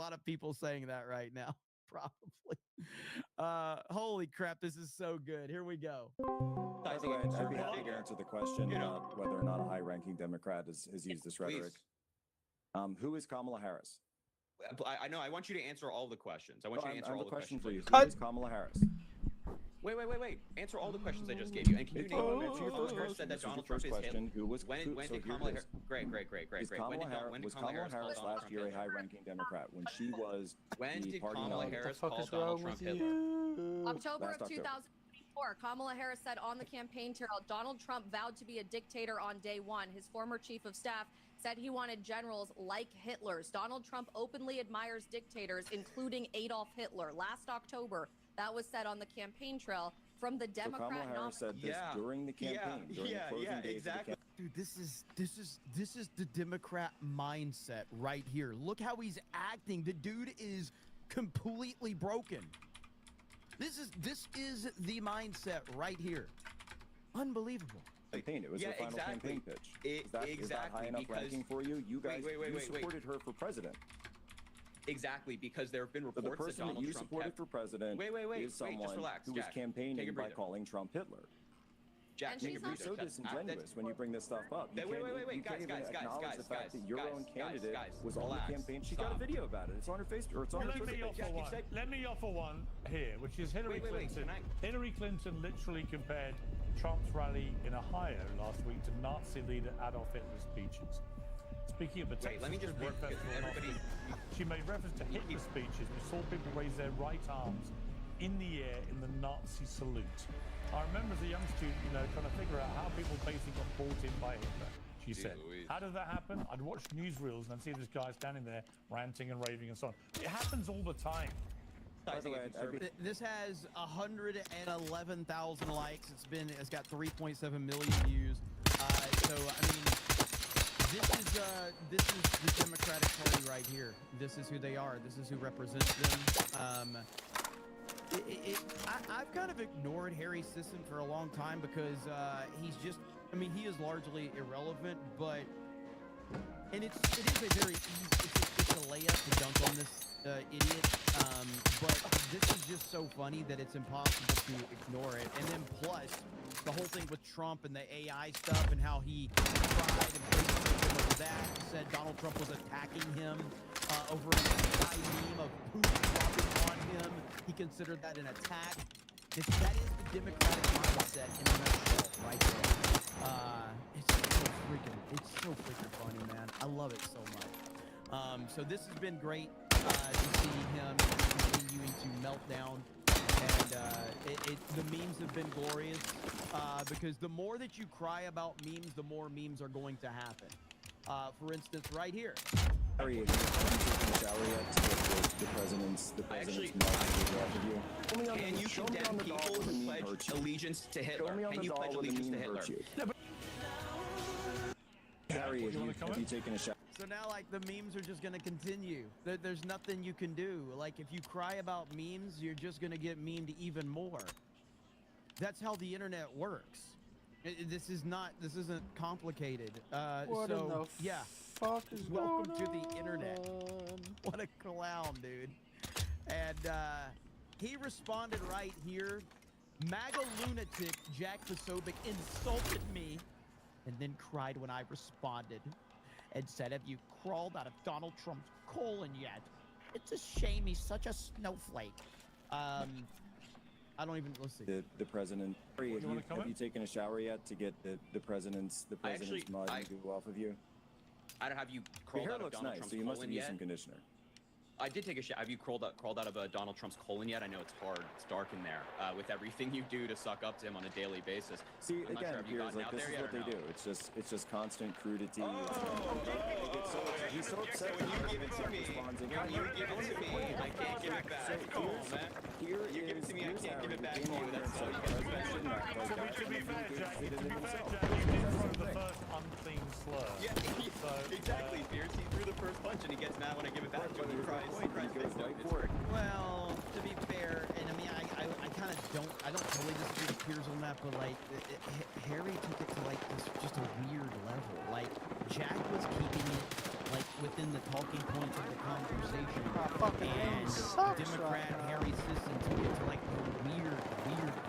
lot of people saying that right now, probably. Holy crap, this is so good. Here we go. By the way, I'd be happy to answer the question about whether or not a high-ranking Democrat has used this rhetoric. Who is Kamala Harris? I know. I want you to answer all the questions. I want you to answer all the questions. For you. Who is Kamala Harris? Wait. Answer all the questions I just gave you. And can you name your first question? Said that Donald First Trump is question. Hitler. Who was When did Kamala Harris? Great. Was Kamala Harris last year a high-ranking Democrat when she was When the did party Kamala nominee? Harris call Donald Trump Hitler? October of 2024, Kamala Harris said on the campaign trail, Donald Trump vowed to be a dictator on day one. His former chief of staff said he wanted generals like Hitler's. Donald Trump openly admires dictators, including Adolf Hitler. Last October, that was said on the campaign trail from the Democrat Kamala Harris said this during the campaign, during the closing days exactly. of the campaign. Dude, this is the Democrat mindset right here. Look how he's acting. The dude is completely broken. This is the mindset right here. Unbelievable. Campaign. It was her final campaign pitch. Is that high enough ranking for you? You guys supported her for president. Exactly, because there have been reports the person that Donald you Trump supported for president is someone just relax, who was Jack. campaigning by calling Trump Hitler. Jack, And take a she's breather. You're so disingenuous when you bring this stuff up. You can't even acknowledge the fact that your own candidate was on the campaign. She got a video about it. It's on her Facebook, or it's on her Twitter. Let me offer one here, which is Hillary Clinton. Hillary Clinton literally compared Trump's rally in Ohio last week to Nazi leader Adolf Hitler's speeches. Speaking of the Texas let me just Rock Festival, everybody. She made reference to Hitler's speeches. We saw people raise their right arms in the air in the Nazi salute. I remember as a young student, trying to figure out how people basically got brought in by Hitler. She said, how did that happen? I'd watch newsreels and I'd see this guy standing there ranting and raving and so on. It happens all the time. By the way, this has 111,000 likes. It's got 3.7 million views. So I mean, this is the Democratic Party right here. This is who they are. This is who represents them. I've kind of ignored Harry Sisson for a long time because he's just, he is largely irrelevant, but, and it is a very easy, it's a layup to dunk on this idiot, but this is just so funny that it's impossible to ignore it. And then plus, the whole thing with Trump and the AI stuff and how he tried and praised over that, said Donald Trump was attacking him over an AI meme of who dropping on him. He considered that an attack. That is the Democratic mindset in a nutshell, right there. It's so freaking funny, man. I love it so much. So this has been great to see him continuing to melt down. And the memes have been glorious because the more that you cry about memes, the more memes are going to happen. For instance, right here. Harry, have you taken a shower yet to get the president's mug? Can you condemn people who pledge allegiance to Hitler? Can you pledge allegiance to Hitler? Harry, have you taken a shower? So now, like, the memes are just going to continue. There's nothing you can do. Like, if you cry about memes, you're just going to get memed even more. That's how the internet works. This isn't complicated. What in the fuck is welcome to going the internet. on? What a clown, dude. And he responded right here. MAGA lunatic Jack Posobiec insulted me and then cried when I responded and said, have you crawled out of Donald Trump's colon yet? It's a shame he's such a snowflake. I don't even, let's see. The president, Harry, have you taken a shower yet to get the president's mug off of you? I don't have you crawled Your hair out of looks Donald nice, Trump's so you must colon have used yet? some conditioner. I did take a shower. Have you crawled out of Donald Trump's colon yet? I know it's hard. It's dark in there with everything you do to suck up to him on a daily basis. See, I'm not again, sure, have you Piers, gotten like, out this there is yet what or they no? do. It's just constant crudity. He's so upset when you give it to me. When you give it to me, I can't give it back. Come on, man. You give it to me, I can't give it back to you. That's all you got to do. To be fair, Jack, you did throw the first unclean slur. Yeah, exactly, Pierce. He threw the first punch and he gets mad when I give it back to him. He cries big time. Well, to be fair, and I kind of I don't totally disagree with Piers on that, but like, Harry took it to like this just a weird level. Like, Jack was keeping it like within the talking points of the conversation, and Democrat Harry Sisson took it to like a weird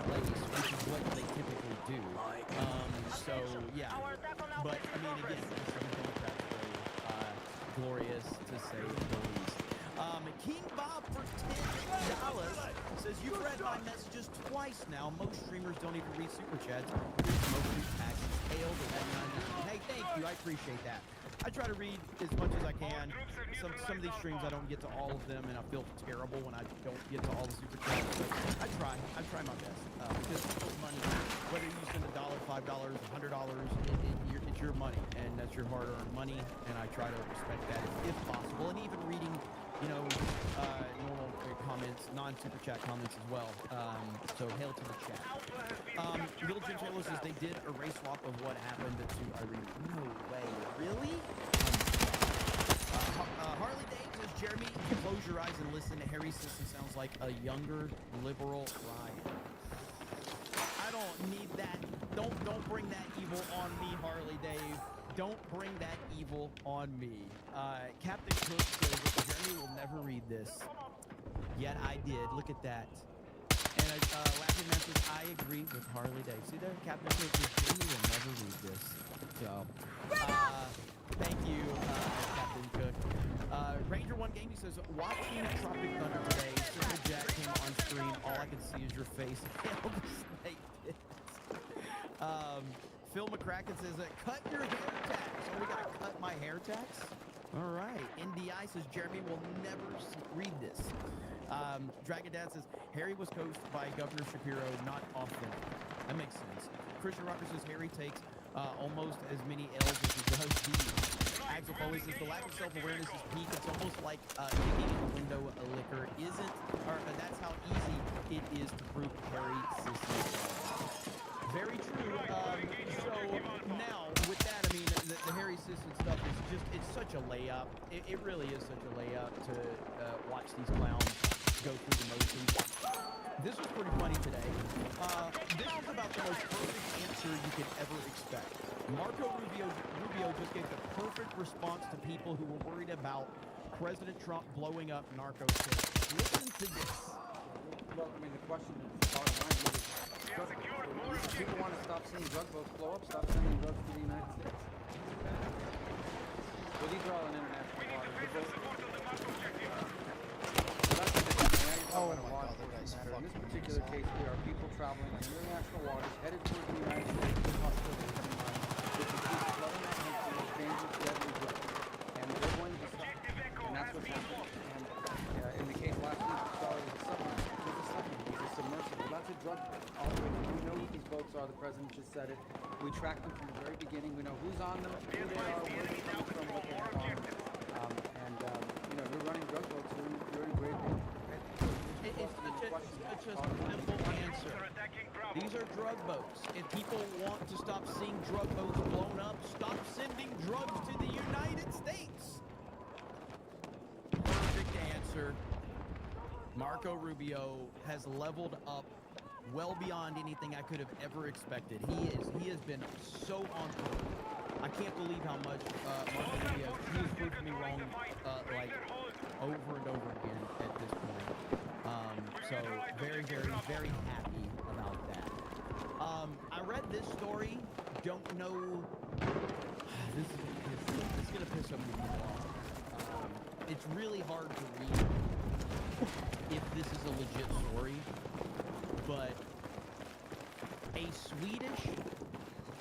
place, which is what they typically do. So yeah, but I mean again, some Democrats very glorious to say the least. King Bob for $10 says you've read my messages twice now. Most streamers don't even read super chats. Mostly taxes hailed at $99. Hey, thank you. I appreciate that. I try to read as much as I can. Some of these streams I don't get to all of them, and I feel terrible when I don't get to all the super chats. But I try my best because people's money, whether you send $1, $5, $100, it's your money, and that's your hard-earned money. And I try to respect that if possible, and even reading, normal comments, non-super chat comments as well. So hail to the chat. Little Jim Taylor says they did a race swap of what happened to Irene. No way, really? Harley Dave says, Jeremy, you close your eyes and listen to Harry Sisson sounds like a younger liberal Ryan. I don't need that. Don't bring that evil on me, Harley Dave. Don't bring that evil on me. Captain Cook says, Jeremy will never read this. Yet I did. Look at that. And Laughing Man says, I agree with Harley Dave. See there? Captain Cook says, Jeremy will never read this. So, thank you, Captain Cook. Ranger One Gaming says, watching Tropic Thunder today, Simple Jack came on screen. All I can see is your face. Phil McCracken says, cut your hair tax. So we gotta cut my hair tax? All right. NDI says, Jeremy will never read this. Dragon Dad says, Harry was coached by Governor Shapiro, not often. That makes sense. Christian Rocker says, Harry takes almost as many L's as he does D's. Axel Foley says, the lack of self-awareness is peak. It's almost like kicking in the window a liquor isn't, or that's how easy it is to prove Harry Sisson. Very true. So now with that, I mean, the Harry Sisson stuff is just, it's such a layup. It really is such a layup to watch these clowns go through the motions. This was pretty funny today. This is about the most perfect answer you could ever expect. Marco Rubio just gave the perfect response to people who were worried about President Trump blowing up narco cities. Listen to this. Well, I mean, the question is, people want to stop seeing drug boats blow up, stop sending drugs to the United States. Well, these are all in international waters. Oh my God, that guy's fucking in this particular case, there are people traveling on international waters headed towards the United States with hostilities coming on, which includes flooding that country with dangerous, deadly drugs. And they're going to stop. And that's what's happening. And in the case last week, we saw it was a submarine. It was a submarine. It was a submersible. That's a drug operation. We know who these boats are. The president just said it. We track them from the very beginning. We know who's on them, who they are, where they're coming from, what they have on. We're running drug boats. We're in great danger. It's such a simple answer. These are drug boats. If people want to stop seeing drug boats blown up, stop sending drugs to the United States. Perfect answer. Marco Rubio has leveled up well beyond anything I could have ever expected. He has been so on point. I can't believe how much Marco Rubio, he has proved me wrong like over and over again at this point. So very, very, very happy about that. I read this story. Don't know. This is gonna piss some people off. It's really hard to read if this is a legit story, but a Swedish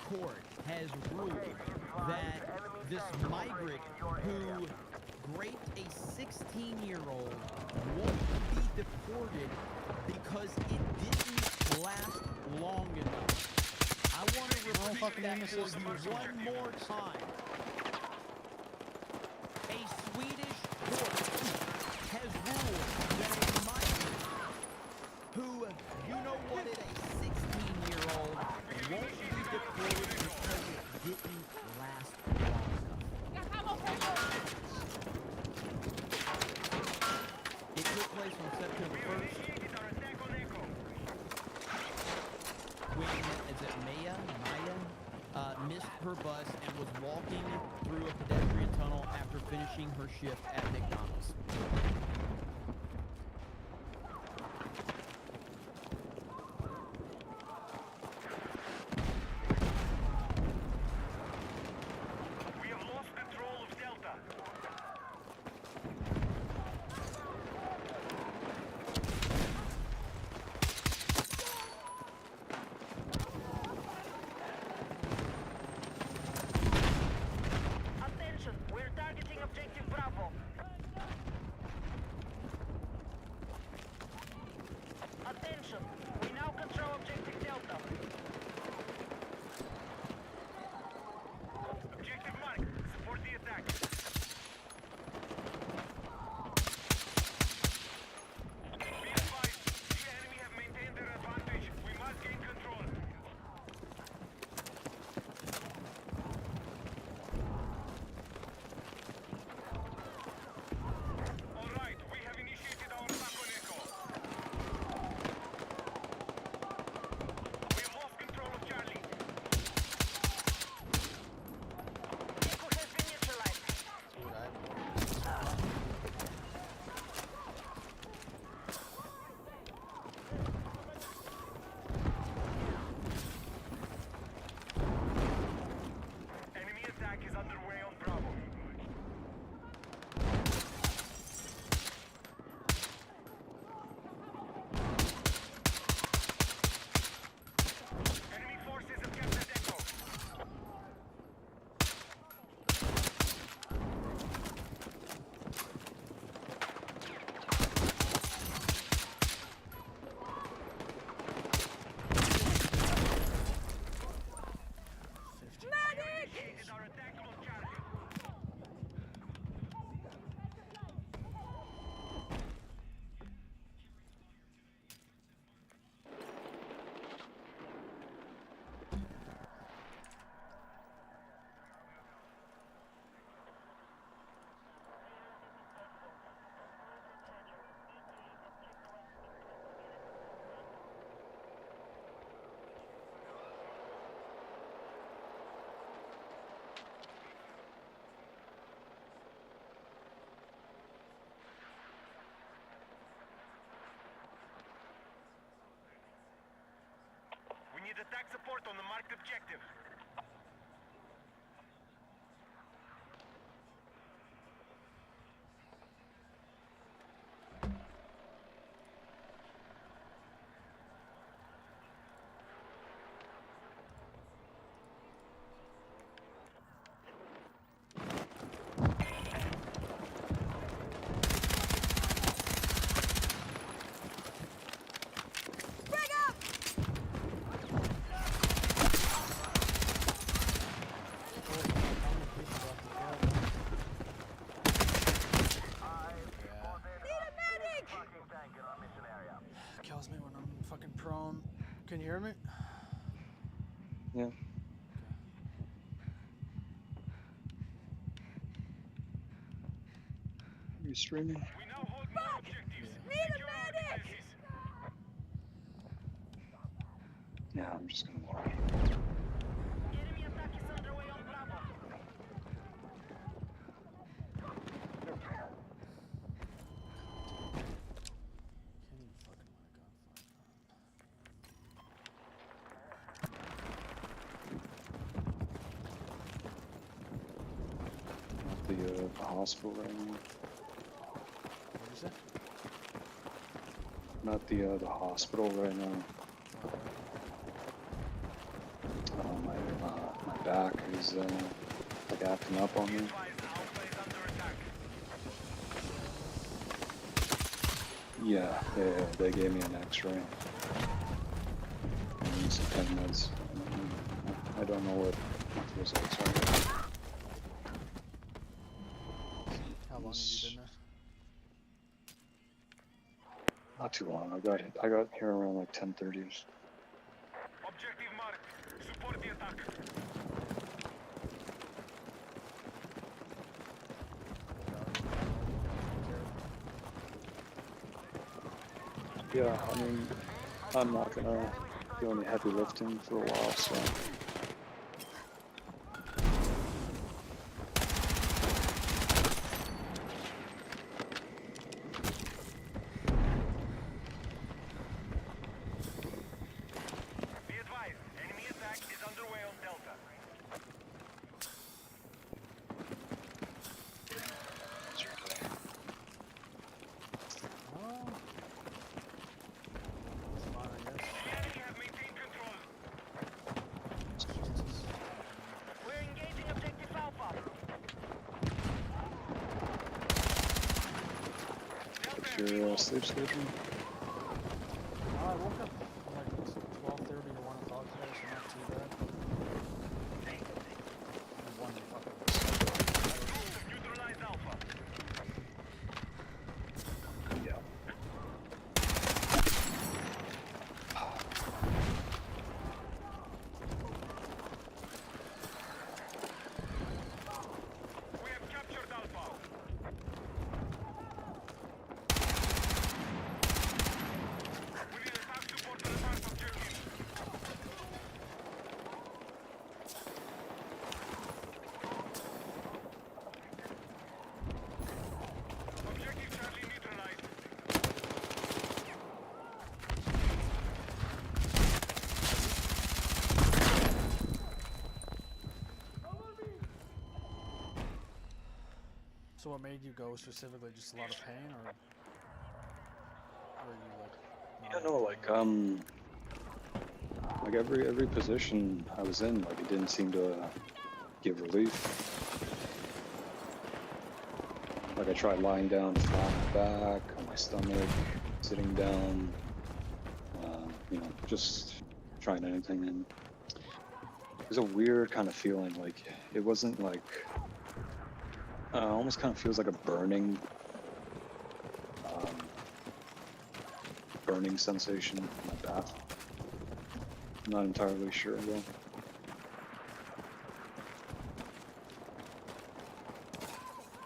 court has ruled that this migrant who raped a 16-year-old won't be deported because it didn't last long enough. I want to repeat that for you one more time. A Swedish court has ruled that a migrant who, you know what, is a 16-year-old won't be deported because it didn't last long enough. It took place on September 1st when, is it Maya, missed her bus and was walking through a pedestrian tunnel after finishing her shift at McDonald's. support on the marked objective. Kills me when I'm fucking prone. Can you hear me? Yeah. Are you streaming? We now hold more objectives. Secure our defenses. Yeah, I'm just gonna walk. Enemy attack is underway on Bravo. Can't even fucking let a gunfight. The hospital right now. What is it? Not the hospital right now. My back is like acting up on me. Alpha is under attack. Yeah, they gave me an X-ray. And some pen meds. I don't know what the results are. How long have you been there? Not too long. I got here around like 10:30. Objective marked. Support the attack. Yeah, I mean, I'm not gonna do any heavy lifting for a while, so. Be advised, enemy attack is underway on Delta. Oh. It's fine, I guess. The enemy have maintained control. Jesus. We're engaging objective Alpha. Delta, Your sleep schedule? I woke up like 12:30 to 1 o'clock today, so not too bad. I won the fucking neutralize Alpha. Yeah. We have captured Alpha. We need attack support to attack objective. Objective Charlie neutralized. So what made you go specifically? Just a lot of pain, or were you like? Yeah, no, like every position I was in, like it didn't seem to give relief. Like I tried lying down flat on my back, on my stomach, sitting down, just trying anything, and it was a weird kind of feeling. Like it wasn't like, almost kind of feels like a burning sensation in my back. I'm not entirely sure though.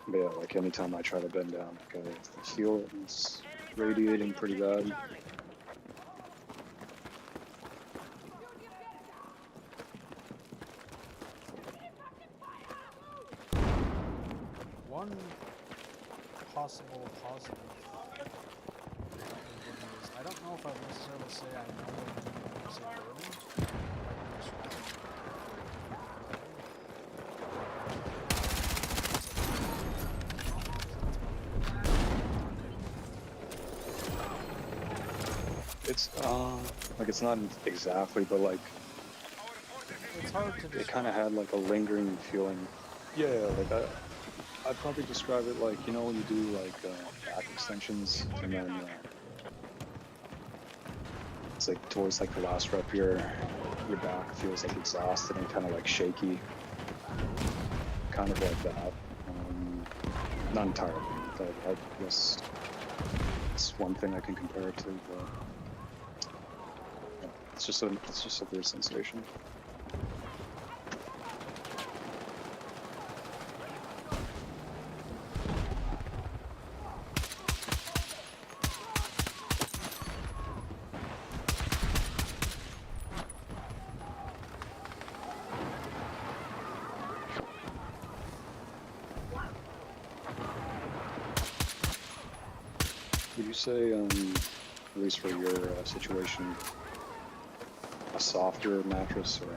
But yeah, like anytime I try to bend down, like I feel it, and it's radiating pretty bad. One possible positive is I don't know if I would necessarily say I know what you say burning. Like It's like it's not exactly, but like It's hard to it kind of had like a lingering feeling. Yeah, like I'd probably describe it like, you know, when you do like back extensions and then it's like towards like the last rep, your back feels like exhausted and kind of like shaky, kind of like that. Not entirely, but I guess it's one thing I can compare it to. But yeah, it's just a weird sensation. Would you say, at least for your situation, a softer mattress or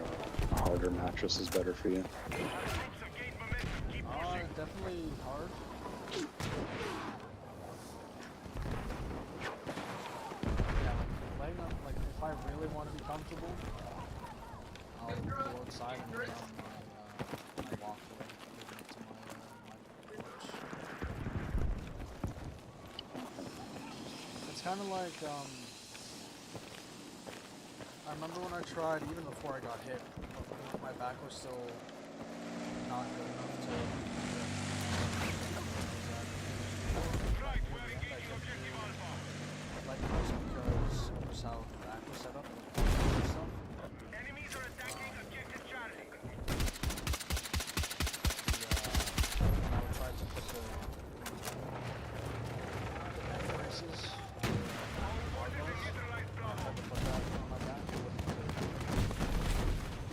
a harder mattress is better for you? Definitely hard. Yeah, laying on, like, if I really want to be comfortable, I'll go outside and lay on my walkway, leading up to my porch. It's kind of like, I remember when I tried, even before I got hit, my back was still not good enough to... Like most because it was how the back was set up and stuff. Enemies are attacking objective Charlie. When I would try to put the neck braces, I tried to put that on my back, it wouldn't do it.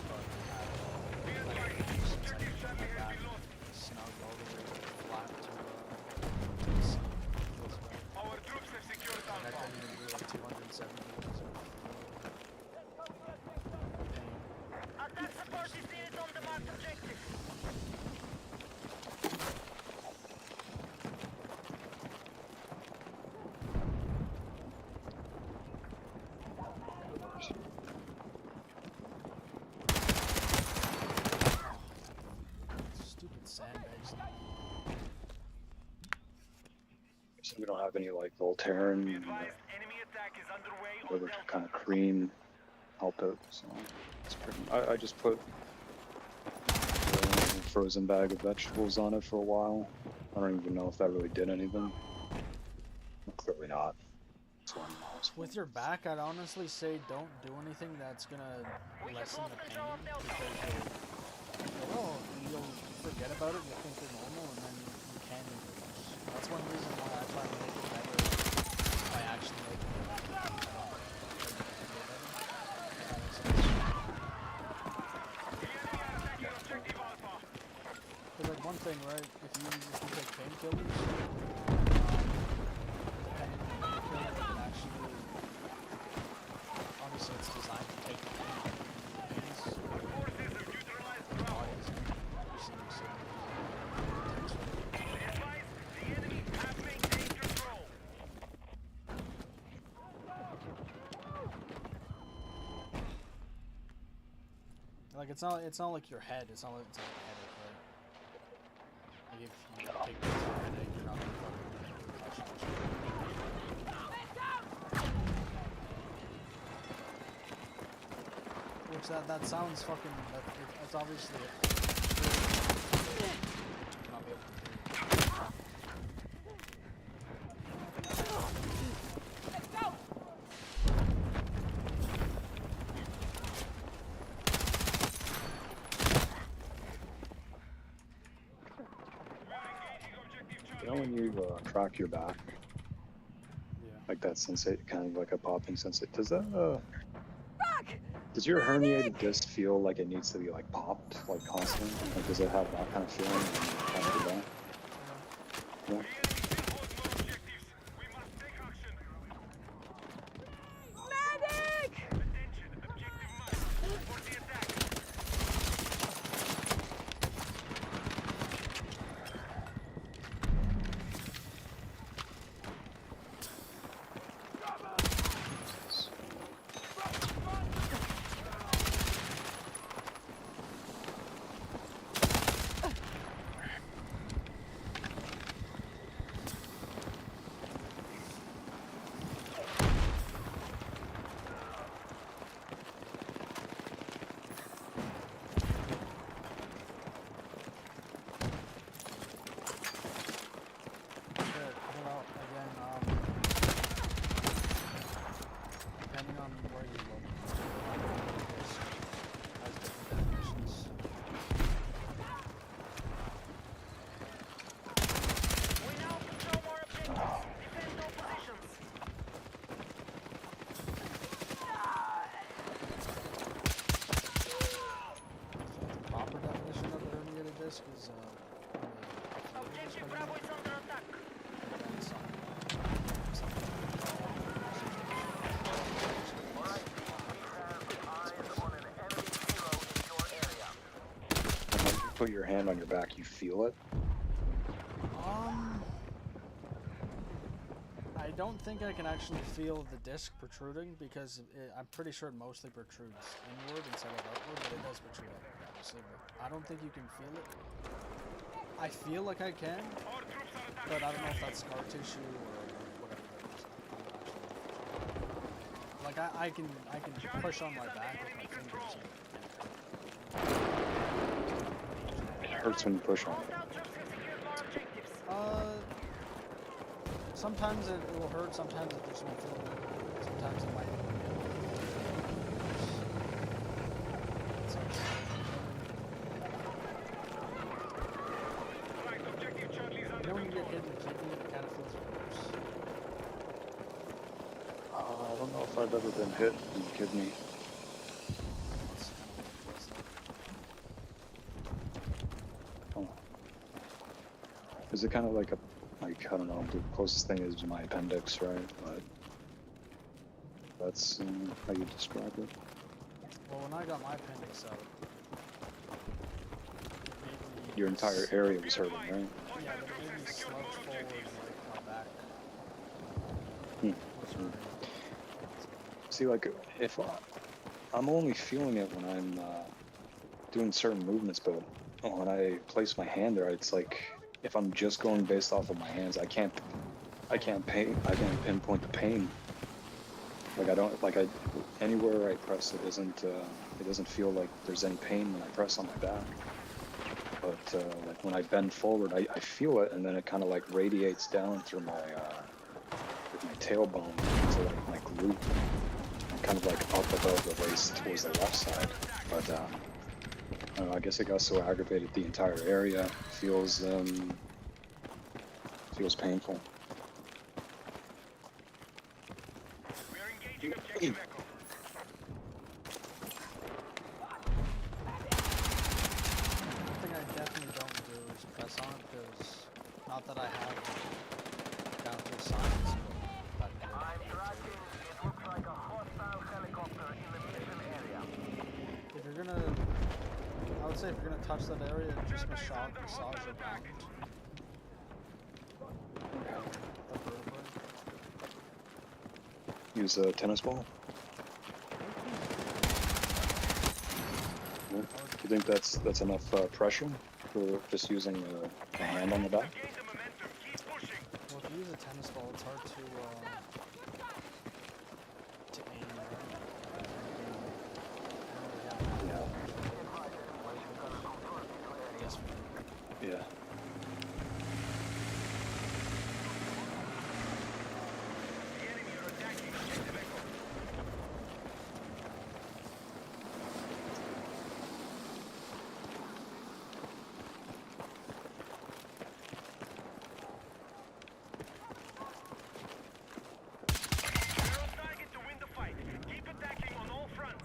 But since I keep my back snug all the way flat to the seat, it feels better. Our troops have secured I Alpha. couldn't even do like 270 degrees of pain. Attack support is needed on the marked objective. Stupid sandbags. So we don't have any like Voltaren, Be advised, enemy attack is underway on whatever Delta. kind of cream help out. So it's pretty. I just put a frozen bag of vegetables on it for a while. I don't even know if that really did anything. Clearly not. So With your back, I'd honestly say don't do anything that's gonna lessen the pain because you'll forget about it, you'll think you're normal, and then you can do worse. That's one reason why I try to make it better by actually making it better. Because like one thing, right? If you take painkillers, depending on the painkiller, it can actually, obviously it's designed to take the pain. Forces have neutralized the ground. Be advised, the enemy have maintained control. Like it's not like your head. It's not like it's like a headache, right? Like if you take this headache, you're not gonna fucking concussion or something. Which that sounds fucking. That's obviously it. Not be able to do. you know when you track your back, Yeah. like that sensate, kind of like a popping sensate. Does that does your herniated disc feel like it needs to be like popped like constantly? Like does it have that kind of feeling when you track your back? Yeah. We must take action. Medic! Attention, objective mark. For the attack. put your hand on your back, you feel it? I don't think I can actually feel the disc protruding because I'm pretty sure it mostly protrudes inward instead of outward, but it does protrude outward, obviously. But I don't think you can feel it. I feel like I can, but I don't know if that's scar tissue or whatever that is. Like I can push on my back with my fingers. It hurts when you push on it. Sometimes it will hurt, sometimes it just won't feel good. Sometimes it might. You know when you get hit in the kidney, it kind of feels worse. I don't know if I've ever been hit in the kidney. Oh. Is it kind of like a, like, I don't know, the closest thing is my appendix, right? But that's how you describe it. Well, when I got my appendix out, Your entire area was hurting, right? yeah, but it made me slouch forward, like my back was hurting. See, like, if I'm only feeling it when I'm doing certain movements, but when I place my hand there, it's like if I'm just going based off of my hands, I can't pinpoint the pain. Like anywhere I press, it doesn't feel like there's any pain when I press on my back. But like when I bend forward, I feel it, and then it kind of like radiates down through my tailbone to like my glute, and kind of like up above the waist towards the left side. But I don't know, I guess it got so aggravated the entire area feels painful. We are engaging objective Echo. One thing I definitely don't do is press on it, because not that I have down to the science, but I'm tracking. It looks like a hostile helicopter in the mission area. if you're gonna, I would say if you're gonna touch that area, just massage around the vertebrae. Use a tennis ball. Yeah. You think that's enough pressure for just using a hand on the back? Gain the momentum. Keep pushing. Well, if you use a tennis ball, it's hard to aim, right? Yeah. I guess. Yeah. The enemy are attacking objective Echo. We're on target to win the fight. Keep attacking on all fronts.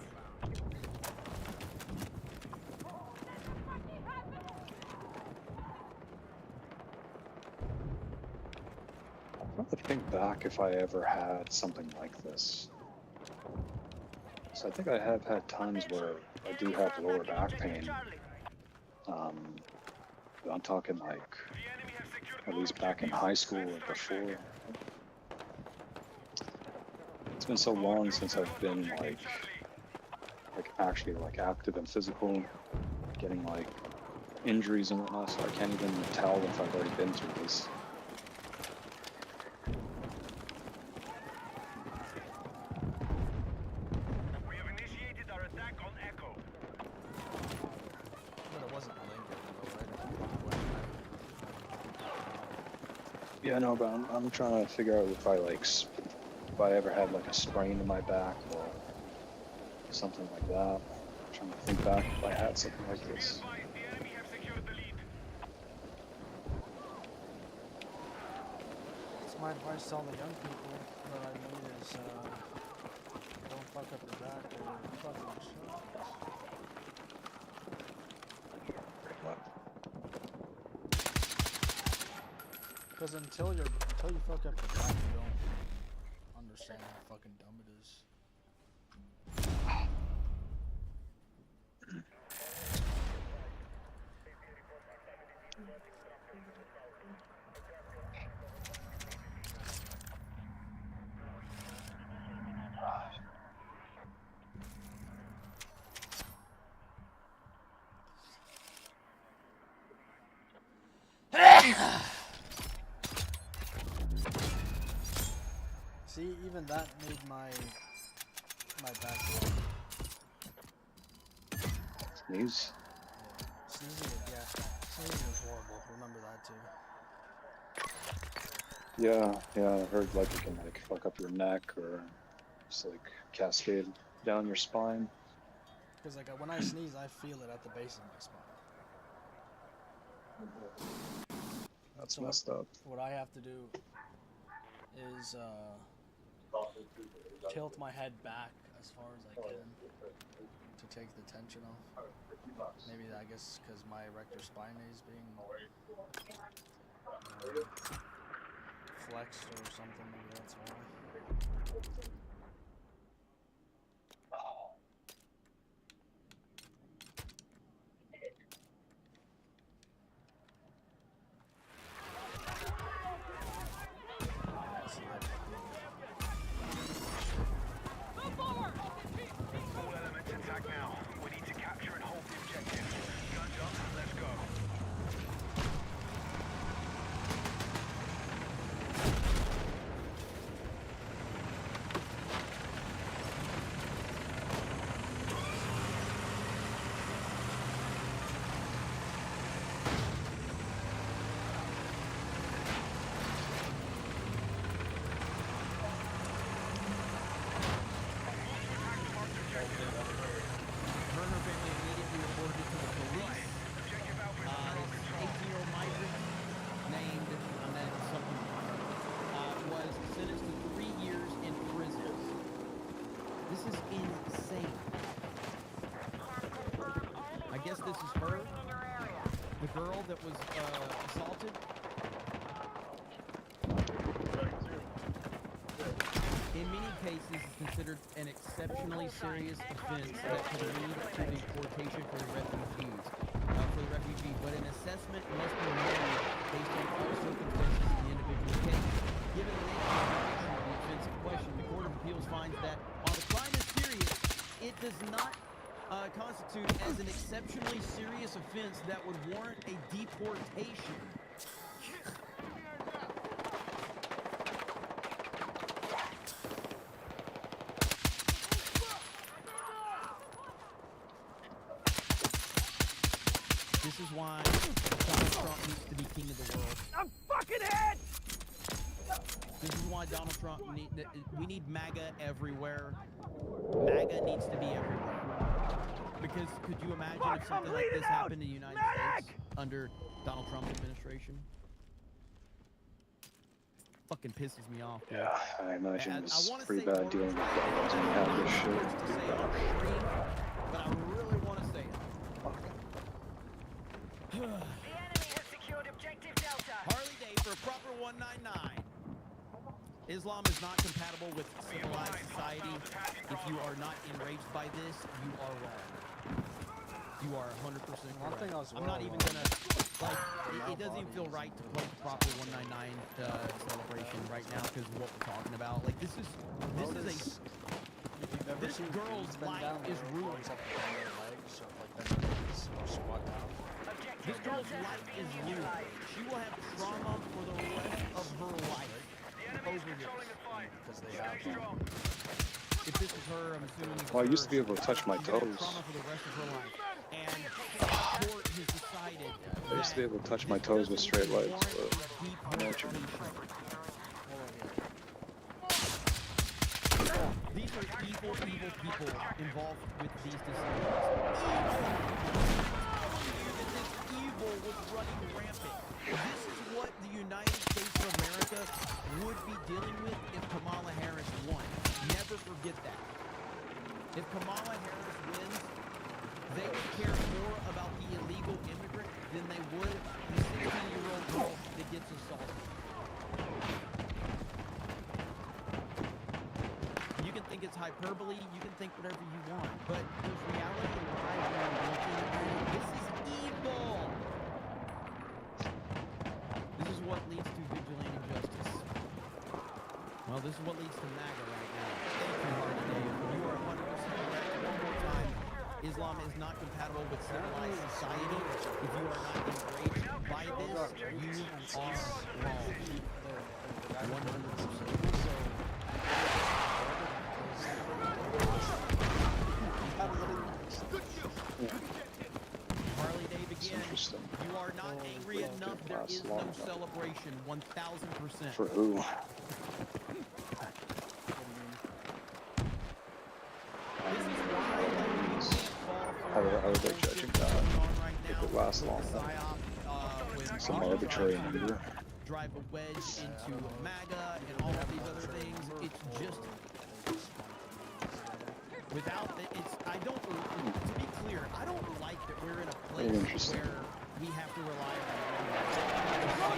I'm trying to think back if I ever had something like this. So I think I have had times where I do have lower back pain. But I'm talking like The enemy have secured at least back in high school or before. It's been so long since I've been like actually like active and physical, getting like injuries and whatnot, so I can't even tell if I've already been through this. We have initiated our attack on Echo. But it wasn't lingering, though, right? Yeah, no, but I'm trying to figure out if I ever had like a sprain in my back or something like that. I'm trying to think back if I had something like Be this. advised, the enemy have secured the lead. It's my advice to all the young people that I meet is don't fuck up your back or you're fucking shit. Because until you fuck up your back, you don't understand how fucking dumb it is. See, even that made my back. Sneeze. Sneezing, sneezing is horrible. Remember that too. Yeah, I heard like it can like fuck up your neck or just like cascade down your spine. Because like when I sneeze, I feel it at the base of my spine. That's messed up. What I have to do is tilt my head back as far as I can to take the tension off. Maybe I guess because my erector spine is being flexed or something. Maybe that's why. All elements attack now. We need to capture and hold the objective. Guns up, let's go. Her family immediately reported it to the police. This 18-year-old migrant named Ahmed something was sentenced to 3 years in prison. This is insane. I guess this is her, the girl that was assaulted. In many cases, it's considered an exceptionally serious offense that could lead to deportation for the refugees. But an assessment must be made based on all circumstances in the individual case. Given the nature of the offense in question, the Court of Appeals finds that while the crime is serious, it does not constitute as an exceptionally serious offense that would warrant a deportation. This is why Donald Trump needs to be king of the world. I'm fucking hit! This is why Donald Trump we need MAGA everywhere. MAGA needs to be everywhere. Because could you imagine if something like this happened in the United States under Donald Trump's administration? Fucking pisses me off, dude. Yeah, I imagine And it's I wanna pretty say bad words dealing with that guns when you have this shit. to say on stream, but I really want to say it. The enemy has secured objective Delta. Harley Day for a proper 199. Islam is not compatible with civilized society. If you are not enraged by this, you are wrong. You are 100% correct. I'm not even gonna, like, it doesn't even feel right to play the proper 199 celebration right now because of what we're talking about. Like, this girl's life is ruined. This girl's life is ruined. She will have trauma for the rest of her life over this. Because they have If this is her, I'm assuming it's Well, I used to be her. able to touch my She's gonna have toes. trauma for the rest of her life. And the court has decided I used to be able to touch my toes with straight legs, but I know what you mean. These are evil people involved with these decisions. This evil was running rampant. This is what the United States of America would be dealing with if Kamala Harris won. Never forget that. If Kamala Harris wins, they would care more about the illegal immigrant than they would the 16-year-old girl that gets assaulted. You can think it's hyperbole, you can think whatever you want, but there's reality lies around looking at you. This is evil! This is what leads to vigilante justice. Well, this is what leads to MAGA right now. Thank you, Hardy Dave. You are 100% correct. One more time. Islam is not compatible with civilized society. If you are not enraged by this, you are wrong. 100%. last is long no enough. celebration. 1000%. For who? How are they judging that? If it lasts long enough. Some arbitrary number. Drive a wedge into MAGA and all of these other things. It's just without it. It's I don't. To be clear, I don't like that we're in a place where we have to rely on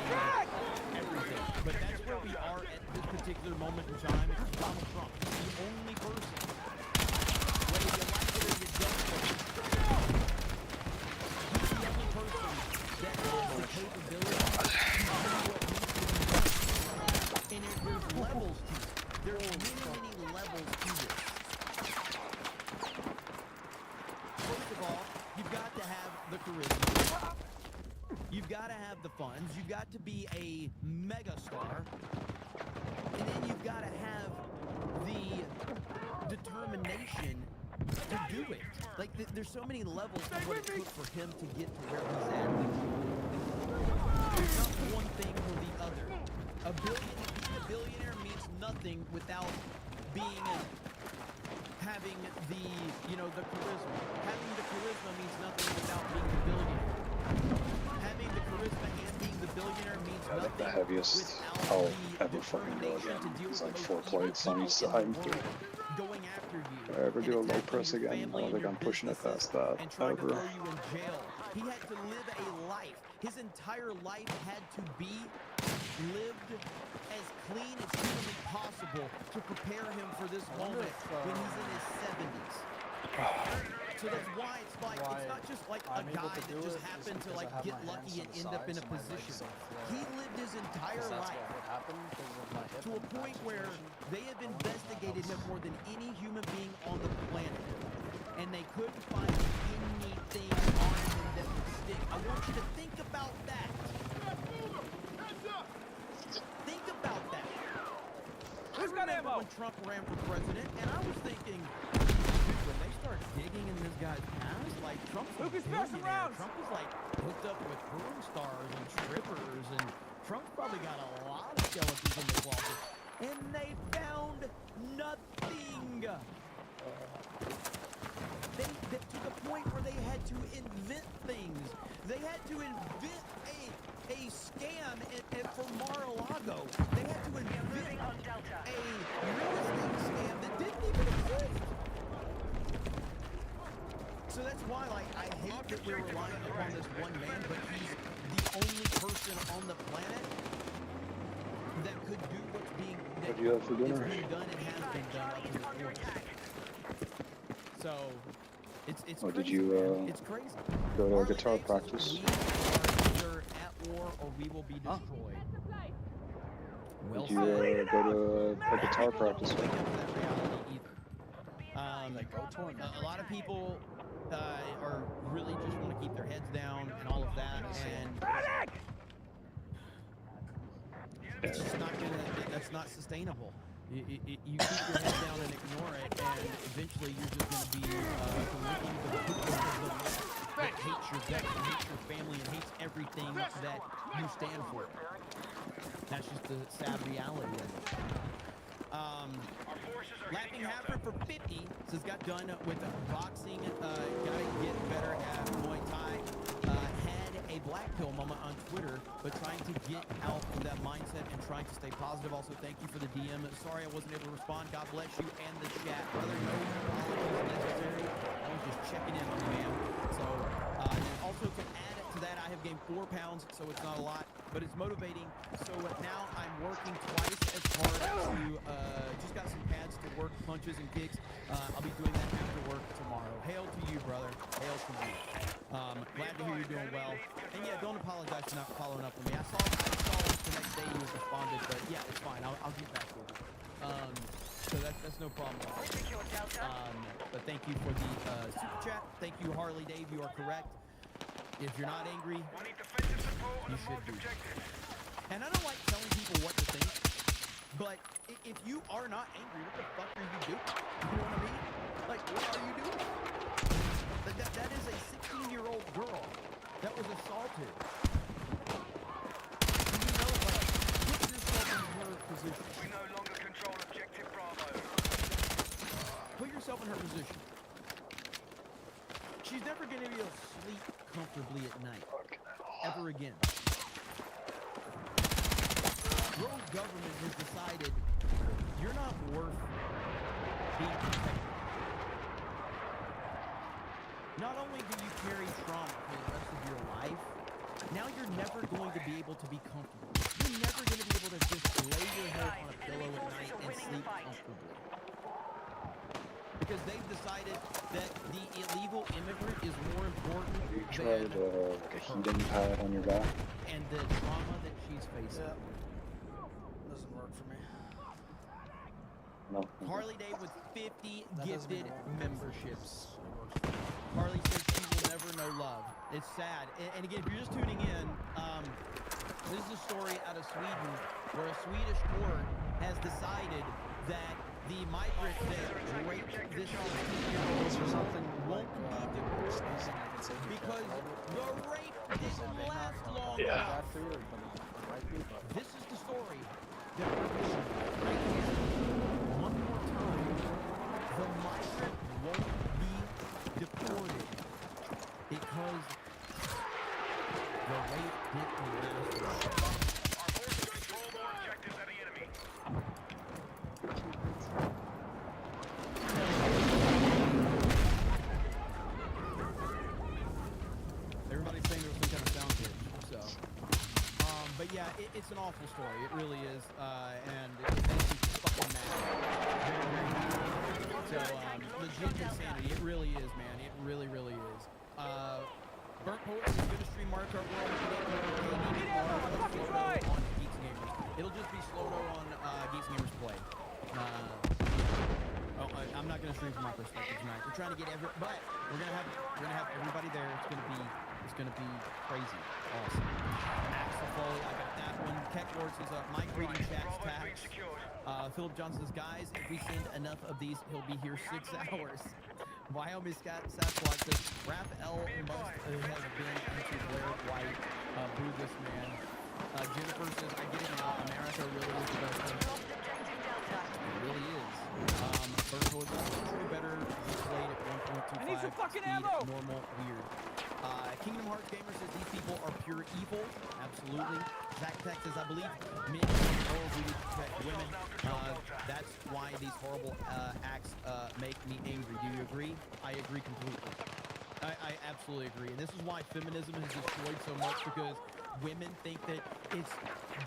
everything. But that's where we are at this particular moment in time. It's Donald Trump. He's the only person. Whether you like it or you don't, he's the only person that has the capability to do what needs to be done. And there's levels to it. There's many levels to this. First of all, you've got to have the charisma. You've got to have the funds. You've got to be a mega star. And then you've got to have the determination to do it. Like, there's so many levels to what it took for him to get to where he's at. It's not one thing or the other. Being a billionaire means nothing without having the charisma. Having the charisma means nothing without being a billionaire. Having the charisma and being the billionaire means I think nothing the heaviest without I'll ever fucking go again is like 4 plates on each side. going after you. If I ever do a low press again, I don't think I'm pushing it past that and trying to ever. throw you in jail. He had to live a life. His entire life had to be lived as clean as humanly possible to prepare him for this moment when he's in his 70s. So that's why it's like it's not just like a guy that just happened to like get lucky and end up in a position. He lived his entire life to a point where they have investigated him more than any human being on the planet, and they couldn't find anything on him that would stick. I want you to think about that. Think about that. I remember when Trump ran for president, and I was thinking, when they start digging in this guy's past, like Trump's a billionaire. Trump was like hooked up with porn stars and strippers, and Trump's probably got a lot of skeletons in the closet. And they found nothing. They to the point where they had to invent things. They had to invent a scam for Mar-a-Lago. They had to invent a real estate scam that didn't even exist. So that's why, like, I hate that we're relying upon this one man, but he's the only person on the planet that could do what's being What do you have for dinner? being done and has been done up to this point. So it's Oh, crazy. did you Man. It's crazy. go to a Harley guitar Davidson, practice? We are either at war or we will be destroyed. Well Did you said. go to a guitar practice? Wake up to that reality either. A lot of people are really just want to keep their heads down and all of that, and it's just not gonna. That's not sustainable. You keep your head down and ignore it, and eventually you're just going to be looking for the people that hates your guts and hates your family and hates everything that you stand for. That's just the sad reality of it. Laughing Happer for 50 says got done with boxing. Gotta get better at Muay Thai. Had a black pill moment on Twitter, but trying to get out of that mindset and trying to stay positive. Also, thank you for the DM. Sorry I wasn't able to respond. God bless you and the chat. Brother, no apologies necessary. I was just checking in on you, man. So, and also to add to that, I have gained 4 pounds, so it's not a lot, but it's motivating. So now I'm working twice as hard to, just got some pads to work punches and kicks. I'll be doing that after work tomorrow. Hail to you, brother. Hail to you. Glad to hear you're doing well. And yeah, don't apologize for not following up with me. I saw the next day you responded, but yeah, it's fine. I'll get back to you. So that's no problem at all. But thank you for the super chat. Thank you, Harley Dave. You are correct. If you're not angry, you should be. And I don't like telling people what to think, but if you are not angry, what the fuck are you doing? You know what I mean? Like, what are you doing? That is a 16-year-old girl that was assaulted. position. We no longer control objective Bravo. Put yourself in her position. She's never going to be able to sleep comfortably at night. Ever again. Your own government has decided you're not worth being protected. Not only do you carry trauma for the rest of your life, now you're never going to be able to be comfortable. You're never going to be able to just lay your head on a pillow at night and sleep comfortably. Because they've decided that the illegal immigrant is more important You tried like a heating pad on your back? and the trauma that she's facing. Doesn't work for me. No. Harley Day with 50 That doesn't gifted even work. memberships. It works for me. Harley says she will never know love. It's sad. And again, if you're just tuning in, this is a story out of Sweden where a Swedish court has decided that the migrant that raped this 16-year-old Is there something won't like be deported sneezing I can say because the rape didn't last long Yeah. enough. Bad for you, but it might be, but This is the story that we're missing right here. One more time. The migrant won't be deported because the rape didn't last long. Our forces control more objectives than the enemy. Everybody's saying there was some kind of sound glitch, so. But yeah, it's an awful story. It really is, and it makes me fucking mad. Very, very mad. So, legit insanity. It really is, man. It really, really is. Burnt Poets is going to stream Mario Kart World on Geeks Gamers. It'll just be Slow-Mo on Geeks Gamers Play. I'm not gonna stream from my perspective tonight. We're trying to get but we're gonna have everybody there. It's gonna be crazy, awesome. Axel Foley, I got that one. Keck Lords is up. Mike reading chat's tax. Philip Johnson says, guys, if we send enough of these, he'll be here 6 hours. Wyoming Sasquatch says, Raphael must have been into Blair White. Boo this man. Jennifer says, I get it now. America really is the best country. It really is. Virtual is true better played at 1.25 speed, normal, weird. Kingdom Hearts Gamer says these people are pure evil. Absolutely. Zach Tech says, I believe men in moral duty to protect women. That's why these horrible acts make me angry. Do you agree? I agree completely. I absolutely agree. And this is why feminism has destroyed so much, because women think that it's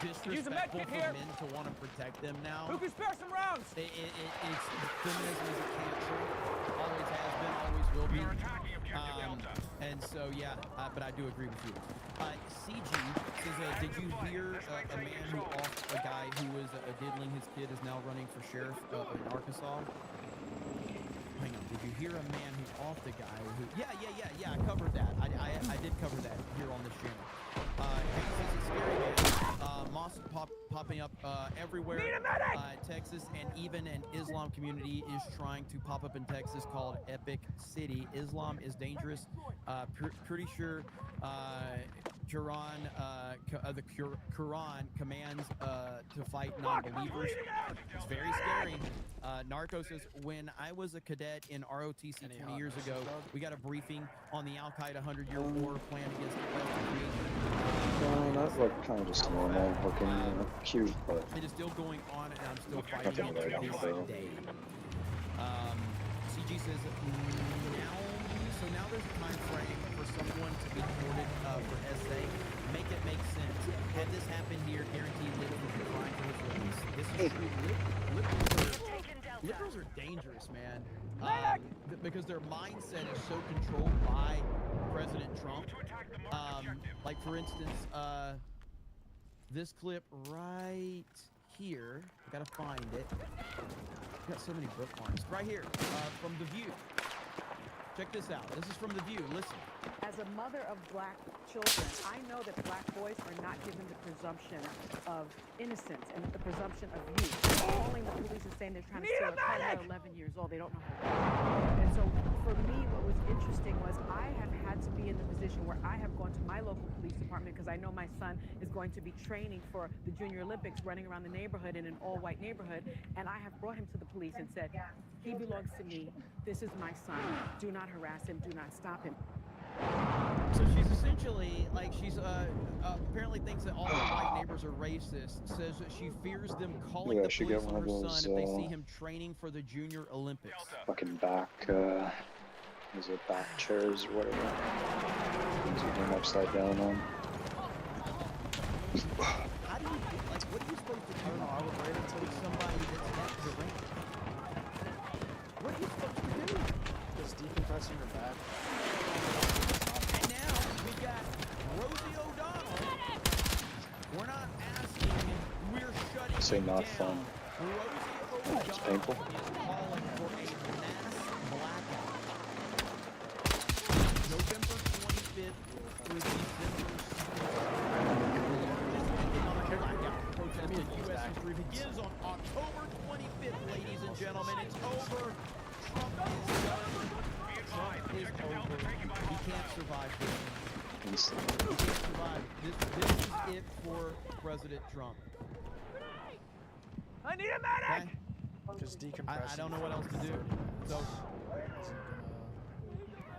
disrespectful for men to want to protect them now. Who can spare some rounds? It's feminism is a cancer. Always has been, always will be. And so, yeah, but I do agree with you. CG says, did you hear a man who offed a guy who was diddling his kid is now running for sheriff in Arkansas? Hang on, did you hear a man who offed a guy who... Yeah, I covered that. I did cover that here on this channel. It's scary, man. Moss popping up everywhere. Texas, and even an Islam community is trying to pop up in Texas called Epic City. Islam is dangerous. Pretty sure the Quran commands to fight non-believers. It's very scary. Narco says, when I was a cadet in ROTC 20 years ago, we got a briefing on the Al-Qaeda 100-year war plan against the Western creation. That looked kind of just normal looking, cute, but... It is still going on, and I'm still fighting it to this day. CG says, now there's a time frame for someone to be deported for SA. Make it make sense. Had this happened here, guaranteed liberals would be crying for his release. This is true. Liberals are dangerous, man. Because their mindset is so controlled by President Trump. Like, for instance, this clip right here. I gotta find it. I've got so many bookmarks. Right here, from The View. Check this out. This is from The View. Listen. As a mother of black children, I know that black boys are not given the presumption of innocence and the presumption of youth. Calling the police and saying saying they're trying to steal a car. They're 11 years old. They don't know how to drive. And so for me, what was interesting was I have had to be in the position where I have gone to my local police department because I know my son is going to be training for the Junior Olympics, running around the neighborhood in an all-white neighborhood, and I have brought him to the police and said, he belongs to me. This is my son. Do not harass him. Do not stop him. So she's essentially like she's apparently thinks that all her white neighbors are racist. Says that she fears them calling the police on her son if they see him training for the Junior Olympics. Fucking back, is it back chairs or whatever? Things you turn upside down on. How do you do, like, what are you supposed to do? I would rather take somebody that's that deranged. What are you supposed to do? Just decompressing your back. And now we got Rosie O'Donnell. We're not asking, we're shutting Say not down. fun. Rosie It's O'Donnell painful. is calling for a mass blackout. November 25th through December 6th. Blackout protest in U.S. history begins on October 25th, ladies and gentlemen. It's over. Trump is done. Trump is over. He can't survive this. He can't survive. This is it for President Trump. I need a medic! Okay? Just decompressing. I don't know what else to do. So,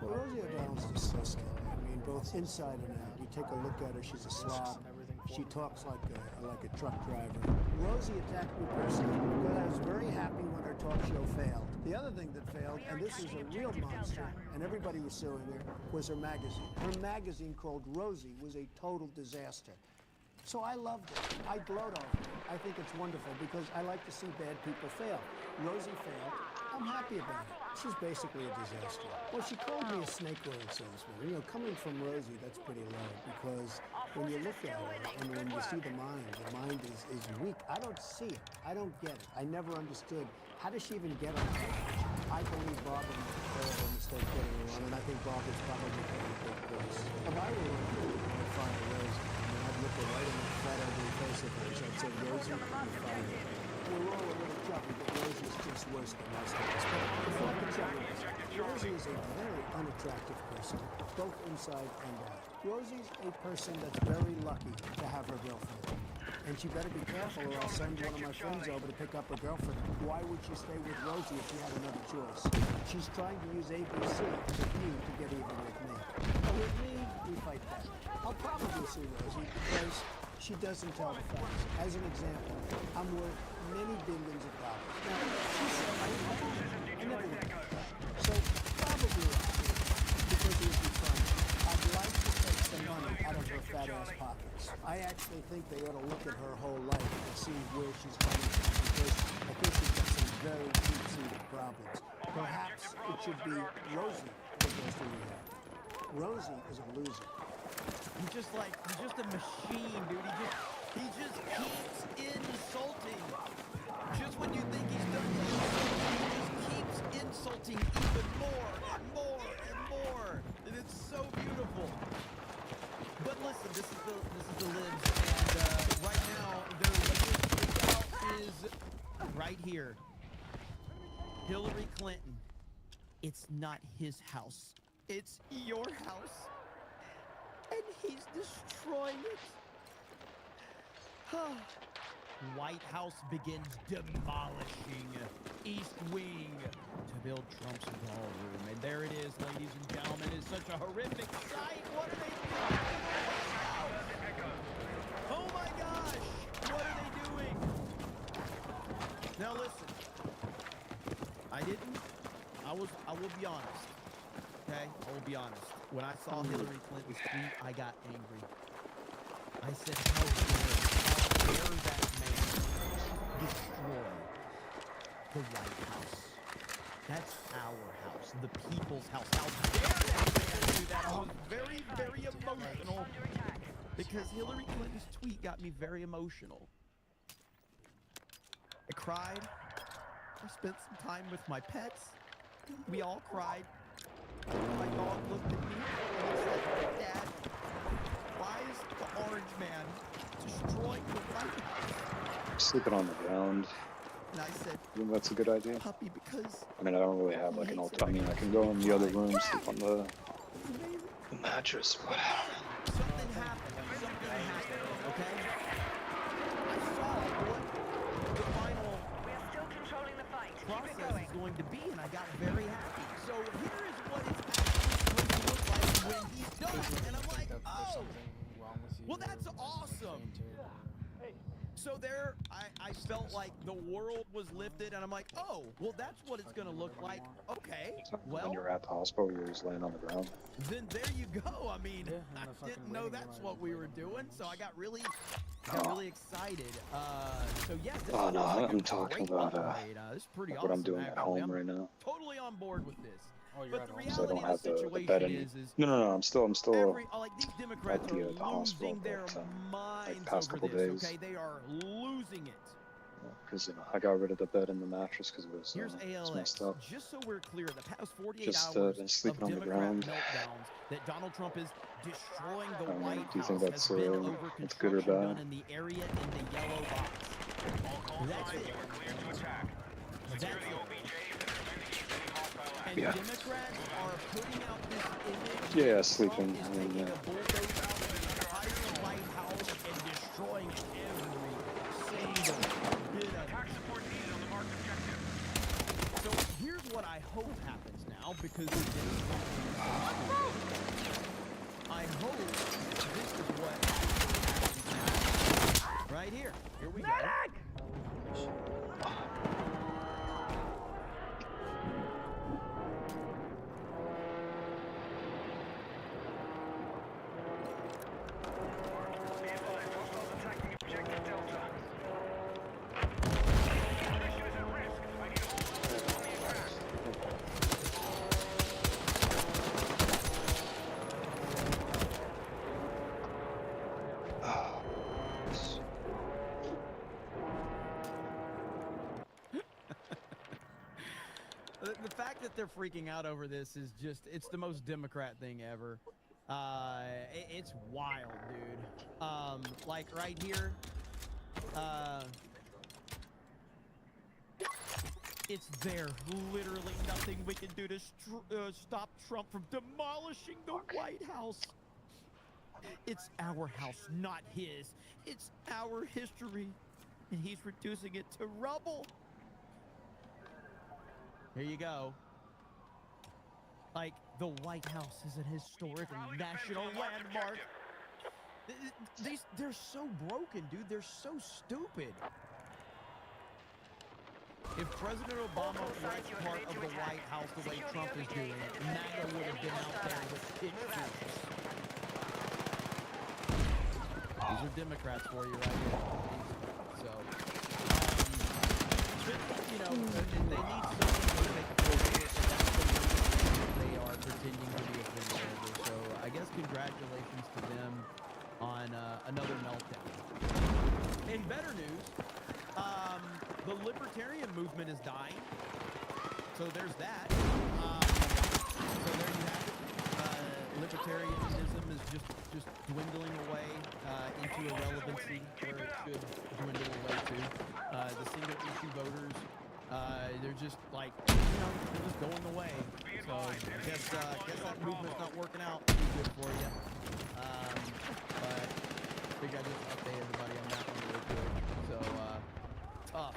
Well, Rosie O'Donnell's just so scary. I mean, both inside and out. You take a look at her, she's a slob. She talks like a truck driver. Rosie attacked me personally because I was very happy when her talk show failed. The other thing that failed, and this is a real monster, and everybody was suing her, was her magazine. Her magazine called Rosie was a total disaster. So I loved it. I gloat over it. I think it's wonderful because I like to see bad people fail. Rosie failed. I'm happy about it. She's basically a disaster. Well, she called me a snake oil salesman. You know, coming from Rosie, that's pretty low because when you look at her and when you see the mind is weak. I don't see it. I don't get it. I never understood. How does she even get on television? I believe Bob made a terrible mistake getting her on, and I think Bob is probably going to take place. If I were I'd fire Rosie. I'd look her right in the fat ugly face of hers. I'd say, Rosie, you're fired. We're all a little chubby, but Rosie is just worse than most of us. But it's not the chubbiness. Rosie is a very unattractive person, both inside and out. Rosie's a person that's very lucky to have her girlfriend. And she better be careful or I'll send one of my friends over to pick up her girlfriend. Why would she stay with Rosie if she had another choice? She's trying to use ABC with me to get even with me. But with me, we fight back. I'll probably sue Rosie because she doesn't tell the facts. As an example, I'm worth many billions of dollars. Now, she said I never would. So probably I'll sue her because it would be fun. I'd like to take some money out of her fat ass pockets. I actually think they ought to look at her whole life and see where she's coming from because I think she's got some very deep-seated problems. Perhaps it should be Rosie that goes to rehab. Rosie is a loser. he's just a machine, dude. He just keeps insulting. Just when you think he's done insulting, he just keeps insulting even more and more and more. And it's so beautiful. But listen, this is the libs, and right now their latest lookout is right here. Hillary Clinton. It's not his house. It's your house. And he's destroying it. White House begins demolishing East Wing to build Trump's ballroom. And there it is, ladies and gentlemen. It's such a horrific sight. What are they doing? Oh my gosh! What are they doing? Now listen. I will be honest. Okay? I will be honest. When I saw Hillary Clinton's tweet, I got angry. I said, how dare that man destroy the White House? That's our house, the people's house. How dare that man do that? I was very, very emotional because Hillary Clinton's tweet got me very emotional. I cried. I spent some time with my pets. We all cried. My dog looked at me and he said, Dad, why is the orange man destroying the White House? Sleeping on the ground. And I said, You think that's a good idea? puppy, because I mean, I don't really have like an alt. I mean, I can go in the other room, sleep on the mattress, but something happened. Something happened, okay? I saw what the final process is going to be, and I got very happy. So here is what it's actually going to look like when he's done. And I'm like, oh, well, that's awesome. So there, I felt like the world was lifted, and I'm like, oh, well, that's what it's going to look like. Okay, when well, you're at the hospital, you're just laying on the ground. then there you go. I mean, I didn't know that's what we were doing, so I got really excited. So yes. This Oh is no, like I'm a talking great about upgrade. This is pretty like awesome. what I'm doing at actually. home I'm right now. totally on board with this. Oh, you're But at the home. Because I reality don't of the have the bed situation any. is No, I'm still these Democrats at are the hospital, losing their but, minds past over couple this. days. Okay, they are losing it. Because I got rid of the bed and the mattress because it was Here's it's ALX. messed up. Just so we're clear, the past 48 Just hours been of sleeping on the Democrat ground. meltdowns that Donald Trump is destroying the I mean, White do you think House that's, has been over that's good or construction done bad? in the area in the yellow box. That's it. That's it. And Yeah. Democrats are putting out this image. Yeah, that sleeping. Trump is I mean, taking yeah. a bulldozer out of the entire White House and destroying every single bit of it. So here's what I hope happens now, because I hope this is what happens now. Right here. Here we go. The fact that they're freaking out over this is just, it's the most Democrat thing ever. It's wild, dude. Like right here, it's there. Literally nothing we can do to stop Trump from demolishing the White House. It's our house, not his. It's our history, and he's reducing it to rubble. Here you go. Like, the White House is an historic national landmark. They're so broken, dude. They're so stupid. If President Obama wrecked part of the White House the way Trump is doing, MAGA would have been out there with pictures. These are Democrats for you right here. So, you know, they need something to make a focus, and that's what they are pretending to be a thing over. So, I guess congratulations to them on another meltdown. In better news, the libertarian movement is dying. So there's that. So there you have it. Libertarianism is just dwindling away into irrelevancy, where it should dwindle away to. The single issue voters, they're just like, you know, they're just going away. So I guess that movement's not working out too good for you. But I think I just update everybody on that one real quick. So tough.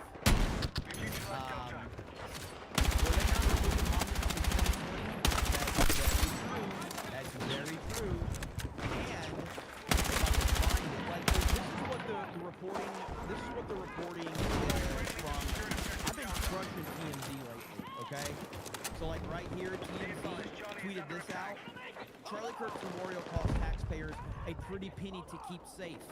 That's very true. And if I can find it, like this is what the reporting. This is what the reporting is from. I've been crushing TMZ lately. Okay, so like right here, TMZ tweeted this out. Charlie Kirk Memorial cost taxpayers a pretty penny to keep safe.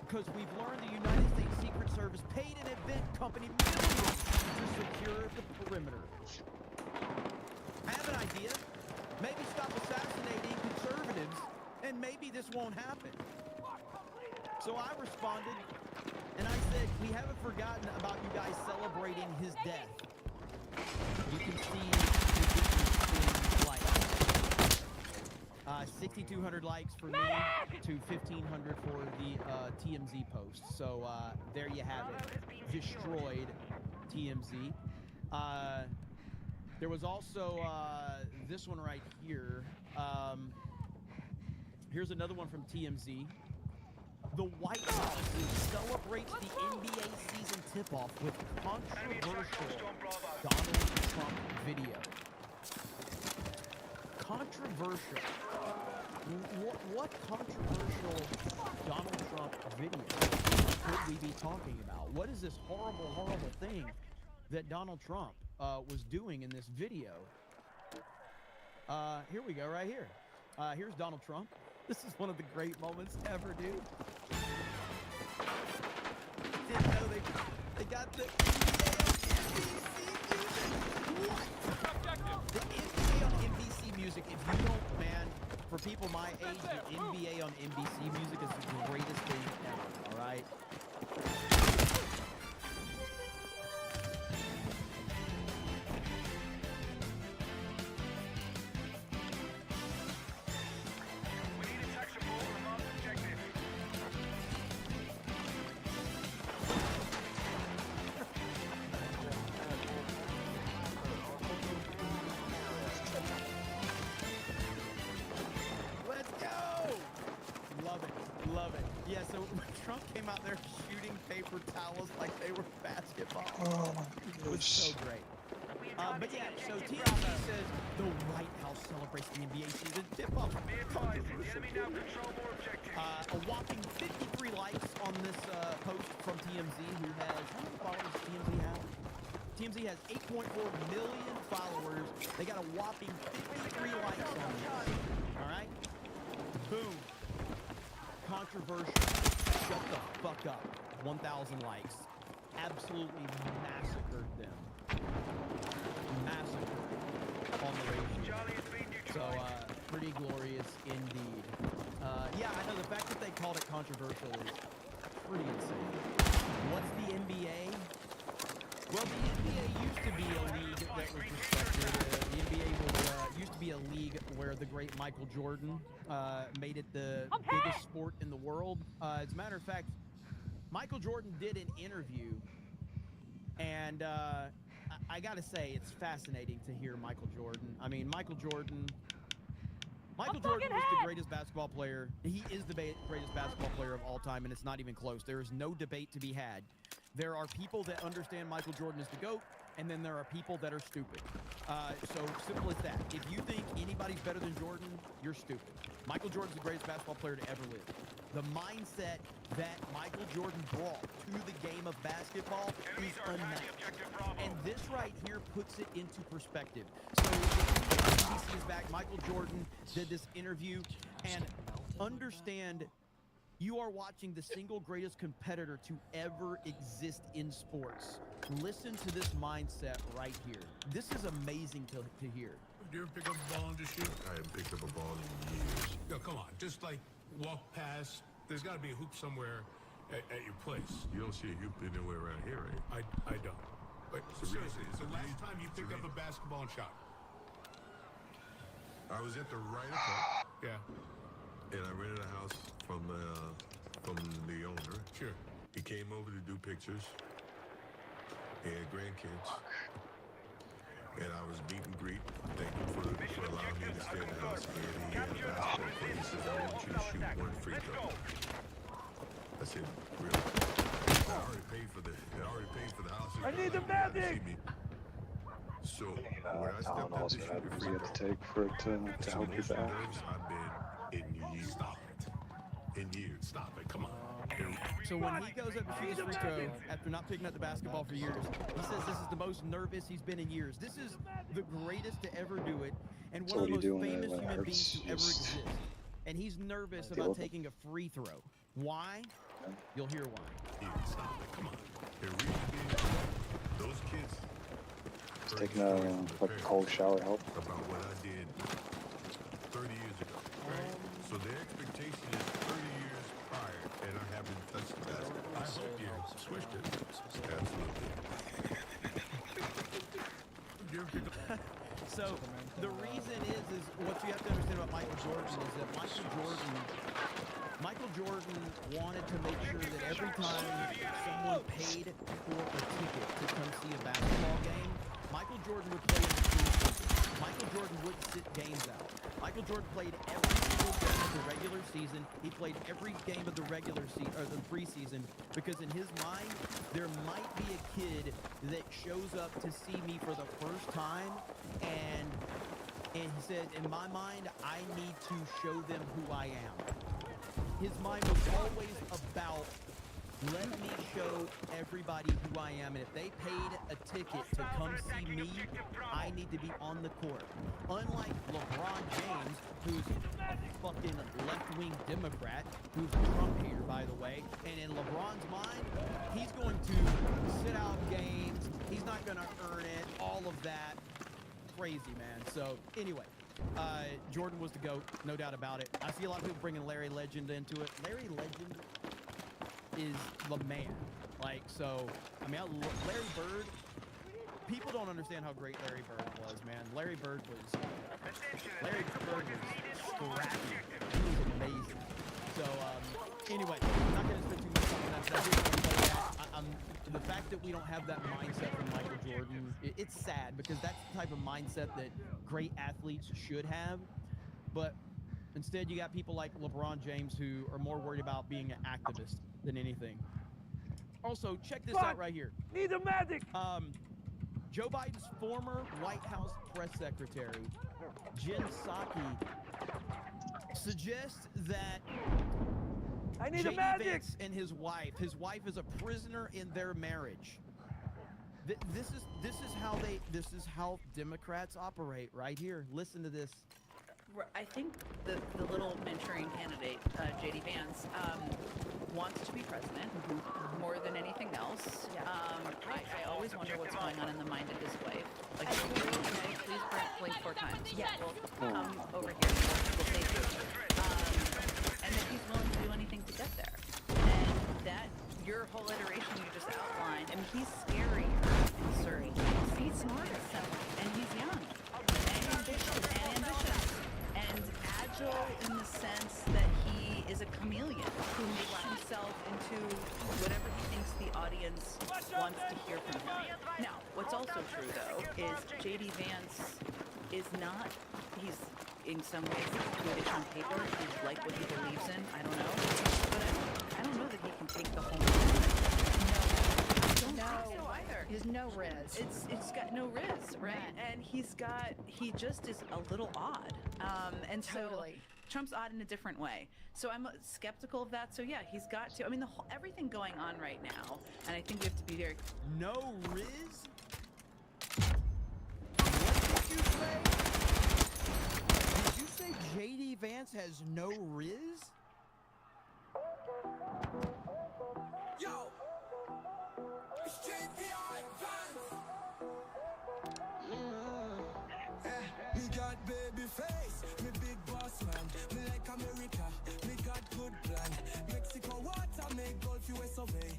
Because we've learned the United States Secret Service paid an event company millions to secure the perimeter. I have an idea. Maybe stop assassinating conservatives, and maybe this won't happen. So I responded, and I said, we haven't forgotten about you guys celebrating his death. You can see the difference in likes. 6,200 likes for me to 1,500 for the TMZ post. So there you have it. Destroyed TMZ. There was also this one right here. Here's another one from TMZ. The White House celebrates the NBA season tip-off with controversial Donald Trump video. Controversial. What controversial Donald Trump video could we be talking about? What is this horrible, horrible thing that Donald Trump was doing in this video? Here we go, right here. Here's Donald Trump. This is one of the great moments ever, dude. Didn't know they got the NBA on NBC Music. If you don't, man, for people my age, the NBA on NBC Music is the greatest thing ever, all right? So great. But yeah, so TMZ says the White House celebrates the NBA season tip-off. A whopping 53 likes on this post from TMZ, who has, how many followers does TMZ have? TMZ has 8.4 million followers. They got a whopping 53 likes on this. All right? Boom. Controversial. Shut the fuck up. 1,000 likes. Absolutely massacred them. Massacred on the radio. So, pretty glorious indeed. Yeah, I know the fact that they called it controversial is pretty insane. What's the NBA? Well, the NBA used to be a league that was respected. The NBA was, used to be a league where the great Michael Jordan made it the biggest sport in the world. As a matter of fact, Michael Jordan did an interview, and I gotta say, it's fascinating to hear Michael Jordan. I mean, Michael Jordan was the greatest basketball player. He is the greatest basketball player of all time, and it's not even close. There is no debate to be had. There are people that understand Michael Jordan is the GOAT, and then there are people that are stupid. So simple as that. If you think anybody's better than Jordan, you're stupid. Michael Jordan's the greatest basketball player to ever live. The mindset that Michael Jordan brought to the game of basketball is unmatched. And this right here puts it into perspective. So NBC is back. Michael Jordan did this interview, and understand you are watching the single greatest competitor to ever exist in sports. Listen to this mindset right here. This is amazing to hear. You ever pick up a ball and just shoot? I haven't picked up a ball in years. No, come on. Just like walk past. There's got to be a hoop somewhere at your place. You don't see a hoop anywhere around here, right? I don't. But seriously, it's the last time you picked up a basketball and shot. I was at the Ryder Cup. Yeah. And I rented a house from the owner. Sure. He came over to do pictures. He had grandkids. And I was meet and greet. Thank him for allowing me to stay in the house. And he had a basketball player. He says, I want you to shoot one free throw. I said, really? I already paid for the house. I need the magic! So when I stepped up to shoot the free throw, take for it to help you back. I've been in years. Stop it. In years. Stop it. Come on. So when he goes up to shoot his free throw after not picking up the basketball for years, he says this is the most nervous he's been in years. This is the greatest to ever do it, and one of the most famous human beings to ever exist. And he's nervous about taking a free throw. Why? You'll hear why. Stop it. Come on. Those kids. Just taking a cold shower help. About what I did 30 years ago. Right? So their expectation is 30 years prior, and I haven't touched the basketball. I hope you switched it. Absolutely. So the reason is what you have to understand about Michael Jordan is that Michael Jordan Michael Jordan wanted to make sure that every time someone paid for a ticket to come see a basketball game, Michael Jordan would play in the preseason. Michael Jordan wouldn't sit games out. Michael Jordan played every single game of the regular season. He played every game of the regular season or the preseason because in his mind, there might be a kid that shows up to see me for the first time, and he said, in my mind, I need to show them who I am. His mind was always about, let me show everybody who I am, and if they paid a ticket to come see me, I need to be on the court. Unlike LeBron James, who's a fucking left-wing Democrat, who's a Trump hater, by the way, and in LeBron's mind, he's going to sit out games, he's not going to earn it, all of that. Crazy, man. So, anyway. Jordan was the GOAT, no doubt about it. I see a lot of people bringing Larry Legend into it. Larry Legend is the man. Like, so, I mean, Larry Bird, people don't understand how great Larry Bird was, man. Larry Bird was scrappy. He was amazing. So, anyway, I'm not going to spend too much time on that. The fact that we don't have that mindset from Michael Jordan, it's sad because that's the type of mindset that great athletes should have. But instead, you got people like LeBron James who are more worried about being an activist than anything. Also, check this out right here. Need a medic! Joe Biden's former White House press secretary, Jen Psaki, suggests that I need J.D. a medic! Vance and his wife is a prisoner in their marriage. This is how Democrats operate right here. Listen to this. I think the little Manchurian candidate, J.D. Vance, wants to be president more than anything else. I always wonder what's going on in the mind of his wife. Like, please blink 4 times. Yeah, we'll come over here. We'll save you. And that he's willing to do anything to get there. And that, your whole iteration you just outlined, I mean, he's scarier in certain ways. He's smarter. And he's young. And ambitious. And agile in the sense that he is a chameleon who makes himself into whatever he thinks the audience wants to hear from him. Now, what's also true, though, is J.D. Vance is not, he's in some ways British on paper, he's like what he believes in, I don't know. But I don't know that he can take the whole thing. No, I don't think so either. There's no riz. It's got no riz, right? And he just is a little odd. And so Totally. Trump's odd in a different way. So I'm skeptical of that. So yeah, he's got to. I mean, everything going on right now, and I think we have to be very. No riz? What did you say? Did you say J.D. Vance has no riz? Yo! It's JPI Vance! Me got baby face, me big boss man. Me like America, me got good plan. Mexico water, make Gulf US obey.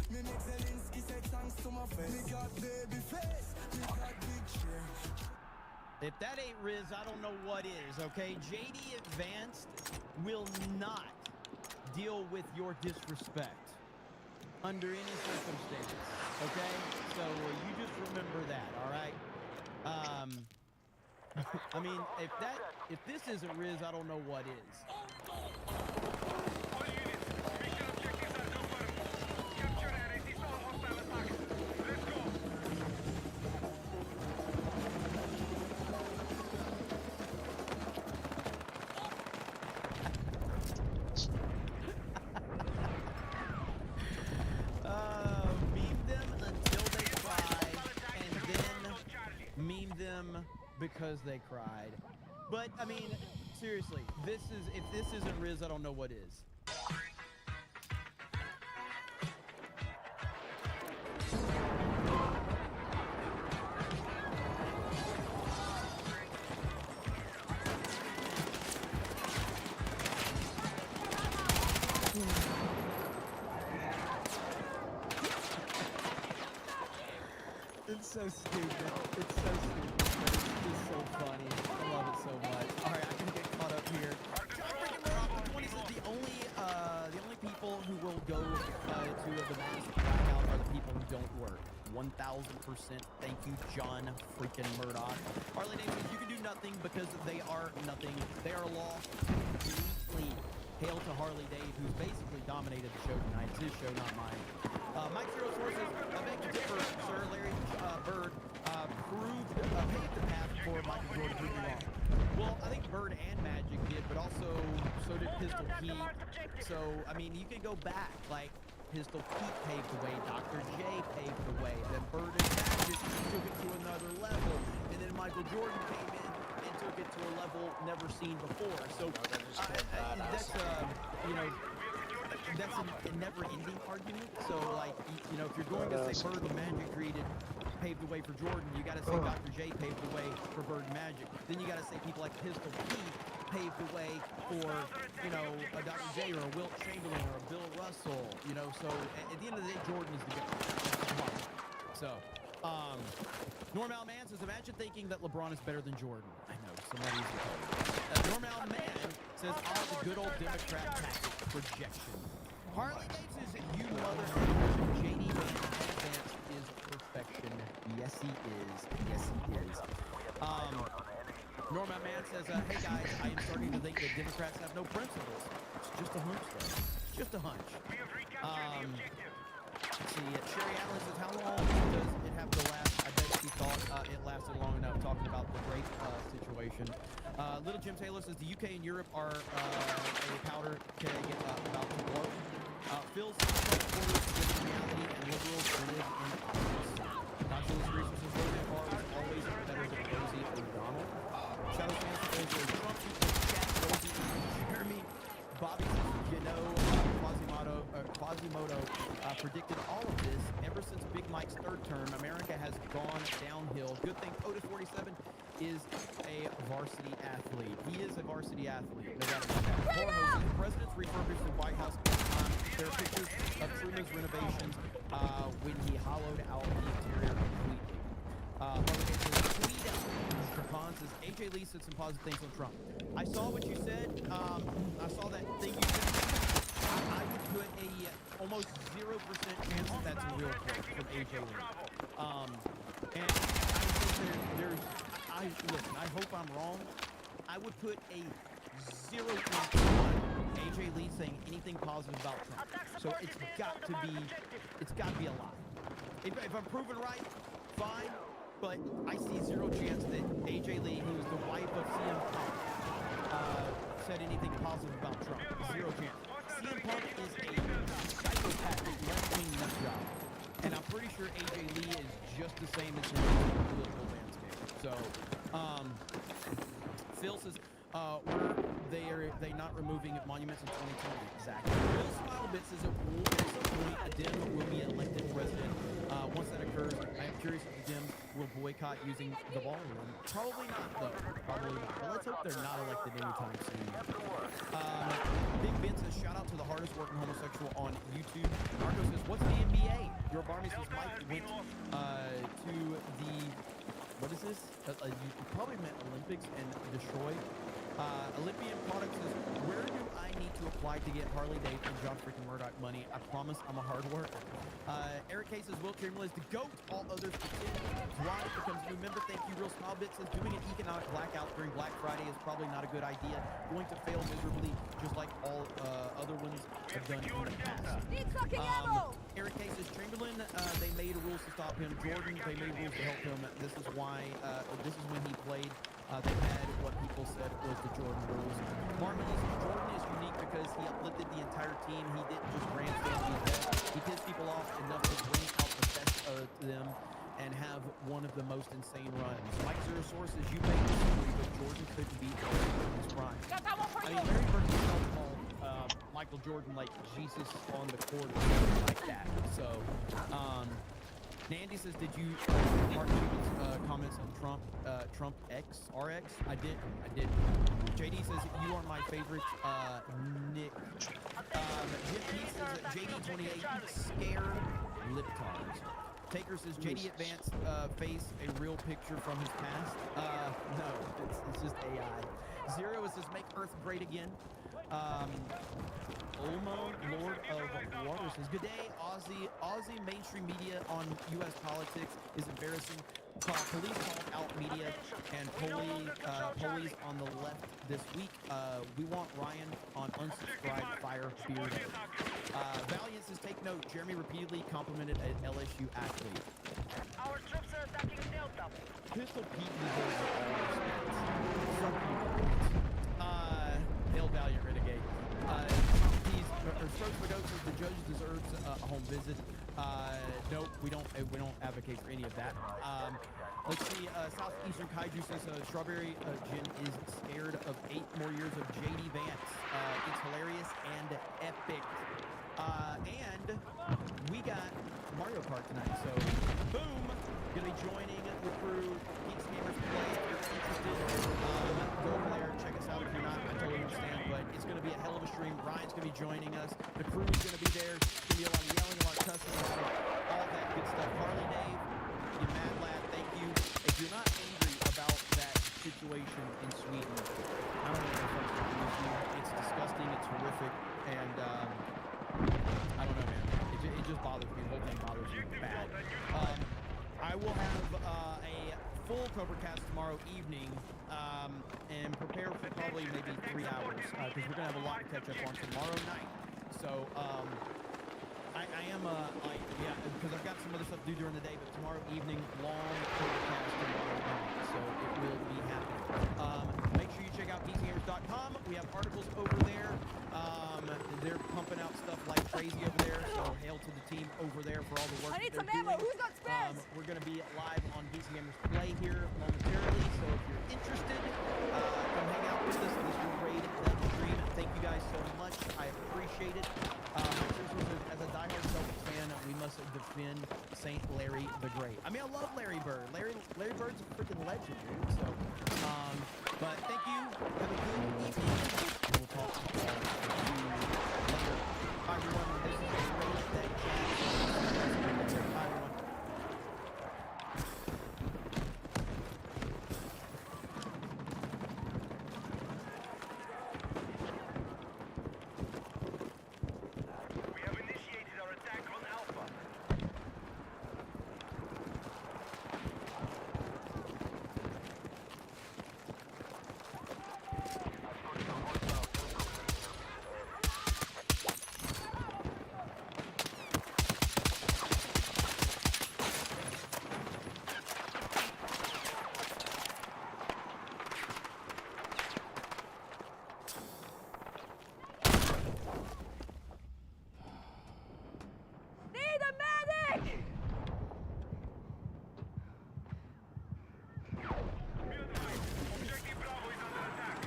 Me make Zelensky say thanks to my face. Me got baby face, me got big share. If that ain't riz, I don't know what is, okay? J.D. Vance will not deal with your disrespect under any circumstance, okay? So you just remember that, all right? I mean, if this isn't riz, I don't know what is. All units, mission objectives are confirmed. Capture and resist all hostile attacks. Let's go. Meme them until they cry, and then meme them because they cried. But I mean, seriously, if this isn't riz, I don't know what is. It's so stupid. It's so stupid. It's just so funny. I love it so much. All right, I can get caught up here. John freaking Rock 20 is the only don't work. 1,000%. Thank you, John freaking Murdoch. Harley Davidson, you can do nothing because they are nothing. They are lost completely. Hail to Harley Dave, who's basically dominated the show tonight. It's his show, not mine. Mike Zero Sources, I beg to differ, Sir Larry Bird paved the path for Michael Jordan moving on. Well, I think Bird and Magic did, but also so did Pistol Pete. So, I mean, you can go back, like, Pistol Pete paved the way, Dr. J paved the way, then Bird and Magic took it to another level, and then Michael Jordan came in and took it to a level never seen before. So that's you know, that's a never-ending argument. So like, you know, if you're going to say Bird and Magic paved the way for Jordan, you got to say Dr. J paved the way for Bird and Magic. Then you got to say people like Pistol Pete paved the way for, you know, a Dr. J or a Wilt Chamberlain or a Bill Russell. You know, so at the end of the day, Jordan is the guy. So. Normal Man says, imagine thinking that LeBron is better than Jordan. I know, somebody's Normal Man says, the good old Democrat tactic, projection. Harley Davidson says, you mother JD Vance is perfection. Yes, he is. Yes, he is. Normal Man says, hey guys, I am starting to think that Democrats have no principles. It's just a hunch, though. It's just a hunch. Let's see, Sherry Allen says, how long does it have to last? I bet she thought it lasted long enough, talking about the rape situation. Little Jim Taylor says, the UK and Europe are a powder keg about to blow. Phil's quarters is reality, and liberals live in office. Consular Research says, Roseanne Barr was always better than Rosie O'Donnell. Shadow Fans says, Trump, Chat, Rosie, Jeremy, Bobby says, you know, Quasimodo predicted all of this. Ever since Big Mike's third term, America has gone downhill. Good thing Otis 47 is a varsity athlete. He is a varsity athlete, no doubt about that. Jorge, the president's refurbished the White House. There are pictures of Truman's renovations when he hollowed out the interior completely. Trapon says, AJ Lee said some positive things on Trump. I saw what you said. I saw that thing you said. I would put a almost 0% chance that that's a real quote from AJ Lee. And I think listen, I hope I'm wrong. I would put a 0 chance on AJ Lee saying anything positive about Trump. So it's got to be a lie. If I'm proven right, fine. But I see 0 chance that AJ Lee, who is the wife of CM Punk, said anything positive about Trump. 0 chance. CM Punk is a psychopathic left-wing nut job. And I'm pretty sure AJ Lee is just the same as him in the political landscape. So, Phil says, were they not removing monuments in 2020? Exactly. Bill Smilebit says at some point a Dem will be elected president. Once that occurs, I am curious if the Dems will boycott using the ballroom. Probably not, though. Probably not. But let's hope they're not elected anytime soon. Big Ben says, shout out to the hardest working homosexual on YouTube. Marco says, what's the NBA? Your Barmy says, Mike went to the, what is this? You probably meant Olympics and Detroit. Olympian Products says, where do I need to apply to get Harley Davidson and John freaking Murdoch money? I promise I'm a hard worker. Eric K says, Wilt Chamberlain is the GOAT. All others pretend. Dwight becomes a new member. Thank you. Real Smile Bit says, doing an economic blackout during Black Friday is probably not a good idea. Going to fail miserably, just like all other ones have done in the past. Eric K says, Chamberlain, they made rules to stop him. Jordan, they made rules to help him. This is why, this is when he played. They had what people said was the Jordan rules. Martin says, Jordan is unique because he uplifted the entire team. He didn't just grandstand the event. He pissed people off enough to bring out the best of them and have one of the most insane runs. Mike Zero Sources, you may disagree, but Jordan couldn't beat Jordan in his prime. I mean, Larry Bird himself called Michael Jordan like Jesus on the court or something like that. So, Nandy says, did you Mark Cuban's comments on Trump RX? I did. JD says, you are my favorite, Nick. Jim P says, JD28, scared libtards. Taker says, JD Advanced face a real picture from his past. No, it's just AI. Zero says, make Earth great again. Olmo, Lord of Water says, good day, Aussie mainstream media on U.S. politics is embarrassing. Police called out media and police on the left this week. We want Ryan on unsubscribe fire beard. Valiant says, take note, Jeremy repeatedly complimented an LSU athlete. Our troops are attacking Delta. Pistol Pete deserves all respect. Some people. Hail Valiant Renegade. Strokes for Goat says the judge deserves a home visit. Nope, we don't advocate for any of that. Let's see. Southeastern Kaiju says Strawberry Gin is scared of 8 more years of JD Vance. It's hilarious and epic. And we got Mario Kart tonight, so boom, gonna be joining the crew. Geeks Gamers Play. If you're interested, go over there, check us out. If you're not, I totally understand, but it's gonna be a hell of a stream. Ryan's gonna be joining us. The crew is gonna be there. It's gonna be a lot of yelling, a lot of cussing, all that good stuff. Harley Dave, you mad lad, thank you. If you're not angry about that situation in Sweden, I don't know if that's with you. It's disgusting, it's horrific, and I don't know, man. It just bothers me. The whole thing bothers me bad. I will have a full Cobra Cast tomorrow evening, and prepare for probably maybe 3 hours, because we're gonna have a lot to catch up on tomorrow night. So I am yeah, because I've got some other stuff to do during the day, but tomorrow evening, long Cobra Cast tomorrow night, so it will be happening. Make sure you check out PCGamers.com. We have articles over there. They're pumping out stuff like crazy over there, so hail to the team over there for all the work. I need that some they're ammo. doing. Who's got spares? We're going to be live on DC Gamers Play here momentarily, so if you're interested, come hang out with us. This will raid that stream. Thank you guys so much. I appreciate it. As a diehard Celtics fan, we must defend St. Larry the Great. I mean, I love Larry Bird. Larry Bird's a freaking legend, dude. So, but thank you. Have a good evening. We'll talk to you later. Bye, everyone. This is Raid that chat. Bye, everyone. We have initiated our attack on Alpha. Need a medic! Objective Bravo is under attack.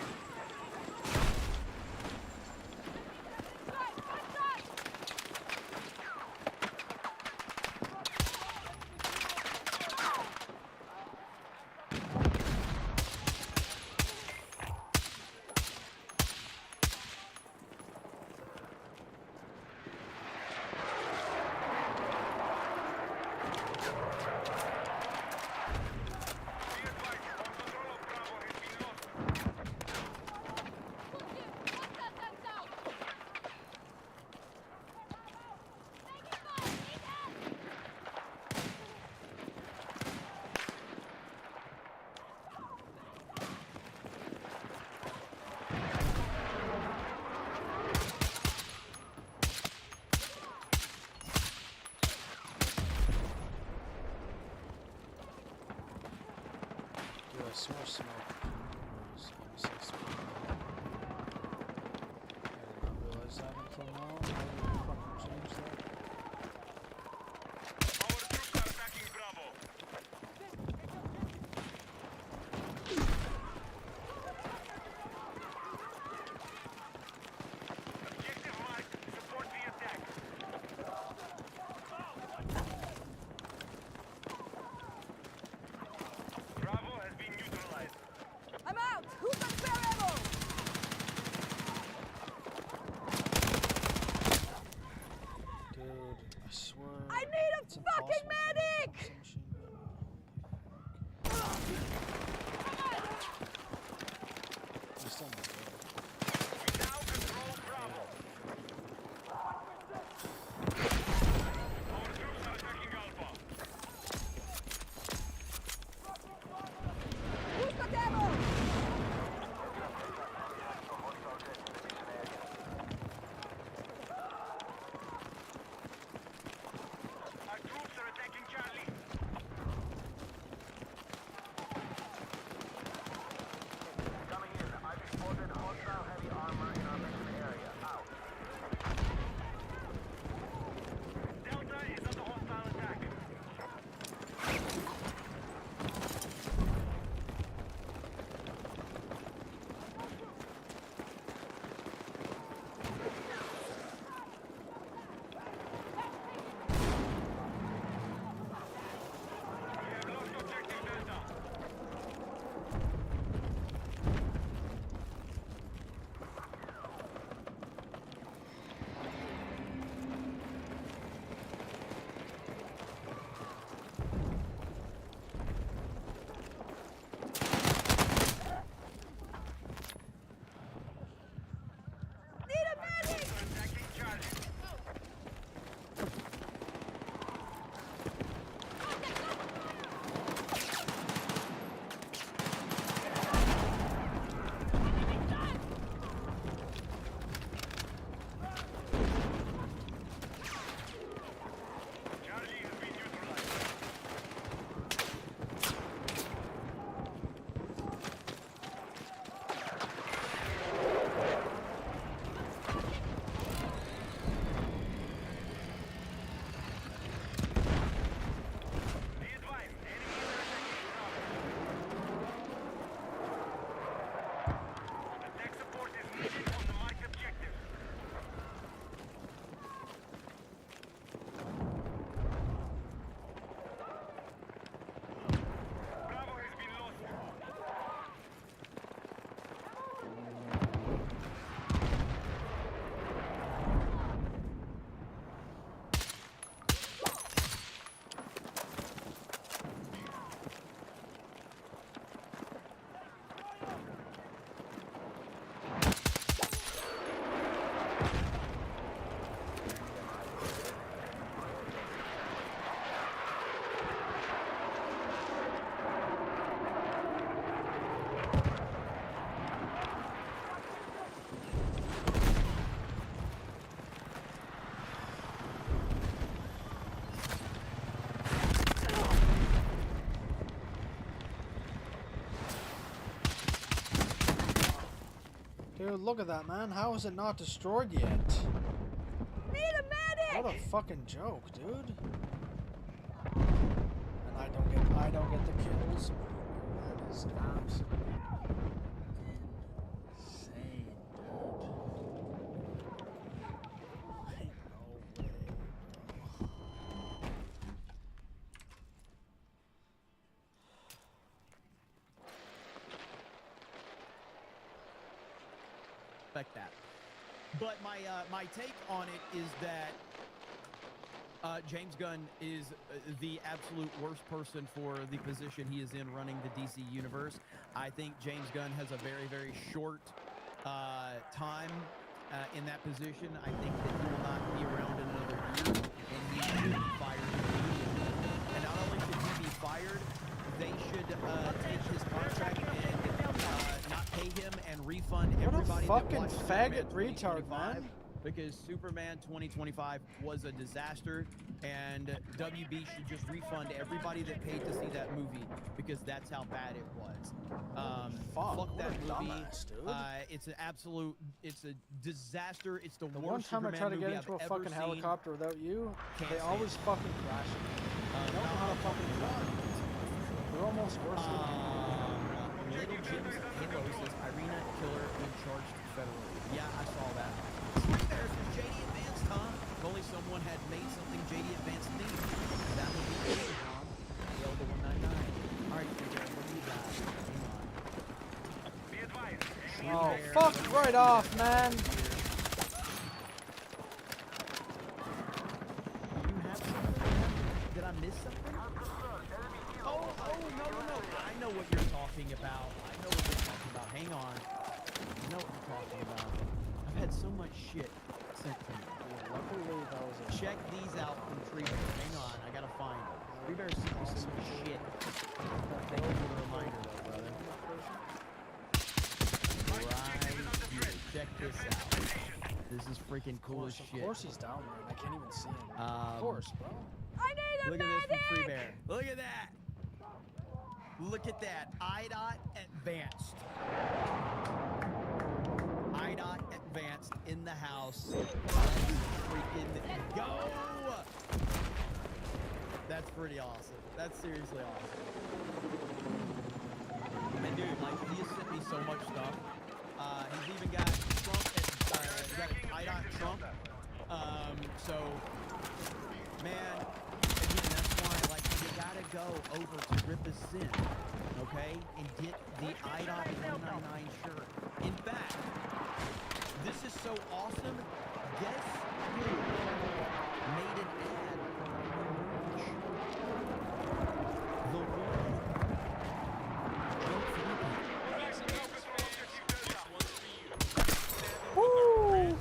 Be advised, our control of Bravo has been lost. Dude, I saw smoke. It was almost like smoke. I did not realize that until now. How did you fucking change that? Our troops are attacking Bravo. Objective marked. Support the attack. Bravo has been neutralized. Dude, look at that, man. How is it not destroyed yet? Need a medic! What a fucking joke, dude. And I don't get the kills. That is absolutely insane, dude. Like that. But my take on it is that James Gunn is the absolute worst person for the position he is in running the DC universe. I think James Gunn has a very, very short time in that position. I think that he will not be around in another year, and he should be fired immediately. And not only should he be fired, they should take his contract and not pay him and refund everybody What a that fucking watched faggot Superman retard, 2025, man. because Superman 2025 was a disaster, and WB should just refund everybody that paid to see that movie, because that's how bad it was. Fuck that movie. Dumbass, dude. It's an absolute, it's a disaster. It's the The worst one time I Superman try to get movie into a I've fucking ever helicopter without you, Can't they stand always it. fucking crash it. They don't know how to fucking fly. They're almost worse Little Jim's Halo says Irina Killer been charged federally. Yeah, I saw that. Free Bears is JD Advanced, huh? If only someone had made something JD Advanced needs. That would be good, huh? Yell to 199. Alright, Free Bear, what do you got? Hang on. Oh, fuck right off, man. Do you have something? Did I miss something? Oh, no. I know what you're talking about. Hang on. I know what you're talking about. I've had so much shit sent to me. Luckily, that was a Check these out from Free Bear. Hang on, I gotta find them. Free Bear sent me some shit. Thank you for the reminder, though, brother. Right here. Check this out. This is freaking cool as shit. Of course he's down there, and I can't even see him. Of Um, course, bro. I need a Look at this medic! from Free Bear. Look at that. Look at that. IDOT Advanced. IDOT Advanced in the house. Let's freaking go. That's pretty awesome. That's seriously awesome. And dude, like, he has sent me so much stuff. He's even got Trump at, he got an IDOT Trump. So, man, again, that's why, like, you gotta go over to Rip His Sin, okay, and get the IDOT 199 shirt. In fact, this is so awesome. Guess who made an ad for my merch? The one. Woo!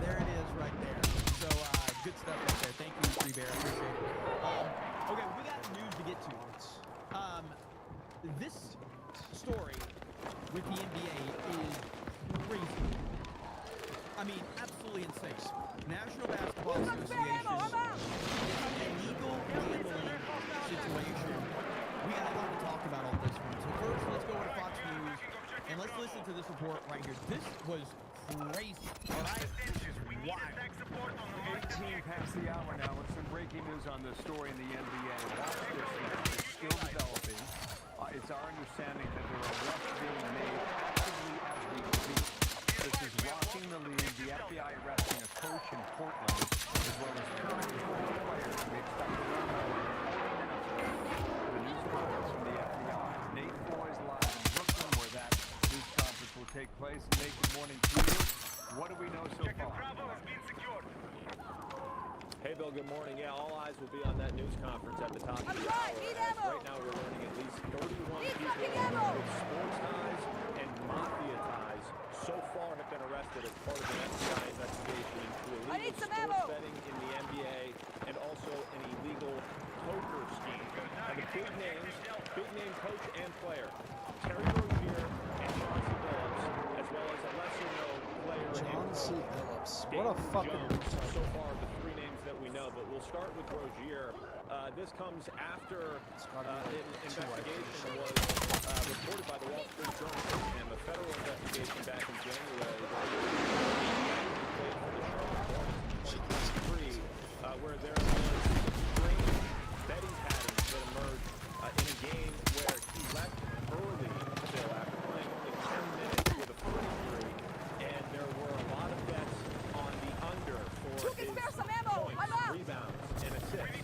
There it is right there. So, good stuff right there. Thank you, Free Bear. I appreciate it. Okay, we got news to get to. This story with the NBA is crazy. I mean, absolutely insane. National Basketball Association illegal gambling situation. We got a lot to talk about on this one. So first, let's go to Fox News and let's listen to this report right here. This was crazy. All right, this is wild. 18 past the hour now with some breaking news on the story in the NBA. Watch this now. It's still developing. It's our understanding that there are arrests being made actively as we speak. This is rocking the league. The FBI arresting a coach in Portland, as well as current players. We expect to learn more in 40 minutes from the news conference from the FBI. Nate Foy is live in Brooklyn, where that news conference will take place. Nate, good morning to you. What do we know so far? Hey, Bill, good morning. Yeah, all eyes will be on that news conference at the top of the hour. Right now, we're learning at least 31 people with sports ties and mafia ties so far have been arrested as part of an FBI investigation into illegal sports betting in the NBA and also an illegal poker scheme. And the big name coach and player. Terry Rozier and Chauncey Billups, as well as a lesser-known player. Chauncey Billups. What a Dayton fucking Jones, so far the three names that we know, but we'll start with Rozier. This comes after an investigation was reported by the Wall Street Journal and the federal investigation back in January where there was strange betting patterns that emerged in a game where he left early, Bill, after playing only 10 minutes with a foot injury, and there were a lot of bets on the under for his points, rebounds, and assists.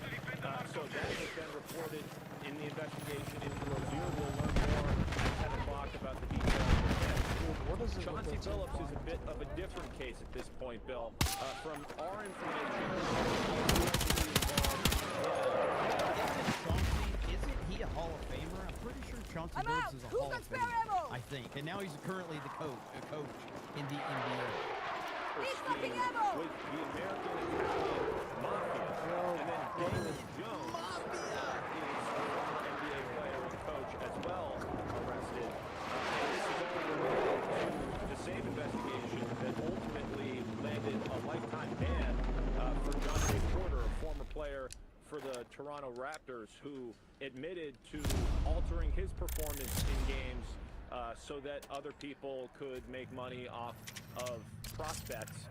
So that has been reported in the investigation into Rozier. We'll learn more at 10 o'clock about the details of that. Chauncey Billups is a bit of a different case at this point, Bill. From our information, Isn't he a Hall of Famer? I'm pretty sure Chauncey Billups is a Hall of Famer. I think. And now he's currently the coach in the NBA. With the American Mafia. And then David Jones is a former NBA player and coach as well, arrested. And this is all related to the same investigation that ultimately landed a lifetime ban for John J. Porter, a former player for the Toronto Raptors, who admitted to altering his performance in games so that other people could make money off of prospects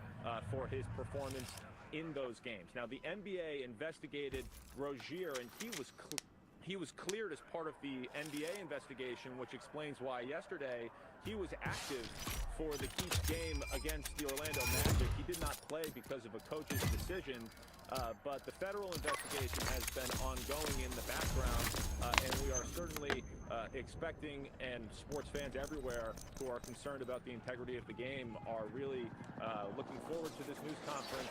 for his performance in those games. Now, the NBA investigated Rozier, and he was cleared as part of the NBA investigation, which explains why yesterday he was active for the Heat game against the Orlando Magic. He did not play because of a coach's decision, but the federal investigation has been ongoing in the background, and we are certainly expecting, and sports fans everywhere who are concerned about the integrity of the game are really looking forward to this news conference.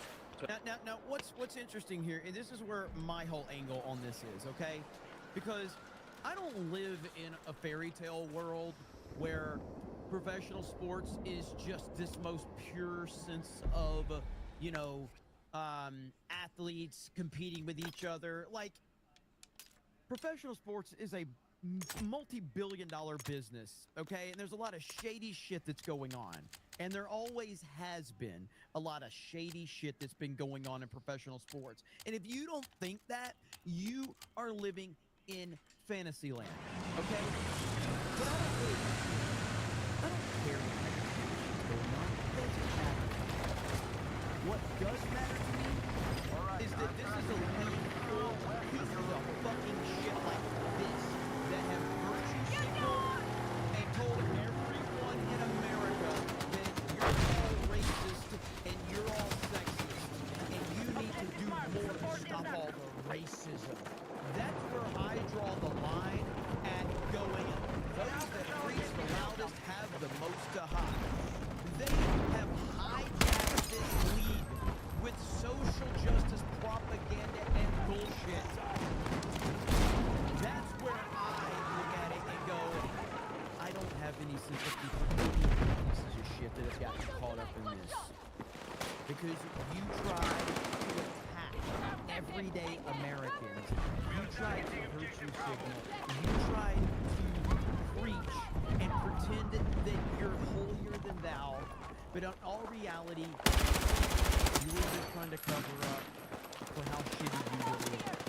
Now, what's interesting here, and this is where my whole angle on this is, okay? Because I don't live in a fairy tale world where professional sports is just this most pure sense of, you know, athletes competing with each other. Like, professional sports is a multi-billion-dollar business, okay? And there's a lot of shady shit that's going on. And there always has been a lot of shady shit that's been going on in professional sports. And if you don't think that, you are living in fantasy land, okay? But I don't care what's going on. It doesn't matter. What does matter to me is that this is a league full of pieces of fucking shit like this that have virtue signaled and told everyone in America that you're all racist and you're all sexist and you need to do more to stop all the racism. That's where I draw the line at going. Those that preach the loudest have the most to hide. They have hijacked this league with social justice propaganda and bullshit. That's where I look at it and go, I don't have any sympathy for any of the pieces of shit that have gotten caught up in this. Because you tried to attack everyday Americans. You tried to virtue signal. You tried to preach and pretend that you're holier than thou. But in all reality, you were just trying to cover up for how shitty you really are.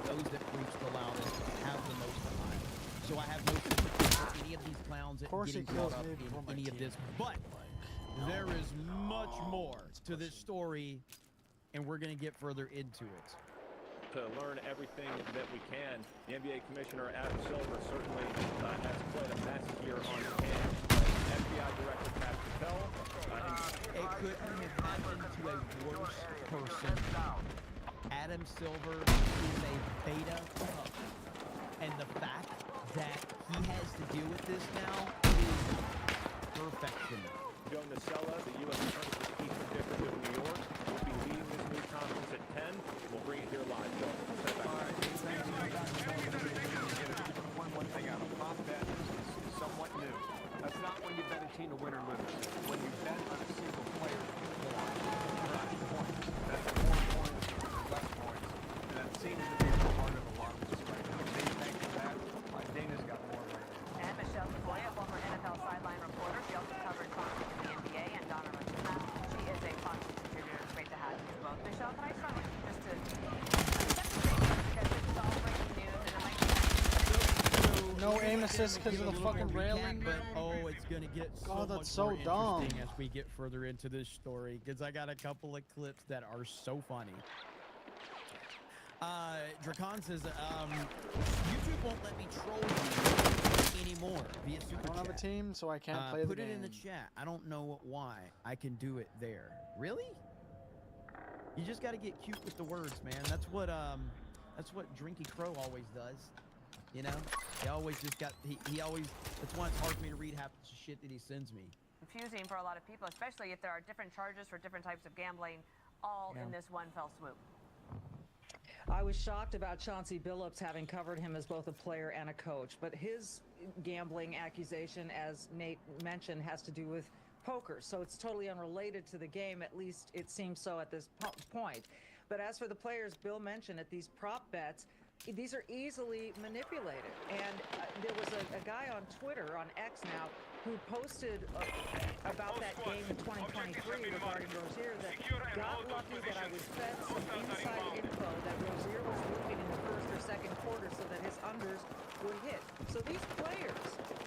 Those that preach the loudest have the most to hide. So I have no sympathy for any of these clowns that getting caught up in any of this. But there is much more to this story, and we're going to get further into it. To learn everything that we can, the NBA Commissioner Adam Silver certainly has quite a mess here on his hands. FBI Director Pat Patel. It couldn't have happened to a worse person. Adam Silver is a beta cup. And the fact that he has to deal with this now is perfection. Joe Nacella, the U.S. Attorney for the Eastern District of New York, will be leading this news conference at 10. We'll bring it here live. Joe, send it back. All right, thank you. One thing out, a prop bet is somewhat new. That's not when you bet a team to win or lose. When you bet on a single player to perform, not points. That's more points, less points. And that seems to be the heart of a lot of this right aim assist because of the fucking railing. But oh, it's gonna get so God, much that's so more dumb. interesting as we get further into this story, because I got a couple of clips that are so funny. Dracan says, YouTube won't let me troll you anymore via super I don't have a chat. team, so I can't play the Put game. it in the chat. I don't know why. I can do it there. Really? You just got to get cute with the words, man. That's what Drinky Crow always does. You know, he always just got he always. That's why it's hard for me to read half the shit that he sends me. Confusing for a lot of people, especially if there are different charges for different types of gambling, all in this one fell swoop. I was shocked about Chauncey Billups having covered him as both a player and a coach, but his gambling accusation, as Nate mentioned, has to do with poker, so it's totally unrelated to the game, at least it seems so at this point. But as for the players Bill mentioned at these prop bets, these are easily manipulated. And there was a guy on Twitter, on X now, who posted about that game in 2023 regarding Rozier that got lucky that I was fed some inside info that Rozier was losing in the first or second quarter so that his unders would hit. So these players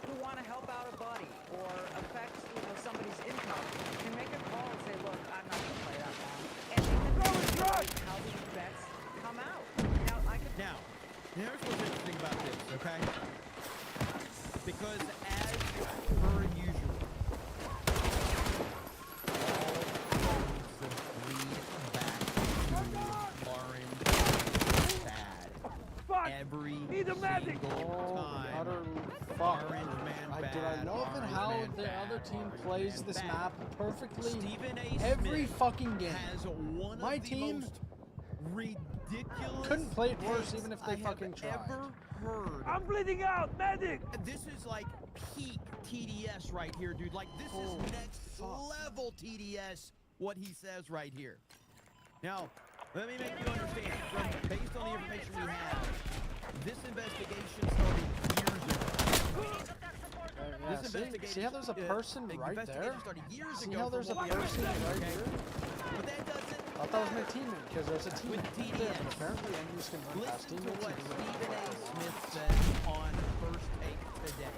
who want to help out a buddy or affect somebody's income can make a call and say, look, I'm not going to play that long. And they can manipulate how these bets come out. Now, here's what's interesting about this, okay? Because as per usual, all roads lead back to Orange bad. Every single time. Orange man bad. Dude, I love Orange how man the bad, other team Orange plays man this bad. map perfectly Stephen A. every Smith fucking game. has one My of the team most ridiculous couldn't play it worse takes even if they I have fucking tried. ever heard. I'm bleeding out, medic! This is like peak TDS right here, dude. Like, this is next level TDS, what he says right here. Now, let me make you understand, based on the information we have, this investigation started years ago. See how there's a person right there? Started years See ago how there's a from what we person understand, right okay? here? But that doesn't... I thought it was my teammate because there's a teammate With right there. TDS. But apparently Andrews can run past Listen to teammates. what and do it. Stephen A. Smith said on First Take today.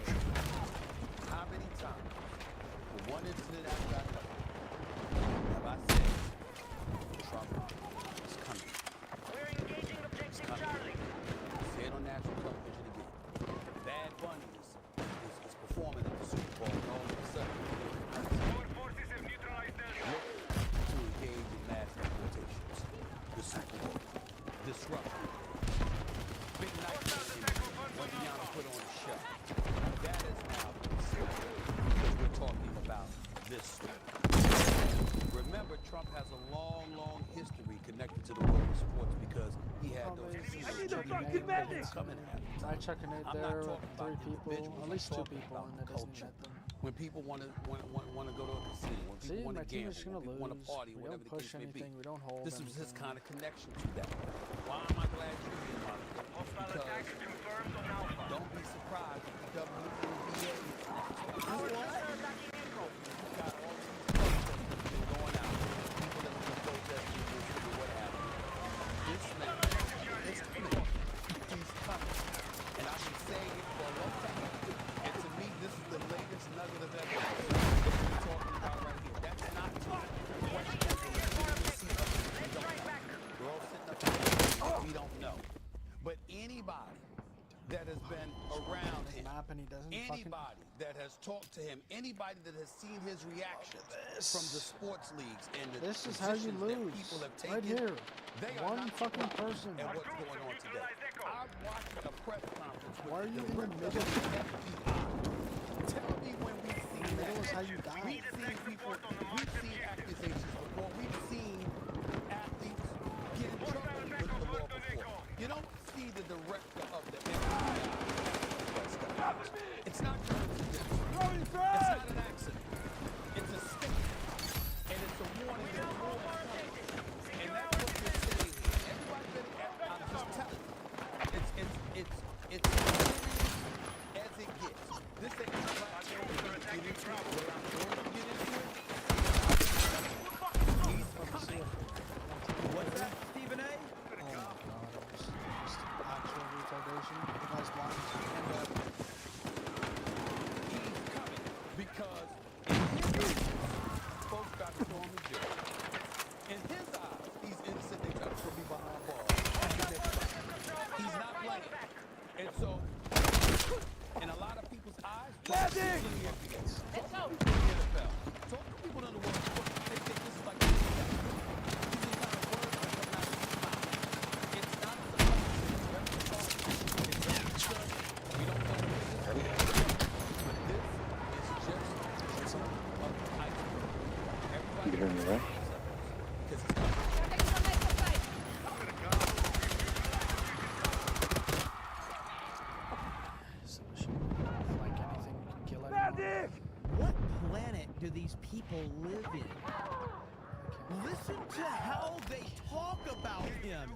How many times, for one incident after another, have I said, Trump is coming? We're engaging objective Charlie. Say it on national television again. Bad Bunny is performing at the Super Bowl, and all of a sudden, our forces have neutralized look to engage in mass deportations. The Super Bowl. Disruption. Big night when Rihanna put on a show. That is now because we're talking about this story. Remember, Trump has a long, long history connected to the world of sports because he had those coming at him. I chucking it I'm there not with talking about 3 people, individuals, at least I'm 2 talking people, about and that doesn't culture. net them. When people want to go to a casino, when people See, want my to team gamble, is gonna when people want to lose. party, We whatever don't the push case may be. anything. We don't hold This was his anything. kind of connection to that. Why am I glad you're here, Monica? Because don't be surprised if the WNBA is got all these protests going out. People that have been protesting this or what have you. This man is coming. He's coming. And I've been saying it for a long time. And to me, this is the latest nugget of evidence that we're talking about right here. That's not true. We're all sitting up here. We don't know. But anybody that has been around him, anybody that has talked to him, anybody that has seen his reaction from the sports leagues and the This is how you positions that lose. people have Right taken, here. they are One not fucking surprised person. at what's going on today. I'm watching a press conference with Why are you the in the middle? FBI. Tell me when we've seen The middle that. is how you die. We've seen accusations before. We've seen athletes get in trouble with the law before. You don't see the director of the FBI. It's not coincidental. It's not an accident. It's a statement. And it's a warning that war is coming. And that's what we're saying here. Everybody I'm just telling you. It's as it gets. This ain't a platform to get into it. What I'm going to get into it. He's coming. What's that, Stephen A? Oh my god, it was just actual retardation. The guy's blind. And Trump is in the NBA. Talk to people in the NFL. Talk to people in the world. They think this is like a using kind of words that come out of his mouth. It's not the it's not we don't know what this is. But this is just some of the iceberg. Everybody You can hear me, right? because it's coming. Like anything can kill anyone. What planet do these people live in? Listen to how they talk about him.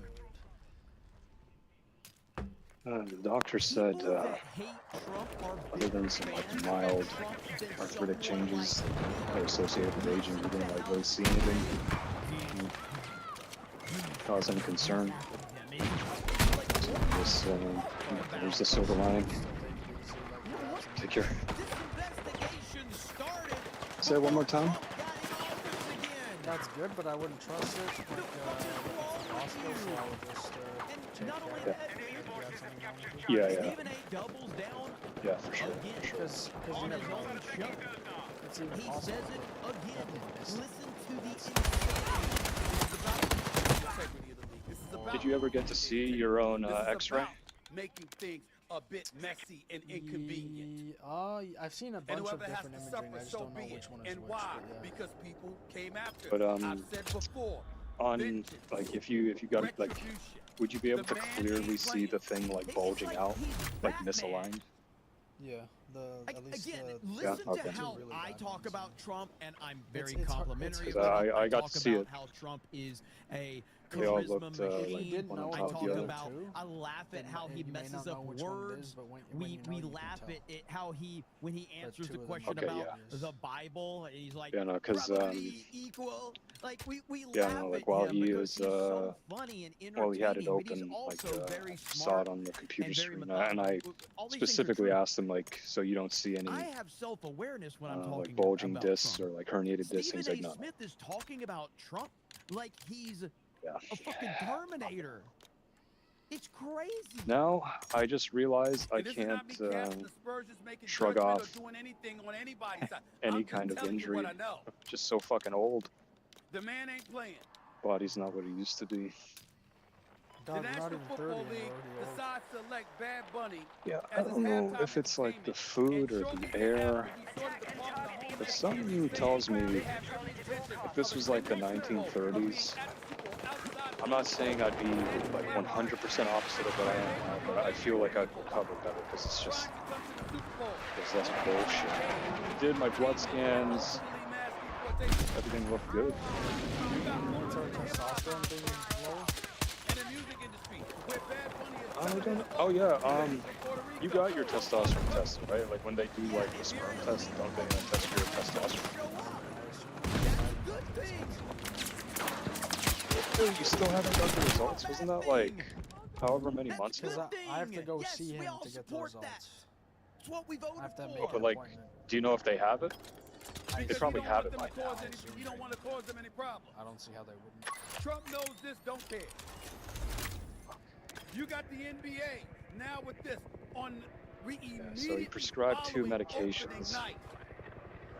The doctor said, People that hate Trump are other than some like mild arthritic changes that are associated with aging, you didn't like really see anything cause any concern. This, there's the silver lining. Take care. Say it one more time. That's good, but I wouldn't trust it. Like, it's possible, so I would just check Yeah, yeah. Stephen A. doubles down Yeah, for sure. Because you on never his know. own show. It's even He possible. says it again. Listen to the insanity. Did you ever get to see your own X-ray? Making things a bit messy and inconvenient. I've seen a And bunch of whoever has different to imaging. suffer, I just so don't know be it. which one is And which. why? But yeah. Because people came after. But I've said before. on like if you got like, would you be able to clearly see the thing like bulging out, like misaligned? Yeah, at least Again, Yeah, listen okay. to how I talk about Trump, and I'm very It's hard- complimentary. it's about hard. it. I got talk to see about it. how Trump is a They all charisma looked, like, machine. one on I top of talk the other. about, I laugh at how he you may messes not know up which one it words. is, but when we you know, we you can laugh tell. at how when he answers two the of them question Okay, about yeah. the Bible, and he's like, Yeah, no, 'cause, "Brotherly equal." Like we Yeah, laugh no, like at while him he because was he's so funny and entertaining. while he had it but he's open, like also very saw smart it on the computer and very screen, and I methodical. All these things are specifically true. asked him like, so you don't see any I have self-awareness when I'm talking like bulging about discs Trump. or like herniated discs. Stephen He's A. like, no. Smith is talking about Trump like he's Yeah. a fucking Terminator. It's crazy. Now I just realized I And this is not can't me casting the Spurs just making shrug judgment off or doing anything on anybody's side. any I'm just kind of telling you injury. what I know. Just so fucking old. The man ain't playing. Body's not what it used to be. The Dog, National not even 30 Football and League already old. decides to elect Bad Bunny Yeah, I as its don't know halftime if it's like the entertainment. food or Shortly the air, thereafter, he sorted the park the home but something tells me if this was like the 1930s, I'm not saying I'd be like 100% opposite of what I am now, but I feel like I'd recover better because it's just, there's less bullshit. Did my blood scans, everything looked good. Testosterone being low. I don't, oh yeah, you got your testosterone test, right? Like when they do like the sperm test, don't they test your testosterone? Dude, you still haven't got the results? Wasn't that like however many months Because ago? I have to go see him to get the results. It's what we voted I have to make Oh, an but like, appointment. do you know if they have it? They Because probably you don't have want it them by to now. cause any, you don't want to cause them any problems. I don't see how they wouldn't. Trump knows this, don't care. You got the NBA now with this on we immediately So he prescribed 2 following medications. opening night.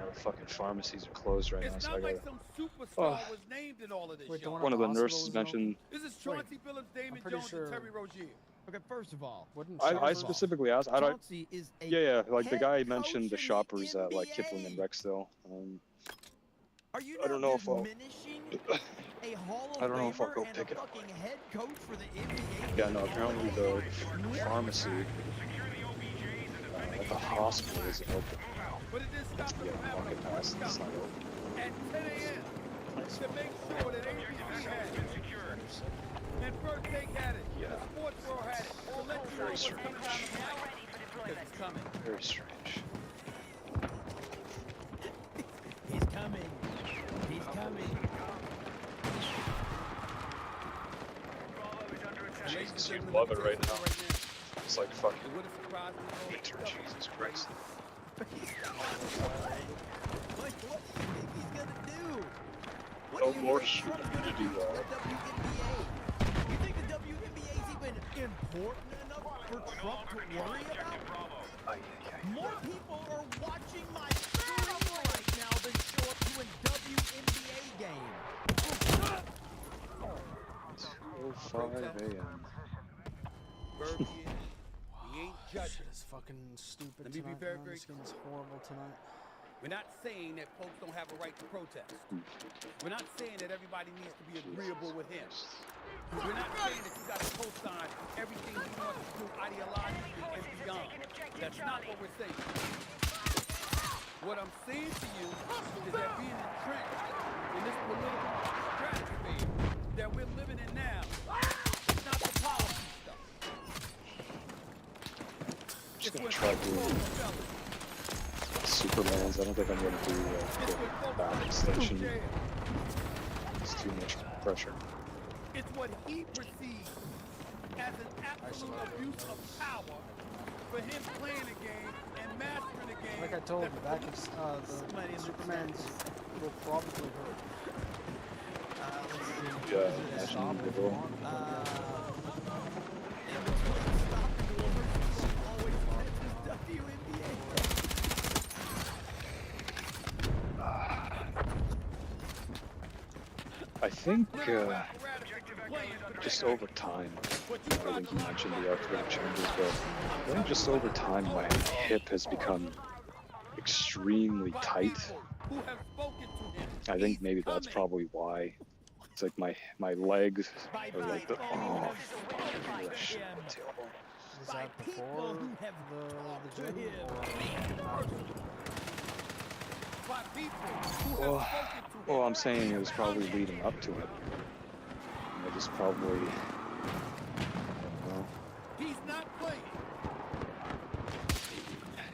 Now the fucking pharmacies are closed right now, It's so I not like gotta. some superstar Oh. was named in all of this Wait, shit. the One of the hospital nurses isn't mentioned. This is Chauncey Billups, Damon pretty Jones, sure- and Terry Rozier. Okay, first of all, I specifically asked. I don't. Chauncey is a Yeah, like the head guy coach mentioned the in shoppers at like NBA. Kipling and Rexdale. Are you I don't know if I'll. diminishing a Hall of I don't know if I'll go Famer and pick a it up. fucking head coach for the NBA? Yeah, no. Apparently the pharmacy at the hospital isn't open. But it didn't stop them Yeah, from having walking a past workshop it's not open. at 10 a.m. to make sure that ABC had it. And First Take had it. Yeah. The Sports Bureau had it. To let you know what's coming down the pipe. Because it's coming. Very strange. He's coming. He's coming. Jesus, you love it right now. It's like fucking winter, Jesus Christ. Like, what do you think he's gonna do? What No do you more think shooting Trump's to gonna do to that. the WNBA? You think the WNBA is even important enough for for Trump to worry about? More people are watching my stream right now than show up to a WNBA game. 2:05 a.m. Berg, he ain't judging. Shit is fucking stupid. Let me be tonight, very, man. very This game is horrible tonight. We're not saying that folks don't have a right to protest. We're not saying that everybody needs to be agreeable with him. We're not saying that you got to co-sign everything he wants to do ideologically and beyond. That's not what we're saying. What I'm saying to you is that being entrenched in this political stratosphere that we're living in now, it's not the policy stuff. Just gonna try doing Supermans. I don't think I'm gonna do the back extension. It's too much pressure. It's what he perceives as an absolute abuse of power for him playing a game and mastering a game. Like I told you, back the Supermans will probably hurt. Yeah, imagine the goal. I think just over time, I think you mentioned the arthritic changes, but I think just over time my hip has become extremely tight. I think maybe that's probably why. It's like my legs are like the shit. Is that before the gym or Well, I'm saying it was probably leading up to it. I just probably, He's not playing.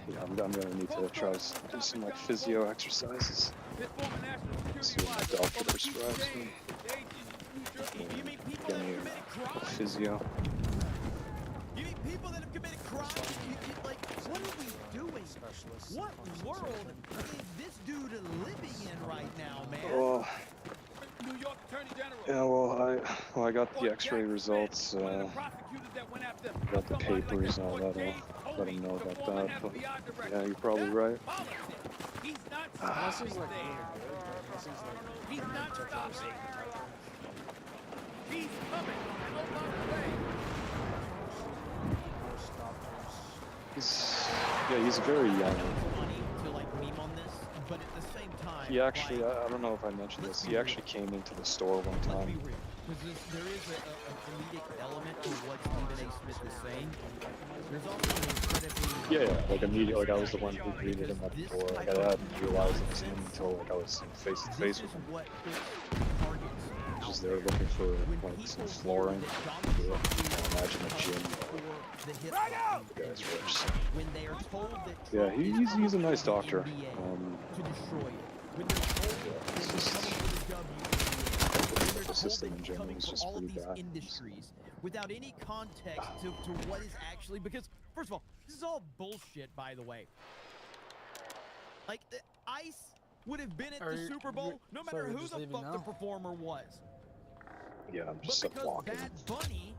yeah, I'm gonna need to try to do some like physio exercises. See what my doctor prescribes me. Get me a physio. You mean people that have committed crimes? Like, what are we doing? What world is this dude living in right now, man? Oh, New York Attorney General. yeah. Well, I got the X-ray results. Got the papers and all that. I'll let him know about that. But yeah, you're probably right. He's not This is stopping like there. this is like He's not stopping. He's coming. No longer way. He's very young. Funny to like meme on this, but at the same time, He actually, I don't know if I mentioned this, he actually came into the store one time. because there is a comedic element to what Stephen A. Smith is saying. There's also an incredibly Yeah, like immediately, like I was the one who greeted him at the door. Like I hadn't realized it was him until like I was face to face with him. Just there looking for like some flooring. I imagine a gym. The guy's rich. So. When they are told that Yeah, he's a nice doctor. to destroy it. When they're told It's just the system in general is just pretty bad. industries without any context to what is actually, because first of all, this is all bullshit, by the way. Like ICE would have been at the Super Bowl no matter who the fuck the performer was. Yeah, I'm just But because walking. Bad Bunny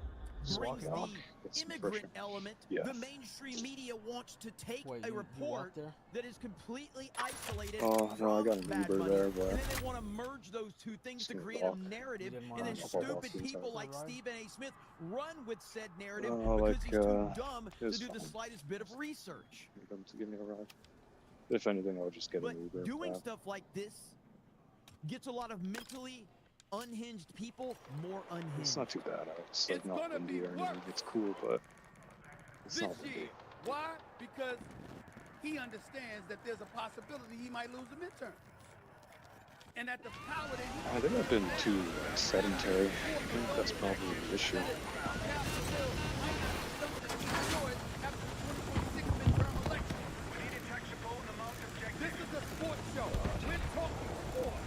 Just brings walking off. the Get some immigrant pressure. element, Yeah. the mainstream media wants to take Wait, a you report walked there? that is completely isolated Oh no, I got an Bad Uber Bunny, there, and but then they want to merge those two things to Just create walk. a narrative, didn't and then wanna walk stupid outside. people like Ride? Stephen A. Smith run with said narrative Oh, because like, he's too dumb to it's do the fine. slightest bit of research. Get them to give me a ride. If anything, I'll just get But an Uber. doing back. stuff like this gets a lot of mentally unhinged people more unhinged. It's not too bad. It's like It's not gonna be India or anything. worse It's cool, but it's this not big. year. Why? Because he understands that there's a possibility he might lose the midterm. And that the power that he I think I've been too like, sedentary. I think that's probably the issue. This is a sports show. We're talking sports.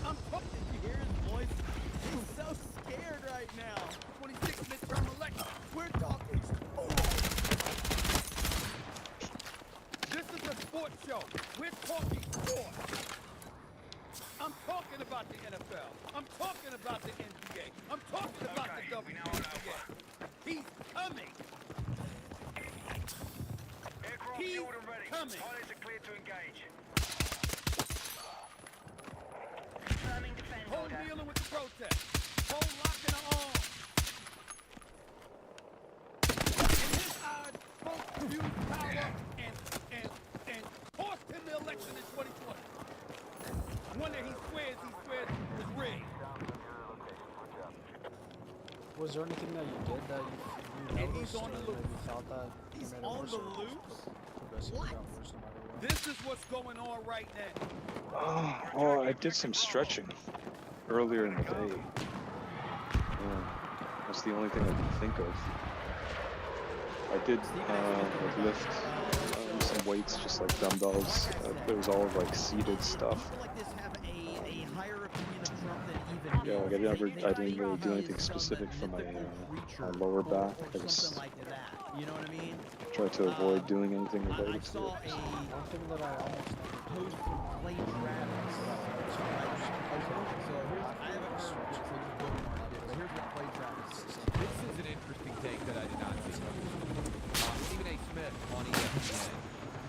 I'm talking. Did you hear his voice? He's so scared right now. 26 midterm election. We're talking sports. This is a sports show. We're talking sports. I'm talking about the NFL. I'm talking about the NBA. I'm talking about the WNBA. He's coming. Aircraft He's fueled and ready. coming. Pilots are cleared to engage. Hold dealing with the protest. Hold locking the arms. In his eyes, folks abused power and forced him the election in 2020. One that he swears was rigged. Was there anything that you did that you And noticed he's on the or loose. that you thought that He's made it on worse, the or just loose? progressively What? got worse no matter what? This is what's going on right now. Oh, I did some stretching earlier in the day. Yeah, that's the only thing I can think of. I did lift some weights, just like dumbbells. It was all like seated stuff. Like this have a higher opinion of Trump than even Yeah, like I didn't really do anything specific for my lower back. I just like that. You know what I mean? tried to avoid doing anything I related to saw it. a One thing that I almost post from Clay Travis. So here's, I haven't heard of this, but here's what Clay Travis says. This is an interesting take that I did not see. Stephen A. Smith on ESPN.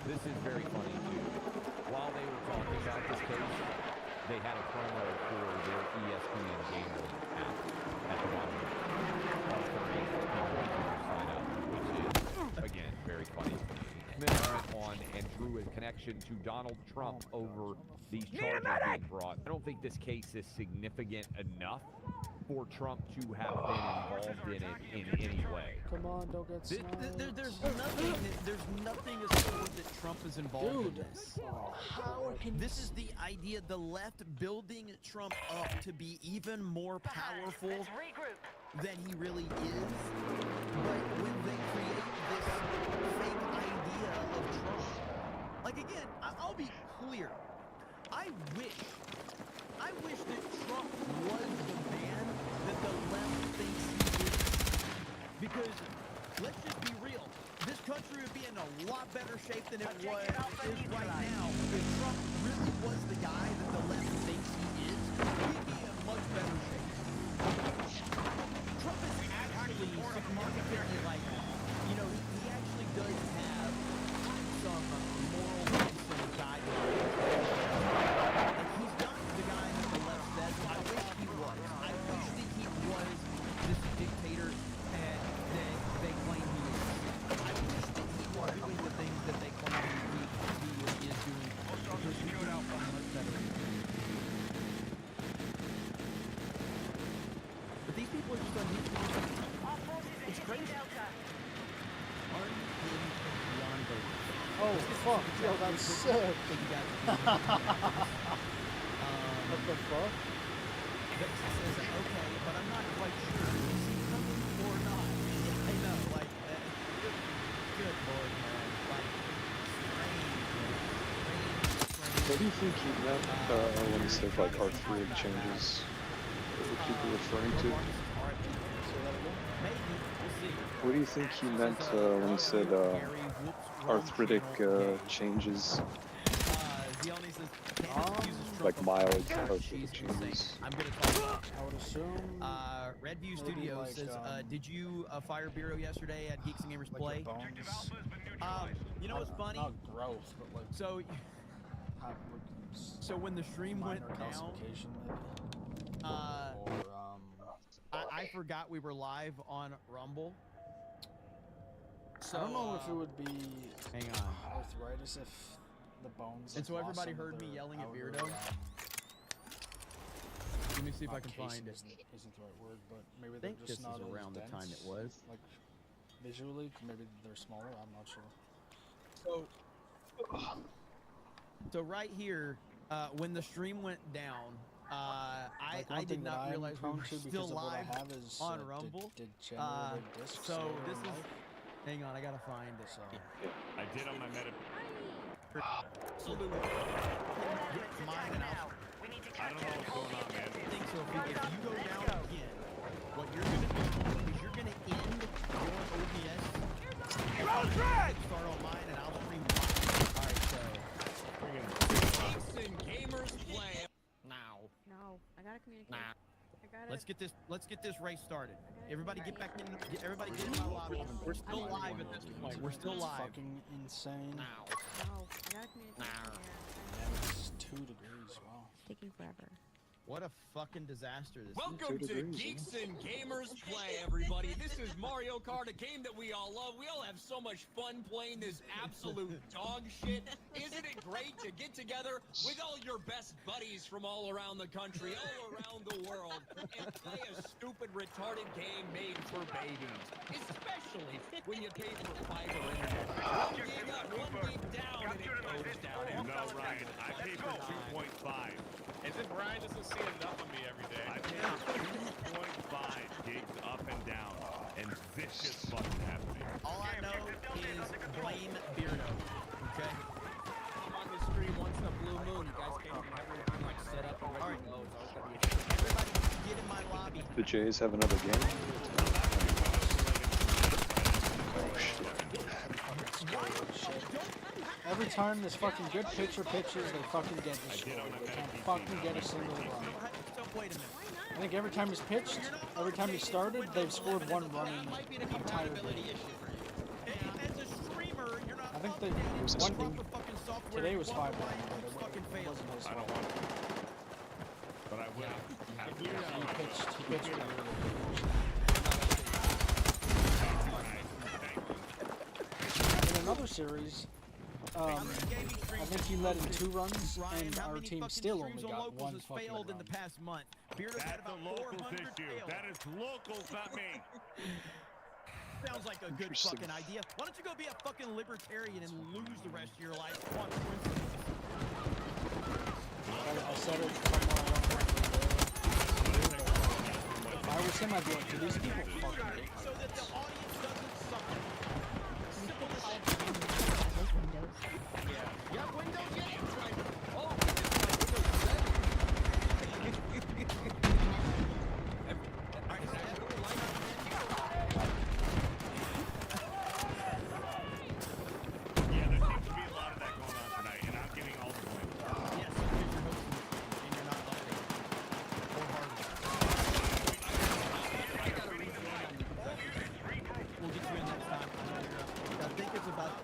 This is very funny too. While they were talking about this case, they had a promo for their ESPN gambling app at the bottom of the page for people to sign up, which is, again, very funny. Smith went on and drew a connection to Donald Trump over these charges being brought. I don't think this case is significant enough for Trump to have been involved in it in any way. Come on, don't get sniped. There's nothing as forward that Trump is involved in this. How can This is the idea, the left building Trump up to be even more powerful than he really is. But when they create this fake idea of Trump, like again, I'll be clear. I wish that Trump was the man that the left thinks he is. Because let's just be real. This country would be in a lot better shape than it is right now. If Trump really was the guy that the left thinks he is, we'd be in much better shape. Trump is actually significantly like, you know, he actually does have some moral and guidelines. Like, he's not the guy that the left says. I wish he was. I wish that he was this dictator that they claim he is. I wish that he was doing the things that they claim he is doing. Because we would out much better. But these people are just unhinged. It's crazy. Unhinged beyond belief. Oh, fuck. Yo, that's sick. What the fuck? Says, okay, but I'm not quite sure. Is he coming or not? I know, like, good lord, man. Like, strange. What do you think he meant when he said like arthritic changes? What would you be referring to? What do you think he meant when he said arthritic changes? Like mild arthritic changes. I'm gonna talk about I would assume. Redview maybe Studios like, says, did you fire Bureau yesterday at Geeks and Gamers like Play? your bones. You know what's funny? Not growth, but like. So, have, so when the stream went minor down, calcification, maybe. I forgot we were live on Rumble. So, I don't know if it would be hang on. arthritis if the bones. And so like, everybody lost some heard of me their yelling at outer, Beardo? Let me see if I can casing find it. Isn't the right word, but maybe I they're think just this not is as around the time dense, it was. Like visually, maybe they're smaller. I'm not sure. So right here, when the stream went down, Like, I one did thing that not I'm realize we prone were to still because of what I live have is, on Rumble. degenerative discs So later this in is. life. Hang on, I gotta find it. So I did on my meta. Absolutely. Get mine and I'll. I don't know what's going on, man. I think so. If you go down again, what you're gonna do is you're gonna end your OBS. Start on mine and I'll stream mine. All right, so. Geeks and Gamers Play now. No, I gotta communicate. Nah. I Let's get this race started. Everybody get back in. Everybody get in my lobby. We're still live at this point. We're still live. Fucking insane. No, I gotta communicate. Yeah, it's 2 degrees. Wow. Taking forever. What a fucking disaster this Welcome to Geeks and Gamers Play, everybody. This is Mario Kart, a game that we all love. We all have so much fun playing this absolute dog shit. Isn't it great to get together with all your best buddies from all around the country, all around the world, and play a stupid, retarded game made for babies? Especially when you pay for fiber internet. One gig up, 1 gig down, and it goes down. No, Ryan, I pay for 2.5. As if Ryan doesn't see enough of me every day. I pay 2.5 gigs up and down, and this shit's fucking happening. All I know is blame Beardo. Okay. I'm on the stream once in a blue moon. You guys can't have everything like set up and ready to go. Everybody get in my lobby. The Jays have another game. Oh shit. Every time this fucking good pitcher pitches, they fucking get destroyed. They can't fucking get a single run. Wait a minute. I think every time he's pitched, every time he started, they've scored 1 run in the entire game. I think they one thing today was 5 runs, but it wasn't his I don't fault. want it. But I will. He pitched really good. In another series, I think he led in 2 runs, and our team still only got 1 fucking run. In the past month. Beardo's had That's about a locals 400 issue. fails. That is locals, not me. Sounds like a good fucking idea. Why don't you go be a fucking libertarian and lose the rest of your life? Come on, I said it from if I was him, I'd be like, do these people fucking so that the audience doesn't suffer. Simple as that. Yeah. You have Windows yet? Oh, Yeah, there seems to be a lot of that going on tonight, and I'm getting all the points. Yes, because you're hosting and you're not letting. Or hardware. We'll get you in next time. I think it's about.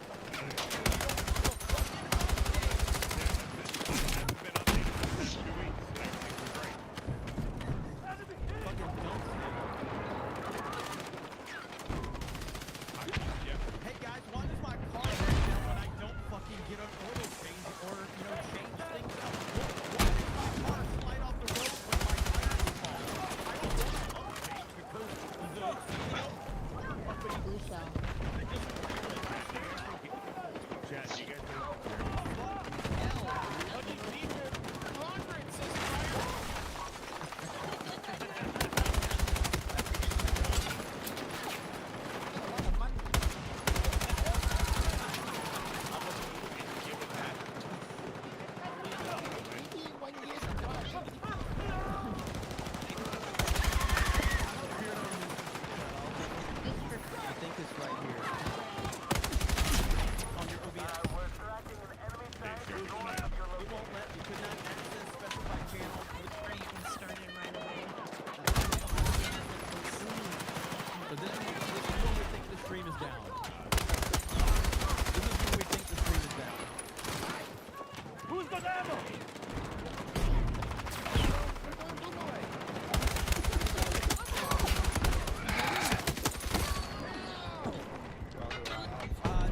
Hey guys, why does my car break down when I don't fucking get an oil change or, change things out? Why does my car slide off the road when my tires fall? I don't want an oil change because Chad, you guys I think it's right here. On your OBS. We won't let, we could not access specified channel. The stream started right away. So this is when we think the stream is down. This is when we think the stream is down. who's the devil?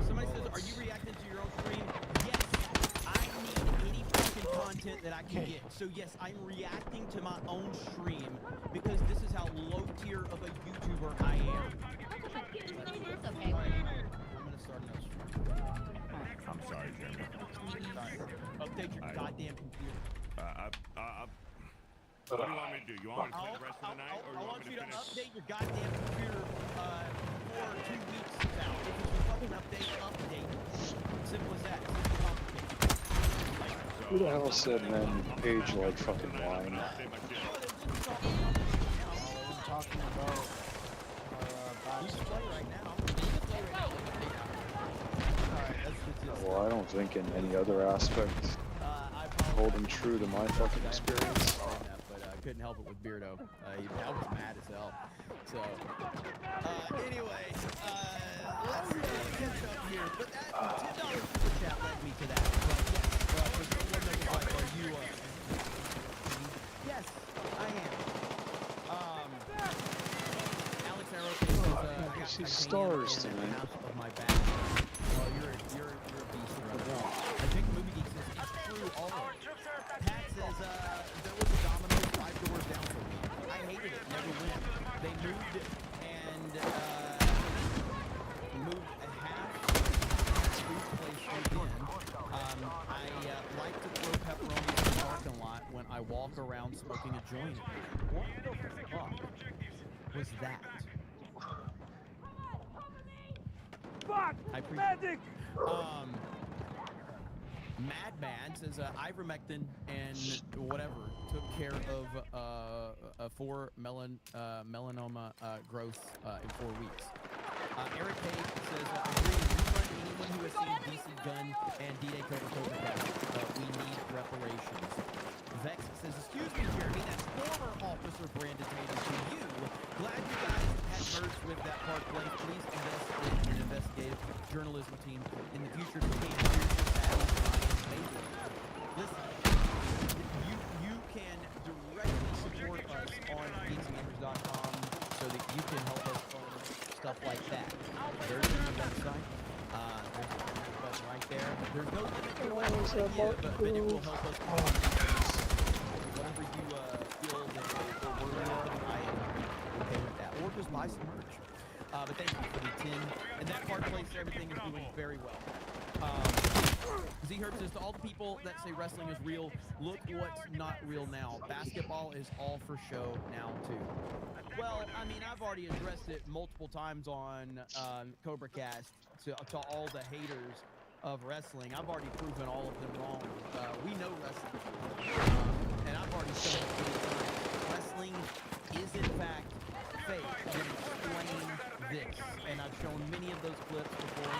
Somebody says, are you reacting to your own stream? Yes, I need any fucking content that I can get. So yes, I'm reacting to my own stream because this is how low tier of a YouTuber I am. It's okay. I'm gonna start another stream. I'm sorry, Jeremy. Sorry. Update your goddamn computer. What do you want me to do? You want me to play the rest of the night, or I you want want me you to to finish? update your goddamn computer for 2 weeks now. If it's a fucking update. Simple as that. It's complicated. Who the hell said men age like fucking wine? I'm talking about You can play right now. You can play right now. Alright, let's get this. Well, I don't think in any other aspect holding true to my fucking experience. couldn't help it with Beardo. I was mad as hell. So, anyway, let's catch up here. But that $10 super chat led me to that. But yes, for someone that was like, are you yes, I am. Alex Arrow I can see stars tonight. of my back. Well, you're a beast, brother. I think Movie Geek says it's true all of it. Pat says there was a Domino's 5 doors down from me. I hated it, never went. They moved and moved a half food place again. I like to throw pepperoni in the parking lot when I walk around smoking a joint. What the fuck was that? Fuck! Magic! Madman says ivermectin and whatever took care of 4 melanoma growth in 4 weeks. Eric Page says anyone who has seen DC Gun and D-Day Cobra Cast, we need reparations. Vex says, excuse me, Jeremy, that's former Officer Brandon Tatum to you. Glad you guys had merged with that Park Place. Please invest in an investigative journalism team in the future to gain listen, you can directly support us on geeksgamers.com so that you can help us on stuff like that. There's the website. There's a button right there. There's no limit to what you can give, but it will help us on whatever you feel that we're worthy of. I am okay with that. Or just buy some merch. But thank you for the 10. And that Park Place, everything is doing very well. Z-Herb says, to all the people that say wrestling is real, look what's not real now. Basketball is all for show now, too. Well, I mean, I've already addressed it multiple times on Cobra Cast to all the haters of wrestling. I've already proven all of them wrong. We know wrestling. And I've already said it many times. Wrestling is, in fact, fake. I'm going to explain this. And I've shown many of those clips before.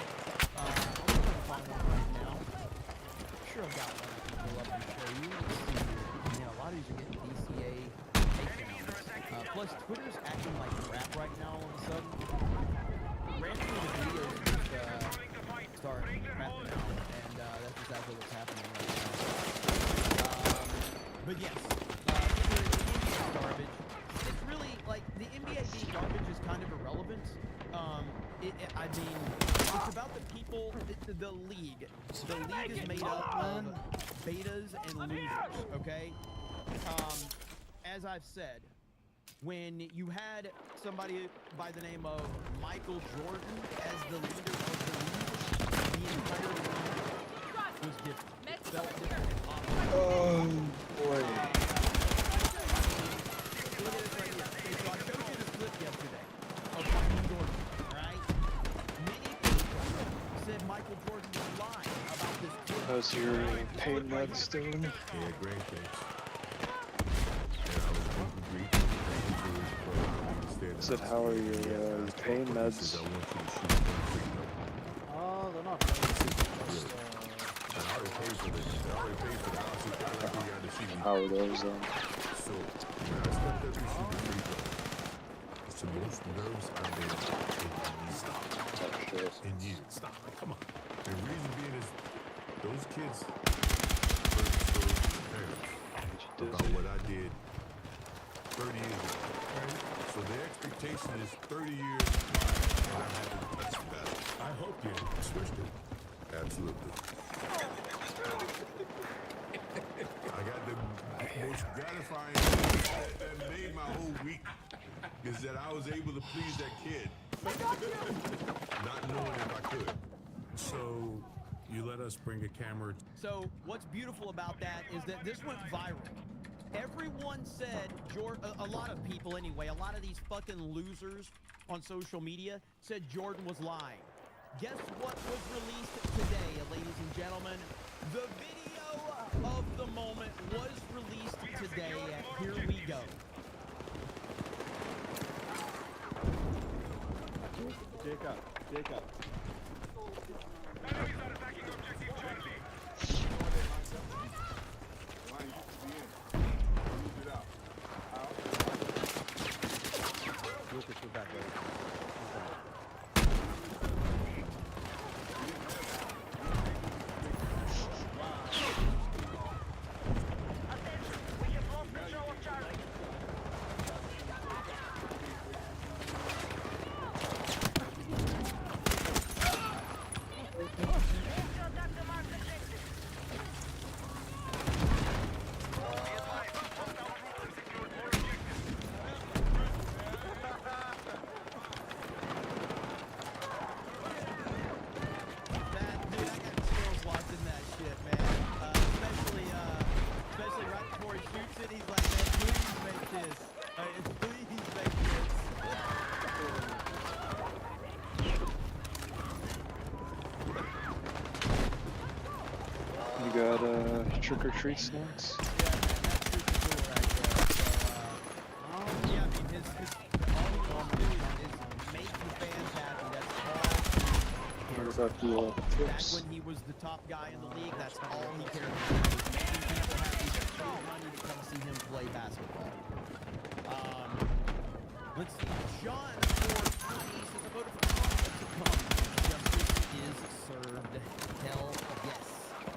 I'm going to find one right now. I'm sure I've got one I can pull up and show you. Let's see here. Yeah, a lot of these are getting DCA takedowns. Plus, Twitter's acting like crap right now all of a sudden. Ran through the videos and just started crapping out. And that's exactly what's happening right now. But yes, NBA garbage. It's really, like, the NBA being garbage is kind of irrelevant. I mean, it's about the people, the league. The league is made up of betas and losers, okay? As I've said, when you had somebody by the name of Michael Jordan as the leader of the league, the entire league was different. Felt different. Oh, boy. Look at this right here. Okay, so I showed you this clip yesterday of Michael Jordan, right? Many people said Michael Jordan was lying about this clip. How's your pain meds doing? Yeah, grandkids. I said, how are your pain meds? Oh, they're not bad. How are those? So, when I stepped up to shoot the free throw, it's the most nerves I've been in years. Stop. Come on. The reason being is those kids heard the stories from their parents about what I did 30 years ago. Right? So the expectation is 30 years and I haven't touched that. I hope you switched it. Absolutely. I got the most gratifying thing that made my whole week is that I was able to please that kid. Not knowing if I could. So you let us bring a camera. So what's beautiful about that is that this went viral. Everyone said, a lot of people anyway, a lot of these fucking losers on social media said Jordan was lying. Guess what was released today, ladies and gentlemen? The video of the moment was released today. Here we go. Jacob. Enemies are attacking objective Charlie. got trick or treat snacks? Yeah, I mean, his all he wants to do is make the fans happy. That's all he cares What about the Back tips? when he was the top guy in the league, that's all he cared about. Was making people happy, paying money to come see him play basketball. Let's see. John for Tony says a vote for Trump to come. Justice is served. Hell yes,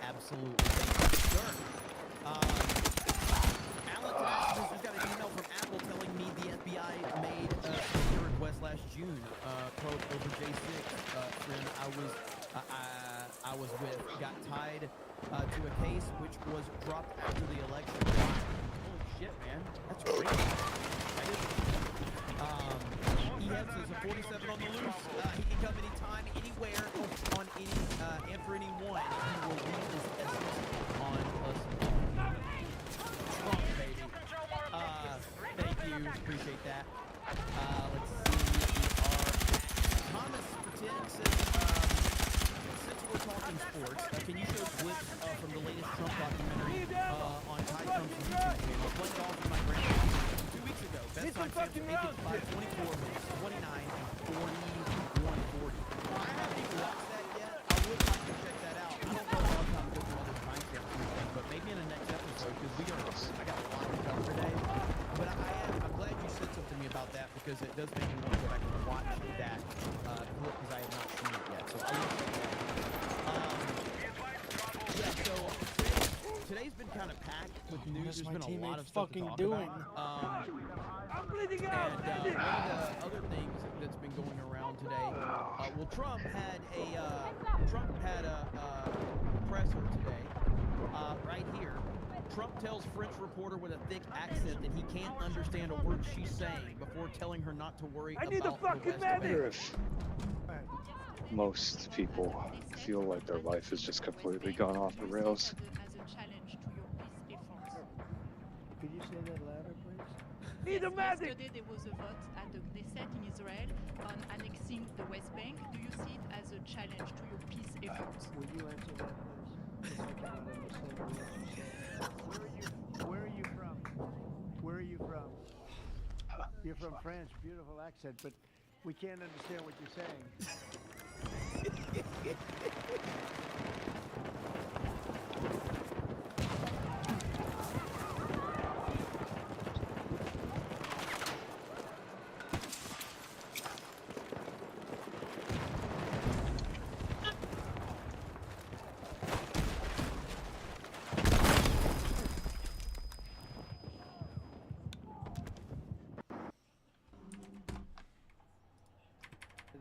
absolutely. Thank you, sir. Alan Taxis has got an email from Apple telling me the FBI made a security request last June. Quote over J6. Friend I was with got tied to a case which was dropped after the election. Holy shit, man. That's crazy. He has a 47 on the loose. He can come anytime, anywhere, on any, and for anyone. He will read his essence on us all. Trump, baby. Thank you. Appreciate that. Let's see. Thomas Pretend says, since we're talking sports, can you show clips from the latest Trump documentary on Ty Trump's YouTube channel? Played it off with my grandma 2 weeks ago. Best time Samson Aikens by 24 minutes, 29 and 41:40. I haven't even watched that yet. I would like to check that out. I don't know if I'll time to go through other time steps or anything, but maybe in the next episode, because I got a lot to cover today. But I'm glad you said something to me about that, because it does make me want to go back and watch that clip, because I have not seen it yet. So I will check that out. Yeah, so today's been kind of packed with news. There's been a lot of stuff to talk about. I'm bleeding out. And one of the other things that's been going around today, well, Trump had a presser today, right here. Trump tells French reporter with a thick accent that he can't understand a word she's saying before telling her not to worry about the West I wonder if most people feel like their life has just completely gone off the rails. Could you say that louder, please? Need a medic! Yesterday there was a vote at the Knesset in Israel on annexing the West Bank. Do you see it as a challenge to your peace efforts? Will you answer that, please? Because I cannot understand what you said. Where are you from? Where are you from? You're from France. Beautiful accent, but we can't understand what you're saying.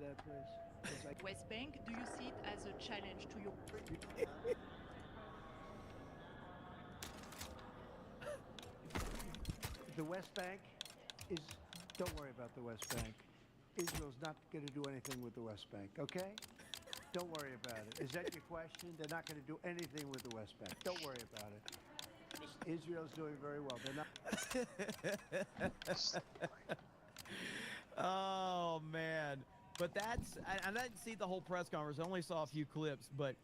That place. West Bank, do you see it as a challenge to your... The West Bank is, don't worry about the West Bank. Israel's not going to do anything with the West Bank, okay? Don't worry about it. Is that your question? They're not going to do anything with the West Bank. Don't worry about it. Israel's doing very well. They're not. Oh, man. But I didn't see the whole press conference. I only saw a few clips, but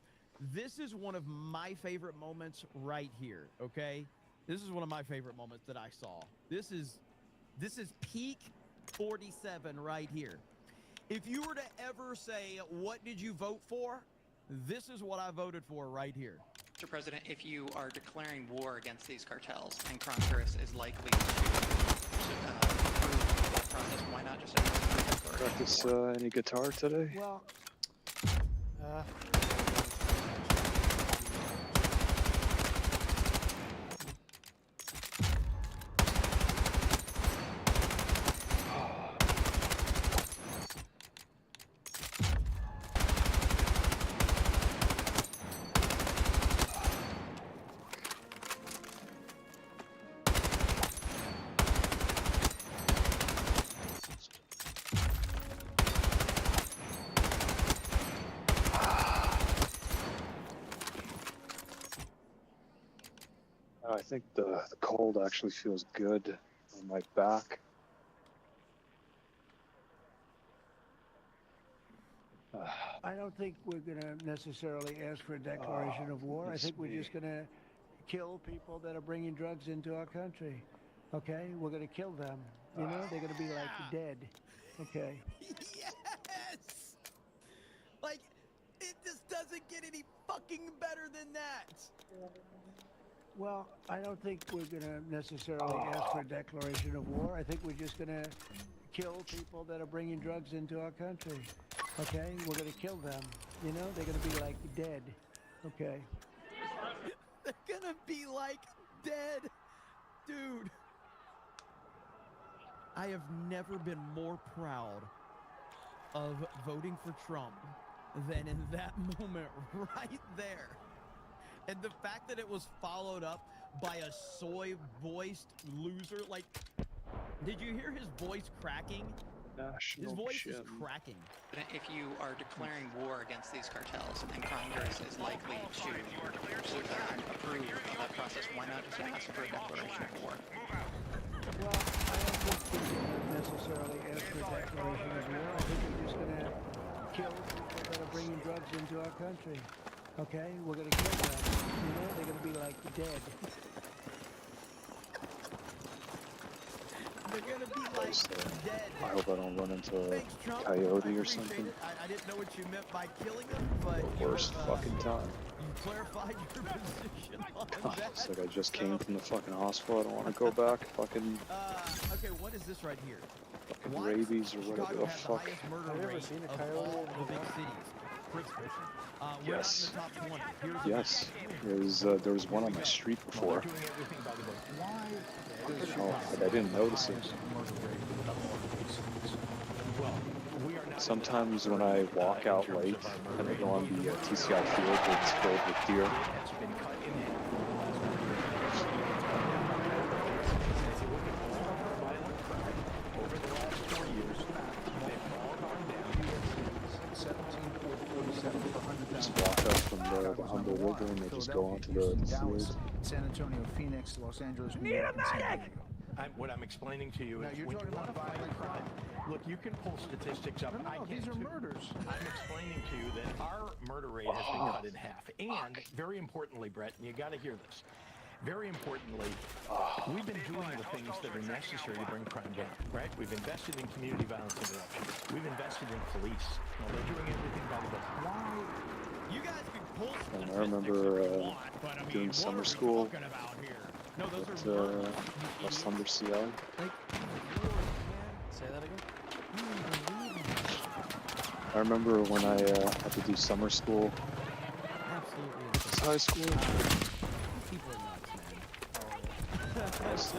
this is one of my favorite moments right here, okay? This is one of my favorite moments that I saw. This is peak 47 right here. If you were to ever say, what did you vote for? This is what I voted for right here. Mr. President, if you are declaring war against these cartels and Congress is likely to approve that process, why not just Practice any guitar today? Well, I think the cold actually feels good on my back. I don't think we're going to necessarily ask for a declaration of war. I think we're just going to kill people that are bringing drugs into our country. Okay? We're going to kill them. You know, they're going to be like dead. Okay? Yes! Like, it just doesn't get any fucking better than that. Well, I don't think we're going to necessarily ask for a declaration of war. I think we're just going to kill people that are bringing drugs into our country. Okay? We're going to kill them. You know, they're going to be like dead. Okay? They're gonna be like dead. Dude. I have never been more proud of voting for Trump than in that moment right there. And the fact that it was followed up by a soy-voiced loser, like, did you hear his voice cracking? His voice is cracking. If you are declaring war against these cartels and Congress is likely to approve of that process, why not just ask for a declaration of war? Well, I don't think we're going to necessarily ask for a declaration of war. I think we're just going to kill people that are bringing drugs into our country. Okay? We're going to kill them. You know, they're going to be like dead. They're gonna be like dead. I hope I don't run into a Thanks, Trump. coyote or something. I didn't know what you meant by killing them, but Worst fucking time. you clarified your position on that. It's like I just came from the fucking hospital. I don't want to go back. Fucking okay, what is this right here? fucking rabies or whatever the fuck. Have you ever seen a coyote of all the big cities? We're Yes. not in the top 20. Yes. There was one on my street before. Oh, but I didn't notice it. Sometimes when I walk out late and I go on the TCI field, it's filled with deer. Just walk up from the Humboldt River and they just go onto the field. San Antonio, Phoenix, Los Angeles, New Need York, a and San medic! Diego. What I'm explaining to you Now, is you're when you talking want to about fight crime, look, you can pull statistics up. I these can are too. murders. I'm explaining to you that our murder rate has been cut in half. And very importantly, Brett, and you got to hear this. Very importantly, we've been doing the things that are necessary to bring crime down, right? We've invested in community violence interruption. We've invested in police. They're doing everything by the book. Why? You guys can pull And I remember doing summer school at West Humber CI. Say that again? I remember when I had to do summer school. It's high school. People are nuts, man. Yes.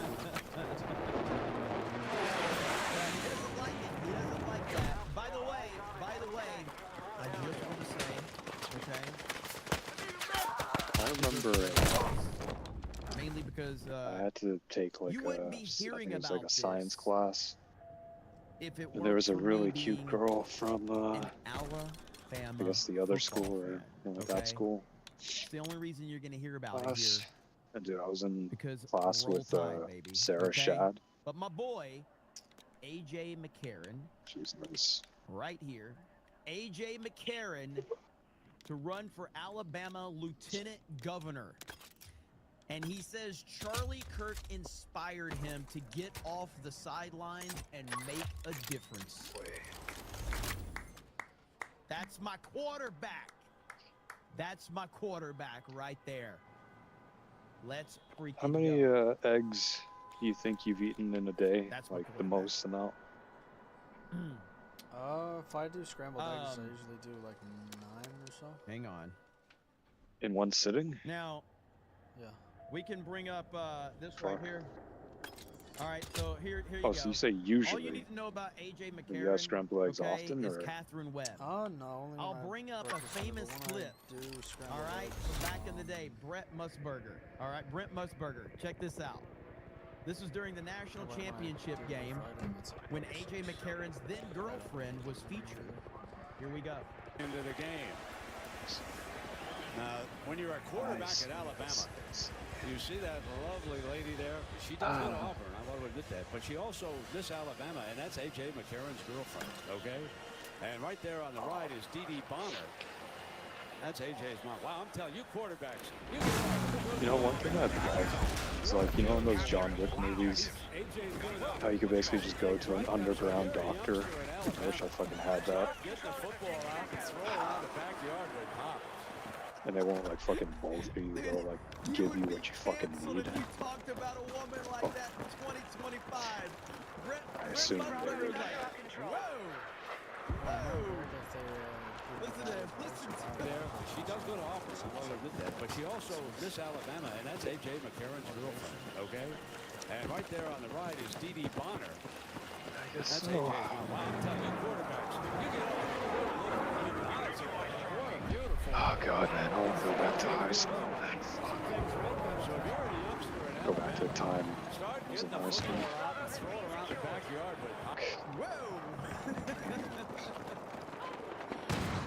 By the way, I just want to say, okay? I remember Mainly because I had to take like you wouldn't be hearing it was about like a science class. if it And there was a weren't for really me cute being girl from Alabama. I guess the other school or that okay? school. It's the only reason you're going to hear about it Class. here. And dude, I was in Because class roll with tide, baby, Sarah okay? Shad. But my boy, AJ McCarron, She was nice. right here, AJ McCarron, to run for Alabama Lieutenant Governor. And he says Charlie Kirk inspired him to get off the sidelines and make a difference. That's my quarterback. That's my quarterback right there. Let's freaking How many go. eggs do you think you've eaten in a day? That's my Like the most amount? If I do scrambled eggs, I Um, usually do like 9 or so. Hang on. In one sitting? Now, Yeah. we can bring up this Fuck. right here. All right, so here you Oh, go. so you say All usually. you need to know about AJ Do McCarron, you guys scramble eggs okay, often, is or? Catherine Webb. Oh no. Only I'll when I bring up a breakfast, but famous when I clip. do scrambled All right, eggs, from back in the day, Brett Musburger. All right, Brent Musburger. Check this out. This was during the national when I championship do game Friday, it's like when AJ McCarron's then girlfriend was featured. Here we go. Into the game. Now, when you're a quarterback Nice. at Alabama, you see that lovely lady there. She does go to Auburn. I want to admit that. But she also, this Alabama, and that's A.J. McCarron's girlfriend, okay? And right there on the right is D.D. Bonner. That's AJ's mom. Wow, I'm telling you, quarterbacks. You know, one thing I like is like, you know, in those John Wick movies, how you could basically just go to an underground doctor. I wish I fucking had that. Get the football out and throw around the backyard with Pop. And they won't like fucking both you, they'll like give you what you fucking need. You talked about a woman like that in 2025. I assume they would. Whoa! Listen to him. Listen to him. There, she does go to office. I'll admit that. But she also Miss Alabama, and that's A.J. McCarron's girlfriend. Okay? And right there on the right is D.D. Bonner. That's so. A.J.'s mom. Wow, I'm telling you, quarterbacks. You get what a beautiful. Oh god, man, I want to go back to high school, man. Fuck. Go back to the time I was in high school. Whoa!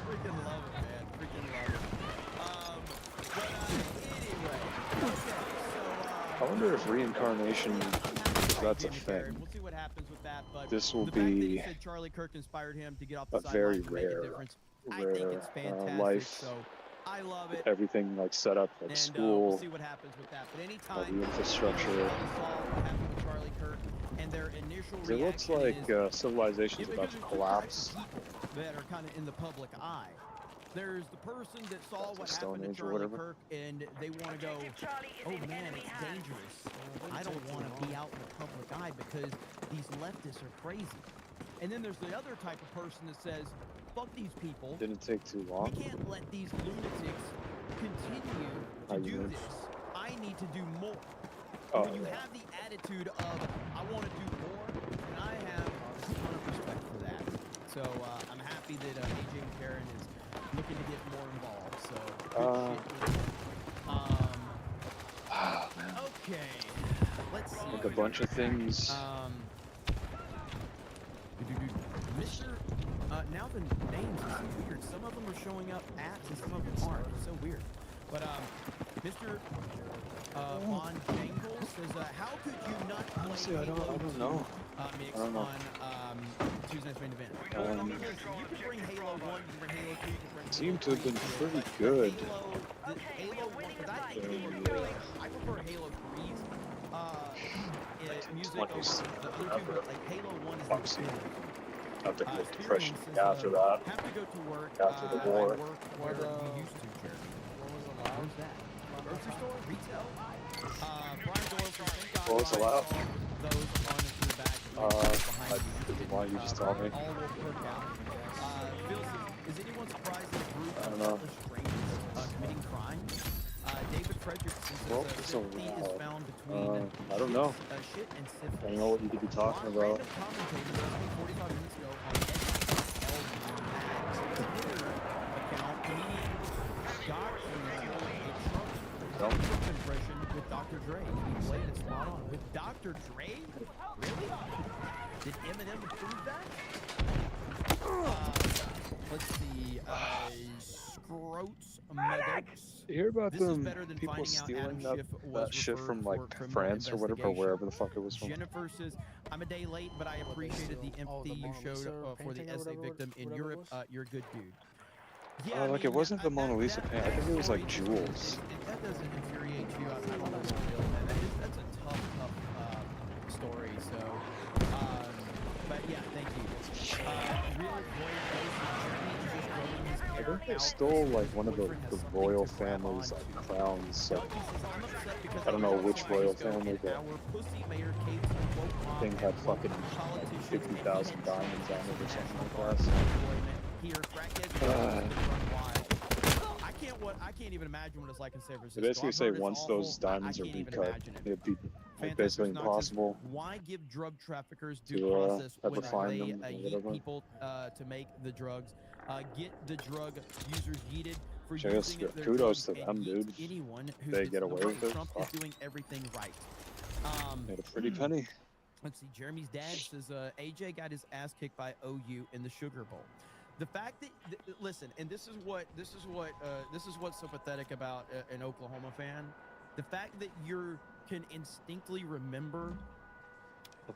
Freaking love it, man. Freaking love it. Anyway. Okay, I wonder if reincarnation, if that's a thing. We'll see what happens with that, but This will the fact that be you said Charlie Kirk inspired him to get off the a very sidelines and make a rare, difference. I think it's fantastic. life. So I love it. Everything like set up, like And school, we'll see what happens with that. But all anytime the infrastructure. you saw what happened with Charlie Kirk and their initial It looks reaction like is, civilization's about to collapse. that are kind of in the public eye. There's the person that saw what Stone happened Age to or Charlie whatever. Kirk and they want to go, oh man, it's dangerous. I don't want to be out in the public eye because these leftists are crazy. And then there's the other type of person that says, fuck these people. Didn't take too long. We can't let these lunatics continue How to you do live? this. I need to do more. Oh, When you have the attitude of, I want to do more, and I have a ton of respect for that. So I'm happy that AJ McCarron is looking to get more involved. So good shit. Man. Okay. Let's see. Like a bunch of things. Mr. Now the names are so weird. Some of them are showing up ats and some of them aren't. It's so weird. But Mr. Von Jangle says, how could you not play Honestly, I don't know. mix I don't know. on Tuesday's main event? You can bring Halo 1, you can bring Halo 2, you can bring Seem to have been pretty but good. Halo 1, because I think Halo 3, I prefer Halo 3's music over the other two, but like Halo 1 is the definitive. After the depression after that, Have to go to work. after the war. I work where we used to, Jeremy. Where's that? Grocery store? Retail? Brian Doyle from Thank God What was Ryan allowed? saw those on the back. Why you just tell me? All will work out. Phil says, is anyone surprised that a group I of don't know. helpless strangers committing crimes? David Frederickson says Well, so sympathy is found between I don't know. shit and syphilis. I don't know what you could be talking One about. random commentator asked me 45 minutes ago on Twitter account, comedian got a Trump impression with Dr. Dre. He played it spot on. With Dr. Dre? Really? Did Eminem approve that? Let's see. Scroats Maddox. You hear about This is them better than people finding out stealing Adam that, Schiff was that shit referred from for like criminal France or whatever, investigation. wherever the fuck it was from? Jennifer says, I'm a day late, but I appreciated the empathy you showed for the SA victim in Europe. You're a good dude. Yeah, I Like mean, it wasn't the that- Mona Lisa that- painting. I think it was like Jules. If that doesn't infuriate you, I don't know what's real, man. That's a tough story. So, but yeah, thank you. Real Void Ghost Jeremy just growing his I hair think they out. stole like one of the Boyfriend has something royal to grab families, onto. like crowns. So Doug says, I'm upset because I don't know was which so royal ago family, and but our pussy mayor Kate woke mom thing had and fucking woke politicians 50,000 and diamonds on it or something like that. employment here, crackheads run wild. I can't even imagine what it's like in San Francisco. They basically I've say heard it's once awful. those diamonds I are can't even recut, imagine it. it'd be Fantastic basically Snox says, impossible why give drug traffickers due to process have to when find they them or yeet whatever. people to make the drugs? Get the drug users yeeted for I guess using their kudos drugs to and them, yeet dude. anyone who They gets get in the away way. with it. Trump Fuck. is doing everything right. Made a pretty penny. Let's see. Jeremy's dad says AJ got his ass kicked by OU in the Sugar Bowl. The fact that listen, and this is what's so pathetic about an Oklahoma fan. The fact that you can instinctively remember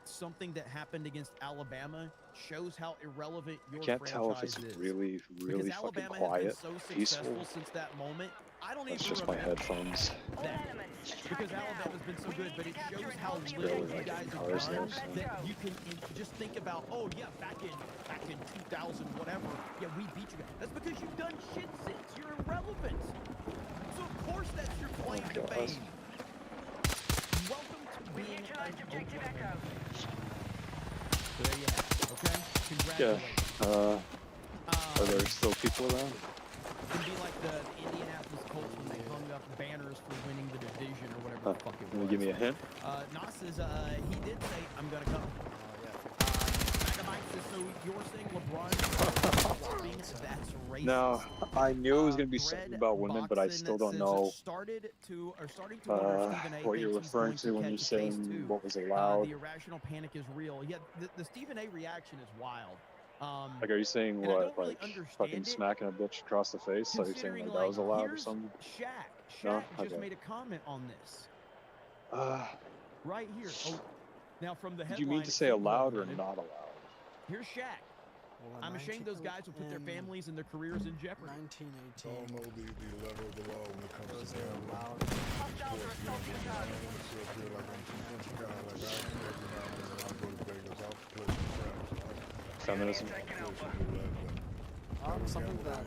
something that happened against Alabama shows how irrelevant your I can't tell if it's franchise is. really, really Because fucking Alabama quiet, has been so peaceful. successful since that moment. I don't That's even just my remember headphones. that. Because Alabama's been so good, but it shows how It's little really you like guys have cars done there. that you can just think about, oh yeah, back in 2000, whatever, yeah, we beat you guys. That's because you've done shit since. You're irrelevant. So of course that's your claim to God. fame. Welcome to being an Oklahoma. So there you have it, okay? Yeah. Congratulations. Are there still people around? It'd be like the Indianapolis Colts when they hung up banners for winning the division or whatever the fuck it Can was. you give me a hint? Nas says, he did say, I'm gonna come. Megabyte says, so you're saying LeBron that's racist. No, I knew it was going to be something about women, but I still don't know Starting to wonder if Stephen A. what you're thinks he's referring going to when catch you're a case saying too. what was allowed. The irrational panic is real. Yeah, the Stephen A. reaction is wild. Like, are you saying and I what, don't really like, understand fucking it, smacking a bitch across the face? So you're saying considering, like, that was allowed or here's something? Shaq No? just Okay. made a comment on this. Right here. Oh, now from the Did headline. you mean to it say said allowed or wanted. not allowed? Here's Shaq. I'm ashamed those guys will put their families and their careers in jeopardy. 1918. Don't know the level of the law when it comes to gambling. Feminism? Something that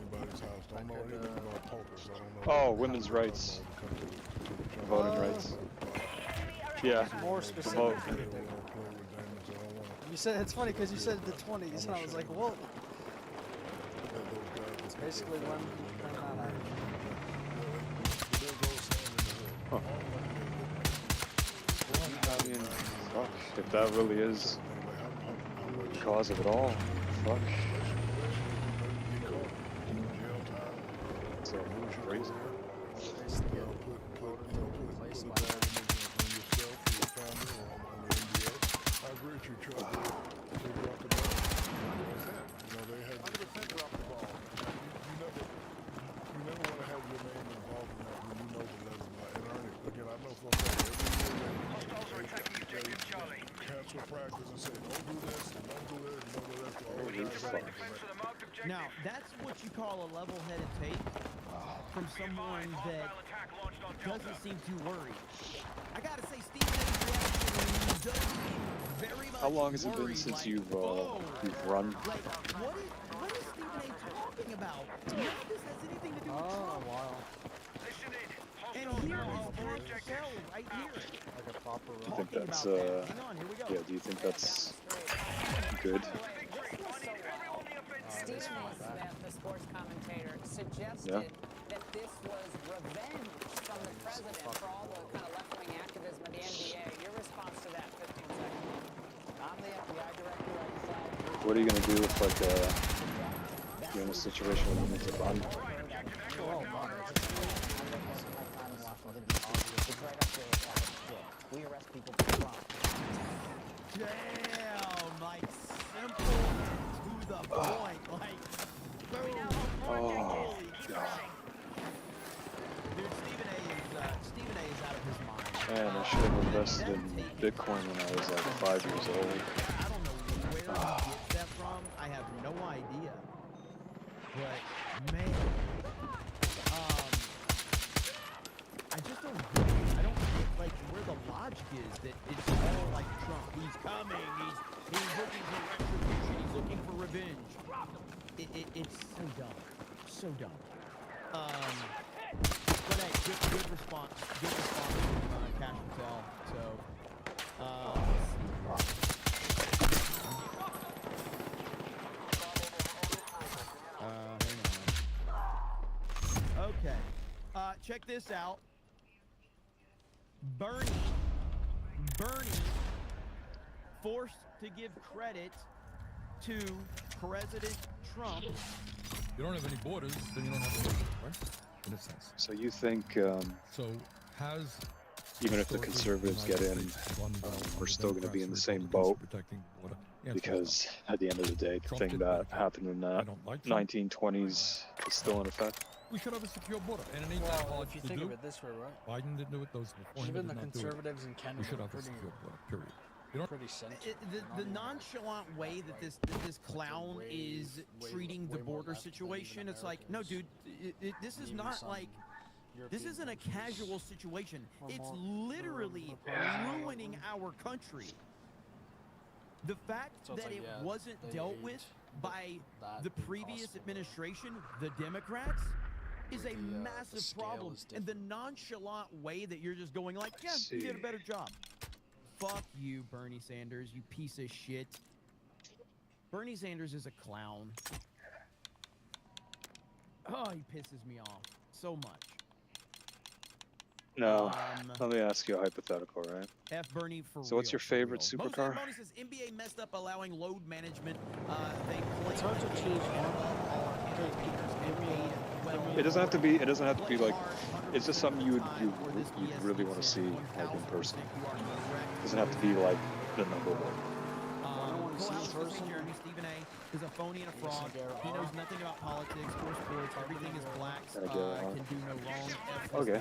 Oh, women's rights. Voting rights. Yeah. more the specific. vote. You said it's funny because you said the 20s, and I was like, well, it's basically when. Huh. I mean, fuck, if that really is the cause of it all, fuck. So crazy. Now, that's what you call a level-headed take from someone that doesn't seem too worried. I gotta say, Stephen A's reaction does seem very much How long has it been worried, since like, you've whoa, run? like, what is Stephen A talking about? None of this has anything to do with Trump. Wow. And here is Marcel right here. Like a proper. Do you think Talking that's about that. Hang on, here we go. yeah? Do you think that's good? Stephen A. Smith, the sports commentator, suggested that this was revenge from the president for all the kind of left-wing activism of the NBA. Your response to that, 15 seconds. I'm the FBI director. I decide. What are you gonna do if like you're in a situation where you need to run? It's right up there with Alex Kidd. We arrest people for Trump. Damn, like simple to the point, like boom. Oh, God. Dude, Stephen A is out of his mind. Man, I should have invested in Bitcoin when I was like 5 years old. I don't know where he gets that from. I have no idea. But man, I just don't get like where the logic is that it's all like Trump. He's coming. He's looking for retribution. He's looking for revenge. It's so dumb. So dumb. But hey, good response. Good response from Cash Patel. So, hang on. Okay. Check this out. Bernie forced to give credit to President Trump. You don't have any borders, then you don't have a border, right? In a sense. So you think So has even if the conservatives get in, we're still going to be in the same boat? Because at the end of the day, the thing that happened in the 1920s is still in effect. We should have a secure border, and it ain't that hard If you to think do. of it this way, right? Biden didn't do it. Those before him Even did the not do it. conservatives in Canada We should are have a pretty secure border. Period. Pretty sensitive. The nonchalant way that this clown is treating the border situation, it's like, no, dude, this is not like, this isn't a casual situation. It's literally ruining our country. The fact that it wasn't dealt with by the previous administration, the Democrats, is a massive problem. And the nonchalant way that you're just going like, yeah, you did a better job. Fuck you, Bernie Sanders, you piece of shit. Bernie Sanders is a clown. Oh, he pisses me off so much. No, let me ask you a hypothetical, right? F Bernie for So what's your favorite real. supercar? Bonus says NBA messed up allowing load management. They It's hard to choose It doesn't have to be. It doesn't have to be like. It's just something you'd really want to see like in person. It doesn't have to be like the number one. Jeremy Stephen A is a phony and a fraud. He knows nothing about politics or sports. Everything is blacks. Can do no wrong. Okay.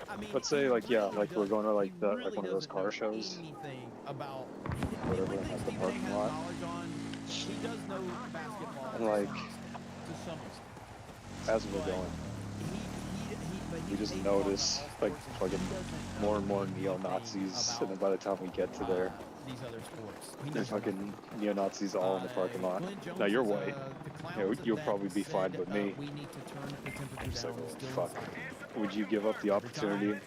I mean, Let's say like like we're going to like one of those car shows. About whatever at the parking lot. He does know basketball. And like to some extent. as we're going, we just notice like fucking more and more neo-Nazis, and then by the time we get to there, these other sports. there's fucking neo-Nazis all in the parking lot. Now you're white. You'll probably be fine with me. I'm just like, oh, fuck. Would you give up the opportunity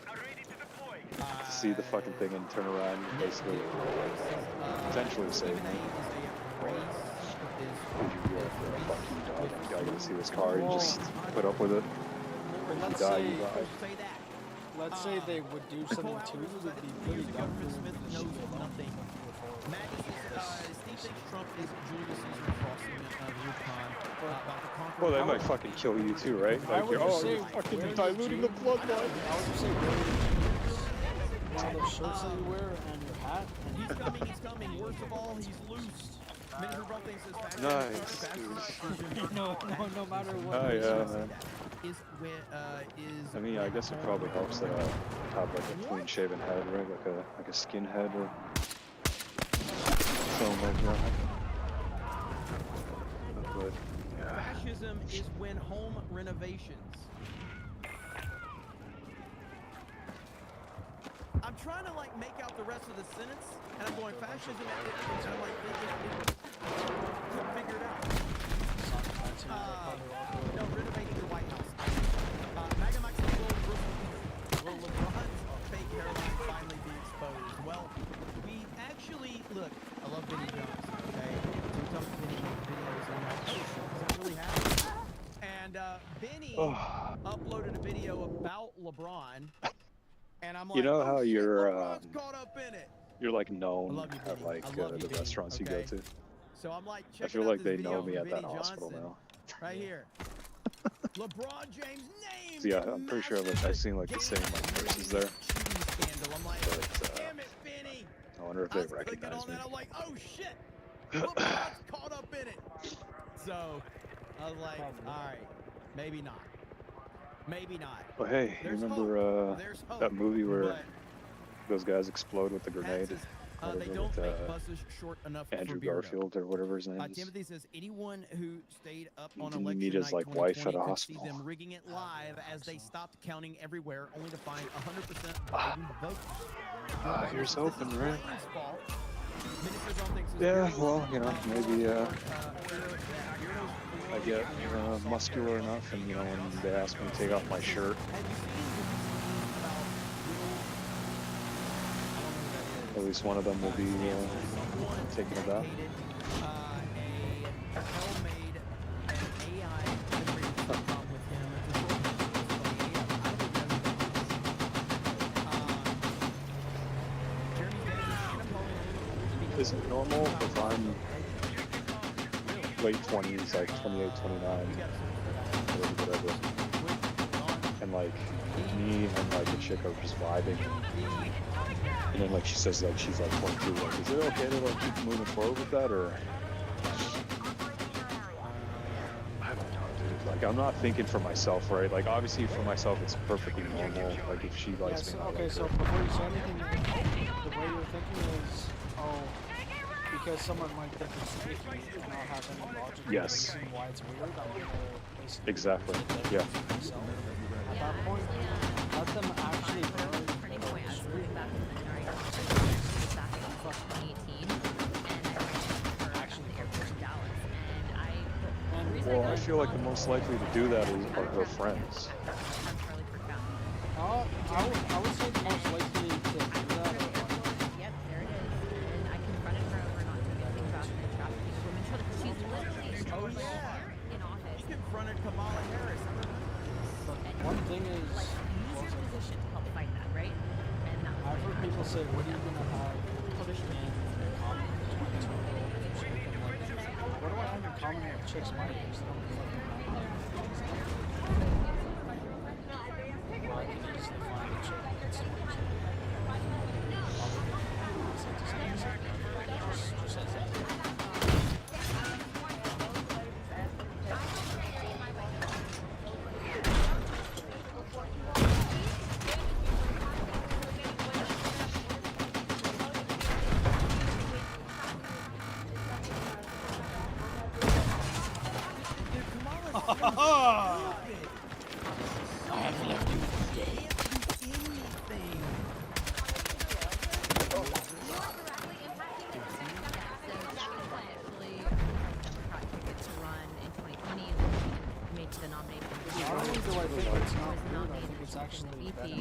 to see the fucking thing and turn around and basically potentially save me? Or would you be like, oh, fuck you, dog, I gotta see this car, you just put up with it? If you die, you die. Let's say they would do something too, it would be really dumb for them to shoot them up. Steve thinks Trump is Julius Caesar crossing the Rubicon. Well, they might fucking kill you too, right? Like, you're fucking diluting the bloodline. I would just say one of those shirts that you wear and your hat. He's coming. Worst of all, he's loose. Nice, no matter what. Oh yeah, man. I mean, I guess it probably helps that I have like a clean-shaven head, right? Like a skinhead or something like that. But yeah. Fascism is when home renovations. I'm trying to like make out the rest of the sentence, and I'm going fascism, and I'm like, couldn't figure it out. No, renovating the White House. MAGA Mike's will LeBron's fake hairline finally be exposed? Well, we actually, look, I love Vinny Johnson, okay? Sometimes Vinny makes videos and I'm like, oh shit, does that really happen? And Vinny uploaded a video about LeBron, and I'm like, you know how you're caught up in it. you're like known at like the restaurants you go to. So I'm like, I feel like they know me at that hospital now. Right here. LeBron James name. So yeah, I'm pretty sure I've seen like the same like nurses there. I'm like, but, damn it, Benny. I wonder if they recognize me. I'm like, oh shit, LeBron's caught up in it. So I was like, all right, maybe not. Maybe not. Well, hey, you remember that movie where those guys explode with the grenade? They don't make buses short enough Andrew for Garfield or whatever his name is. Timothy says anyone who stayed up on Didn't he election meet his night like wife at a 2020 could hospital? see them rigging it live as they stopped counting everywhere, only to find 100% Biden votes. Here's hoping, right? Fault. Minister Zone thinks Yeah, well, you know, maybe I get muscular enough, and you know, when they ask me to take off my shirt, at least one of them will be taking a bath. Is it normal if I'm late 20s, like 28, 29, whatever, and like me and like a chick are just vibing, and then like she says like she's like 22, like is it okay to like keep moving forward with that, or I don't know, dude, like I'm not thinking for myself, right? Like obviously for myself it's perfectly normal. Like if she likes me, I okay, like so her. before you say anything, the way you're thinking is, oh, because someone might think it's icky and not have any logic Yes. reason why it's weird, I'm gonna basically Exactly. Yeah. at that point, let them actually burn turning point. I was moving back to the Missouri back in 2018, and I ran for the airport in Dallas. And the reason Well, I I feel like the most likely to do that are her friends. I would say the most likely to do that. Yep, there it is. And I confronted her over not doing anything about the trafficking women. She's literally in office. He confronted Kamala Harris. One thing is, like, use your position to help fight that, right? And that was I've heard people say, what are you gonna have in common with 22-year-old chick? I'm like, what do I have in common with chicks my age? They don't fucking know. Well, I can easily find a chick that's just as that.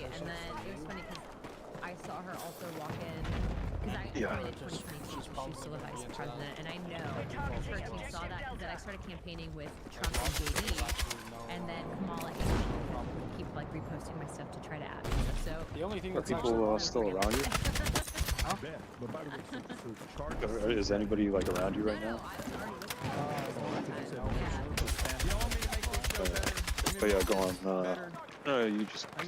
And then it was funny because I saw her also walk in, because I joined in 2022, so she's still the vice president, and I know her team saw that because then I started campaigning with Trump and JD, and then Kamala Harris keep like reposting my stuff to try to add me stuff. So the only thing Are people still around you? Is anybody like around you right now? But yeah, go on. No, you just. I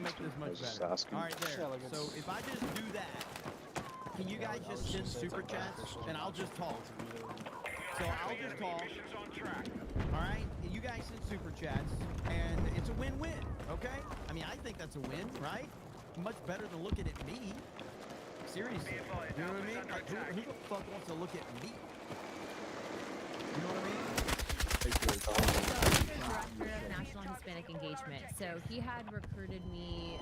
was just asking. All right, there. So if I just do that, can you guys just send super chats and I'll just talk? So I'll just talk. All right, you guys send super chats and it's a win-win. Okay? I mean, I think that's a win, right? Much better than looking at me. Seriously, you know what I mean? Like, who the fuck wants to look at me? You know what I mean? Director of National Hispanic Engagement. So he had recruited me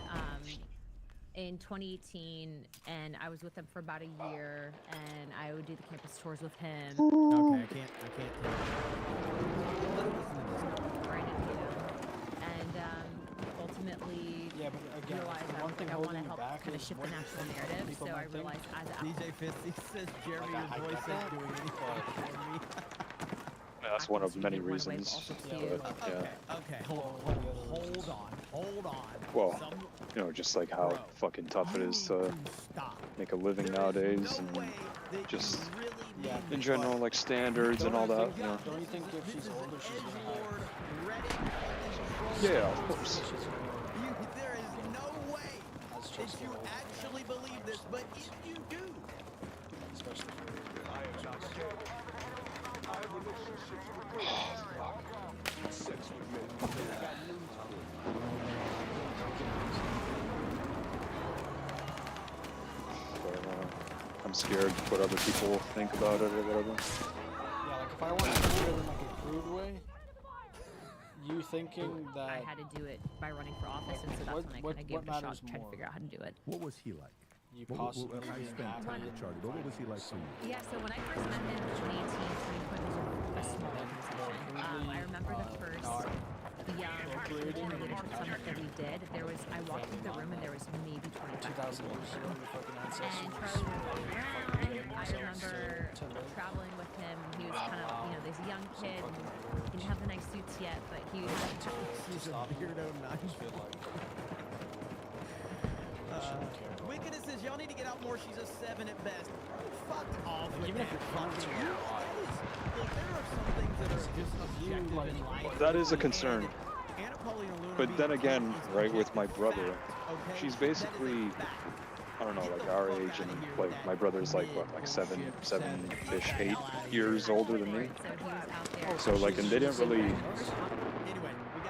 in 2018, and I was with him for about a year, and I would do the campus tours with him. Okay, I can't. Brandon Tatum. And ultimately, yeah, but again, realized the one thing I want holding to you help back kind of is shift what the national narrative. people So I might think. realized as a DJ Fisty says Jeremy, your voice ain't doing anything for me. That's one of many reasons. But, yeah. Okay. Hold on. Well, you know, just like how fucking tough it is to make a living nowadays, and just in general, like standards and all that. You know. Don't you think if she's older, she's gonna have? Yeah, of course. There is no way that you actually believe this, but if you do, especially for I'm scared what other people think about it or whatever. Yeah, like if I want to do it in like a crude way, you thinking that I had to do it by running for office, and so that's when I kind of gave it a shot to try to figure out how to do it. What was he like? You possibly I spent time with Charlie, but what was he like for you? Yeah, so when I first met him in 2018, Turning Point was a small organization. I remember the first young leadership summit that we did. I walked into the room and there was maybe 25 people. And Charlie was walking around. I remember traveling with him. He was kind of, this young kid. He didn't have the nice suits yet, but he was. He's a weirdo, Wickedness says y'all need to get out more. She's a 7 at best. Fuck off with Even if that your comments fucking are Look, there are some things that are just objective in life. That is a concern. But then again, right, with my brother, she's basically, I don't know, like our age, and like my brother's like what, like 7-ish, 8 years older than me. So like, and they didn't really. Anyway, we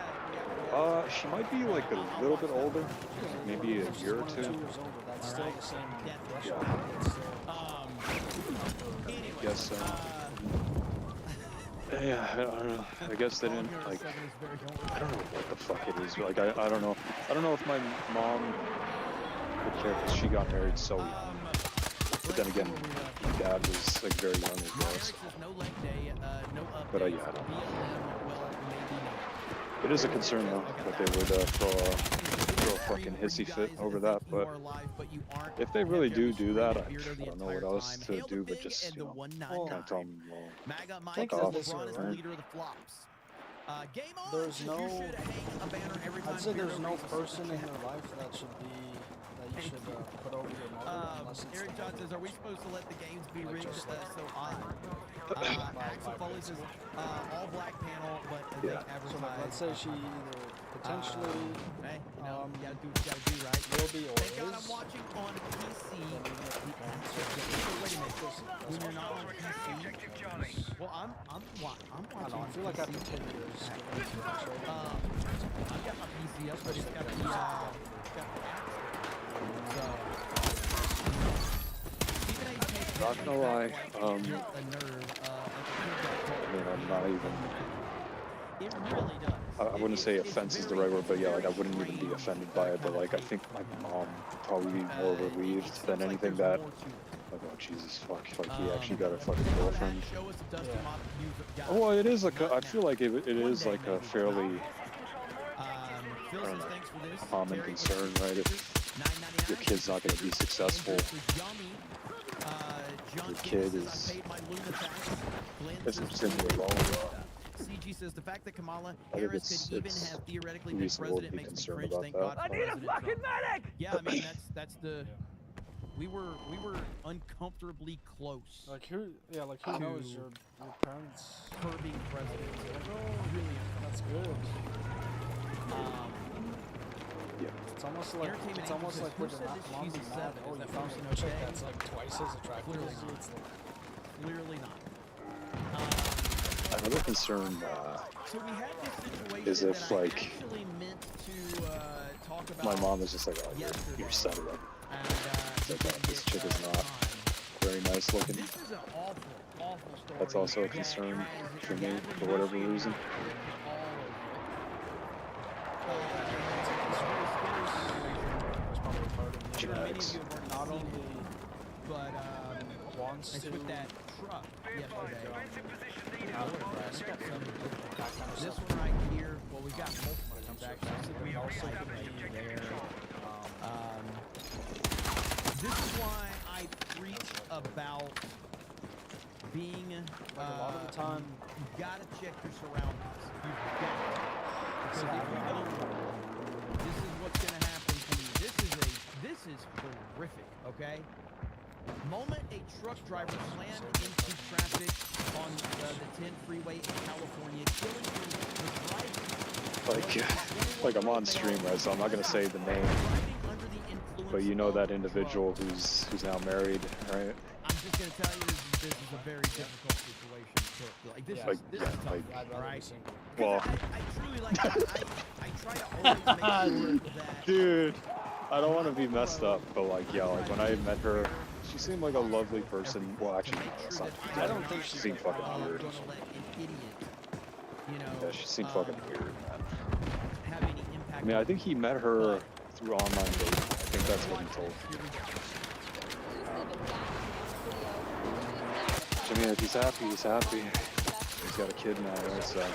She might be like a little bit older, maybe a year or 2. 2 years older. That's still the same. Yeah. It's still, I guess so. Yeah, I don't know. I guess they didn't like. I don't know what the fuck it is. Like I don't know. I don't know if my mom would care because she got married so young. But then again, my dad was like very young as well. So. But yeah, I don't know. It is a concern though that they would throw a fucking hissy fit over that. But if they really do that, I don't know what else to do but just kind of tell them, well, fuck off. there's no. I'd say there's no person in your life that should be. You should put over your mother unless it's Eric John says, are we supposed to let the games be rigged so odd? Axel Foley says, all black panel, but they advertise. So let's say she either potentially, hey, you know, you gotta do what you gotta do, right? Will be or Thank God I'm watching on PC. Wait a minute, when you're not on PC, well, I'm watching. I don't know, I feel like after 10 years, I've got my PC up, but it's got the Not gonna lie, I mean, I'm not even. I wouldn't say offense is the right word, but yeah, like I wouldn't even be offended by it. But like I think my mom would probably be more relieved than anything that. Like, oh Jesus, fuck! Like he actually got a fucking girlfriend. Yeah. Well, it is like I feel like it is like a fairly common concern, right? If your kid's not going to be successful, your kid is similar role. CG says the fact that Kamala I think Harris could even have theoretically been reasonable to president be makes me concerned cringe. about Thank God that. for President Trump. Yeah, I mean that's the we were uncomfortably close. like who knows your parents being president. Oh, really? That's good. Yeah. It's almost like when your mom be mad. Oh, you found a chick that's like twice as attractive as you. It's like, clearly not. Another concern So we had this situation is if that I like actually meant to talk about my mom is just like, oh, you're settling. It's like, oh, this chick is not very nice looking. This is an awful story. That's also a concern for me for whatever reason. Genetics. not only but wants it's to with that truck yesterday. This stuff. one right here, well, we got multiple ones actually. We also could be there. This is why I preach about being Like a lot of the time, you gotta check your surroundings. You've got to. Because if you don't, this is what's gonna happen to you. This is horrific, okay? Moment a truck driver slammed into traffic on the 10 freeway in California, killing the driver. Like I'm on stream, right? So I'm not gonna say the name, but you know that individual who's now married, right? I'm just gonna tell you this is a very difficult situation. So, like this is tough, right? Well, I truly like I try to always make sure that dude, I don't want to be messed up, but like yeah, like when I met her, she seemed like a lovely person. Well, actually, no, that's not. I don't think she seemed fucking weird. Yeah, she seemed fucking weird, man. I mean, I think he met her through online dating. I think that's what he told me. I mean, if he's happy, he's happy. He's got a kid now, right? So,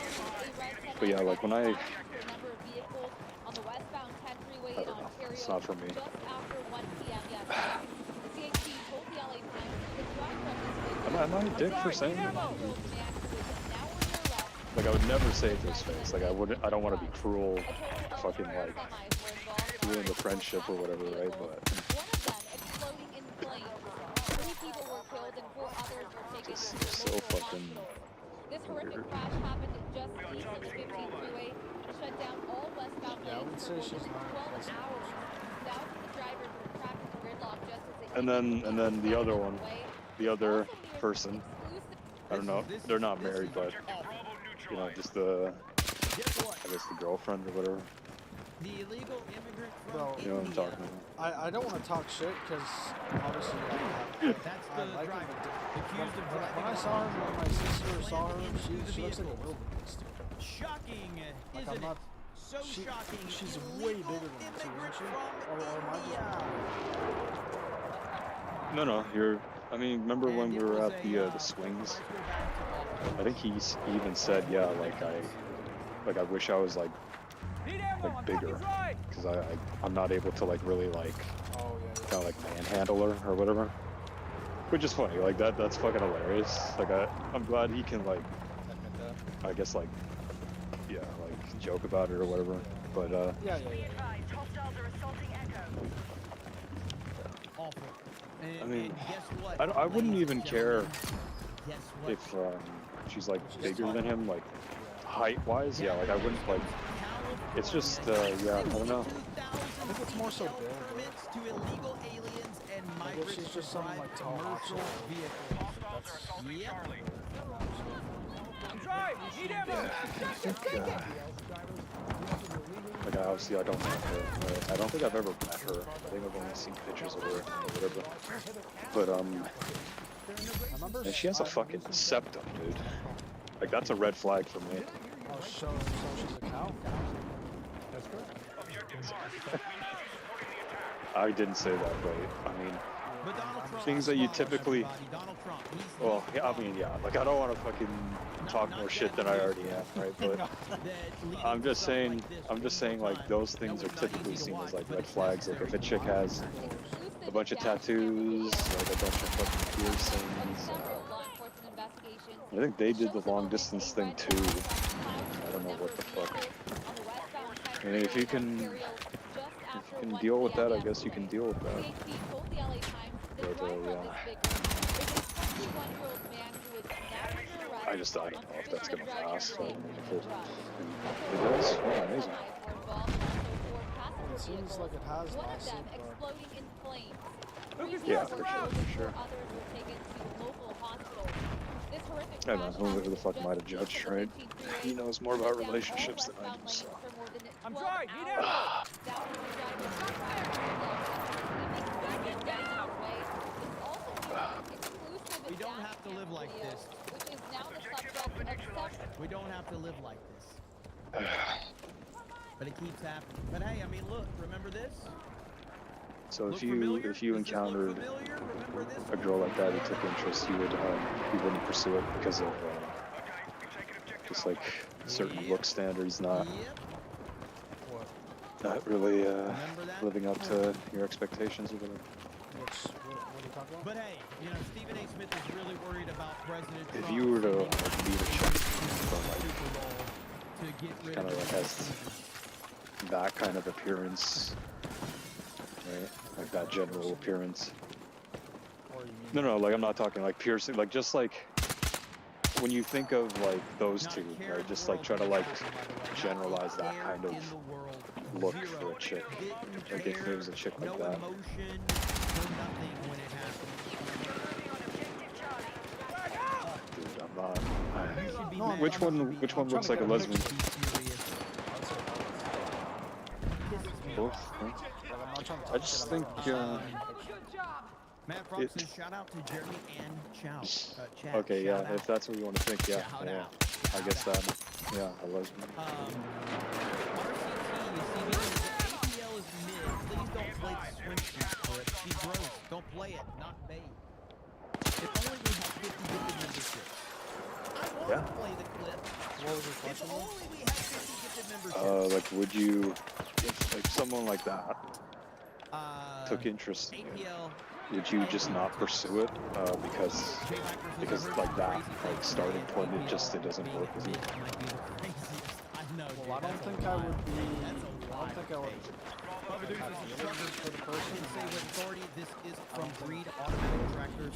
but yeah, like when I don't know, it's not for me. Am I a dick for saying that? Like I would never say it to his face. Like I don't want to be cruel, fucking like ruin the friendship or whatever, right? But just so fucking This horrific crash happened just east of the 15 freeway, shut down all westbound lanes. I would say she's not. 12 hours. Thousands of drivers were trapped in gridlock just as they and then the other one, the other person, I don't know, they're not married, but you know, just I guess the girlfriend or whatever. The illegal immigrant from Well, You know what I'm India. talking about. I don't want to talk shit because obviously That's I the like driver. him. Accused of When driving I saw her, when my sister saw her, into she the looks like a vehicle. wildebeest. Shocking, Like isn't I'm not. it? So shocking. She's Illegal way bigger than me too, immigrant isn't she? from Or am I just? No, you're. I mean, remember when we were at the the swings? I think he even said, yeah, like I wish I was like bigger, because I'm not able to like really like kind of like manhandle her or whatever. Which is funny, like that's fucking hilarious. Like I'm glad he can like, I guess like, yeah, like joke about it or whatever. But Yeah. Awful. I mean, guess what? I wouldn't ladies even and care gentlemen? Guess what? if she's like bigger than him, like height-wise. Yeah, like I wouldn't like. It's just yeah, I don't know. I think it's more so build. Permits to illegal aliens and I guess migrants she's to just some drive like tall commercial oxen. vehicles. Yep. I'm driving. Need ammo. Like obviously I don't know her. I don't think I've ever met her. I think I've only seen pictures of her or whatever. But and she has a fucking septum, dude. Like that's a red flag for me. Oh, so she's a cow. That's correct. I didn't say that, but I mean, But Donald Trump things that you smaller, typically. everybody. Donald Trump, he's Well, yeah, I mean, yeah. Like I don't want to fucking talk more shit than I already am, right? But I'm just saying, like those things are typically seen as like red flags. Like if a chick has a bunch of tattoos, like a bunch of fucking piercings. I think they did the long distance thing too. I don't know what the fuck. I mean, if you can deal with that, I guess you can deal with that. But I just don't know if that's gonna last. Like, if it does, yeah, amazing. It seems like it has lasted, but Yeah, for sure. I don't know who the fuck might have judged, right? He knows more about relationships than I do, so. I'm driving. Need ammo. We don't have to live like this. We don't have to live like this. But it keeps happening. But hey, I mean, look, remember this? So Look if you encountered a girl like that who took interest, you wouldn't pursue it because of just like certain look standards not really living up to your expectations or whatever. what are you talking about? But hey, you know, Stephen A. Smith is really worried about President If Trump you were to winning like, meet a chick from Super Bowl to get rid kind of of like has that kind of appearance, right? Like that general appearance. No, like I'm not talking like piercing, like just like when you think of like those two, right? Just like try to like generalize that kind of look for a chick. Like if there was a chick like that. Dude, I'm not. Which one looks like a lesbian? Both. Huh? I just think. Matt Frost says shout out to Jeremy and Chow. Chad, Okay, yeah. shout out. If that's what you want to think, yeah, Shout yeah. out. I guess that. Yeah, a lesbian. APL is mid. Please don't play the swimsuit for it. She's gross. Don't play it. Not bait. If only we had 50 gifted memberships. I want to play the clip. What was your question? If only we had 50 gifted memberships. Like, would you, if like someone like that took interest in you, APL. would you just not pursue it because like that, like starting point, it doesn't work with you? Well, I don't think I would be. I don't think I would. Have feelings for the person. Say with authority, this is from Breed Automatic Tractors.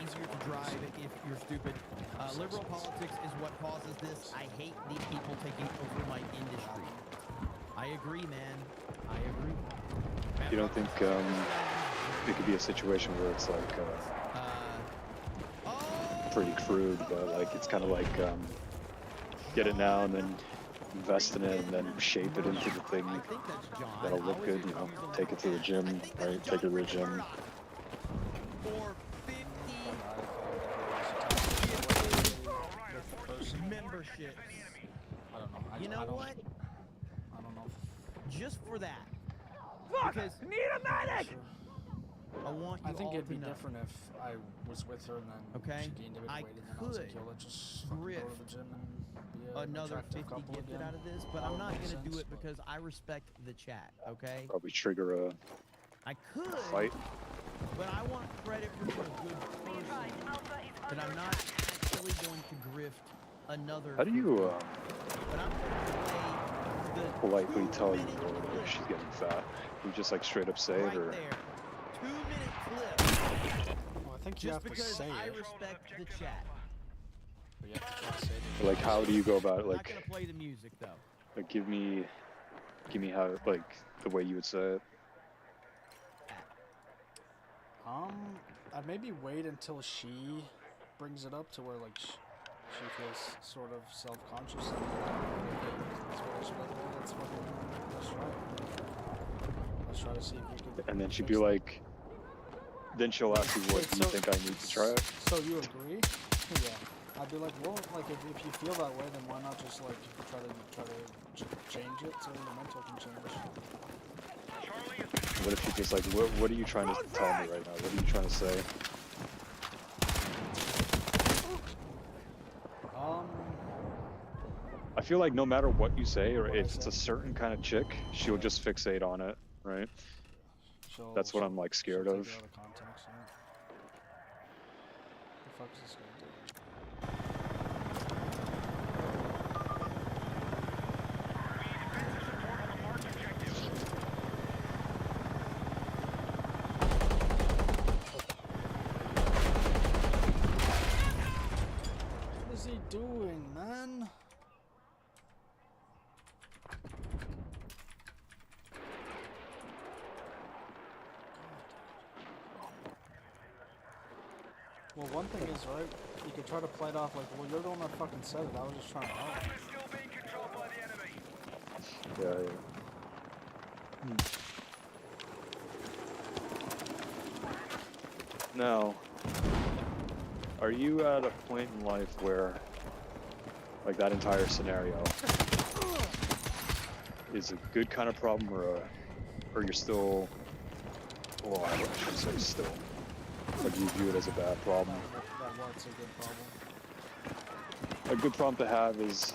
Easier to drive if you're stupid. Liberal politics is what causes this. I hate these people taking over my industry. I agree, man. I agree. You don't think it could be a situation where it's like pretty crude, but like it's kind of like get it now and then invest in it and then shape it into the thing that'll look good, you know, take it to the gym, right? Take it to the gym. Memberships. I don't know. You know what? I don't know. Just for that. Because need a medic! I want you I think all it'd to be know. different if I was with her and then Okay, she gained a bit of I weight and then I was like, could yo, let's just fucking go to grift the gym and be an another attractive 50 couple gifted again. out of this, but That I'm would not make gonna do sense, it but- because I respect the chat. Okay. Probably trigger a I could fight. but I want credit for being a good person. That I'm not actually going to grift another. How do you 50, but I'm going to play the politely tell your girl if she's getting fat? You just like straight up say it, right or there 2-minute clip. Well, I think you Just have to because say I it. respect the chat. But you have to say it. like how do you go about it? I'm not Like, gonna play the music though. like give me how like the way you would say it. I'd maybe wait until she brings it up to where like she feels sort of self-conscious. And that's what I should like. "Oh, that's fucking. Let's try it. Let's try to see if we can." And then she'd be fix that." like, then she'll ask you, what Wait, do you think I need to try it? So you agree? Yeah. I'd be like, well, like if you feel that way, then why not just like try to change it so the mental can change. What if you just like, what are you trying to tell me right now? What are you trying to say? I feel like no matter what you say, or if it's a certain kind of chick, she'll just fixate on it, right? That's what I'm like scared she'll of. take it out of context, yeah. The fuck is this guy doing? What is he doing, man? Well, one thing is, right, you could try to play it off like, well, you're the one that fucking said it, I was just trying to help. Yeah, yeah. Now, are you at a point in life where, like that entire scenario, is a good kind of problem, or you're still, well, I shouldn't say still, but do you view it as a bad problem? That what's a good problem? A good problem to have is,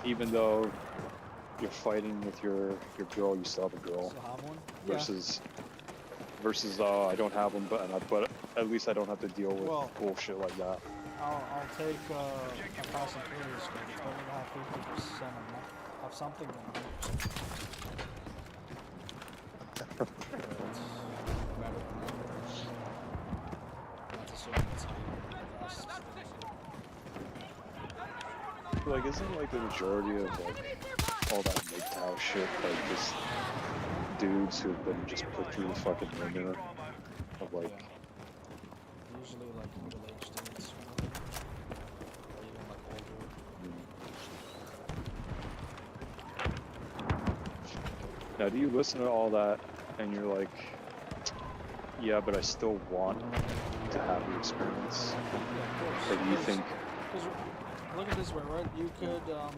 even though you're fighting with your girl, you still have a girl. Still have one? Versus I don't have one, but at least I don't have to deal with bullshit like that. I'll take a Fast and Furious game. It's better to have 50% of something than 100%. Better than that's assuming it's Like, isn't like the majority of like all that MGTOW shit like just dudes who've been just put through the fucking ringer of like usually like middle-aged dudes, or even like older. Now, do you listen to all that and you're like, yeah, but I still want to have the experience? Or do you think? Because look at this way, right? You could, I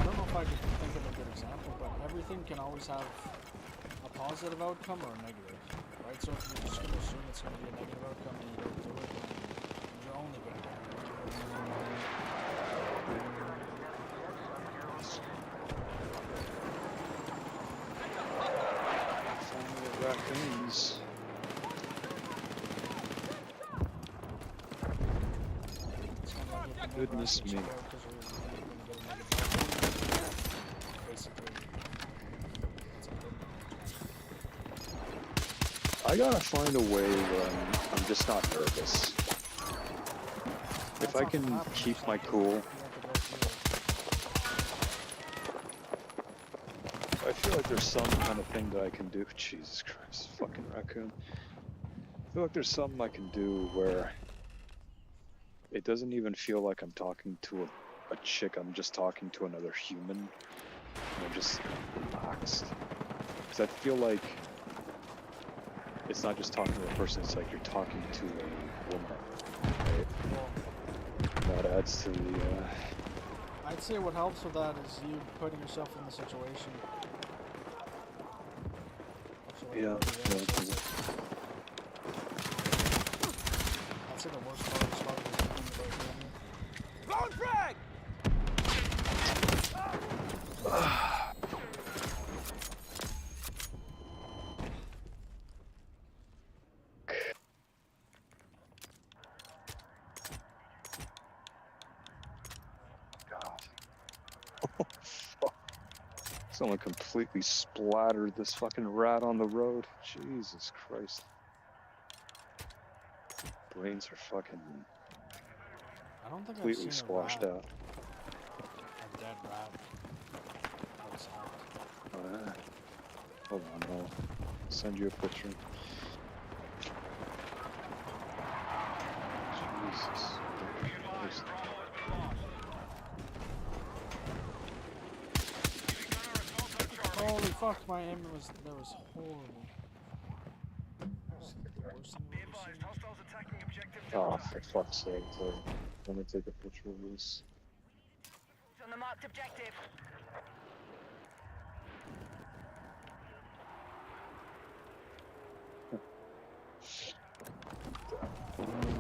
don't know if I could think of a good example, but everything can always have a positive outcome or a negative, right? So if you're just going to assume it's going to be a negative outcome and you don't do it, then you're only going to Family of raccoons. Goodness me. I gotta find a way where I'm just not nervous. If I can keep my cool. I feel like there's some kind of thing that I can do. Jesus Christ, fucking raccoon. I feel like there's something I can do where it doesn't even feel like I'm talking to a chick, I'm just talking to another human. And I'm just relaxed. Because I feel like it's not just talking to a person, it's like you're talking to a woman. Right? That adds to the... I'd say what helps with that is you putting yourself in the situation. Yeah. I'd say the worst part is talking to people. Throwing frag! Someone completely splattered this fucking rat on the road. Jesus Christ. Brains are fucking I don't think completely I've seen squashed a rat. out. A dead rat. Hold on, I'll send you a picture. Jesus Christ. Holy fuck, my aim was horrible. It's the worst thing I've ever seen. Oh, for fuck's sake. Let me take a picture of this. On the marked objective.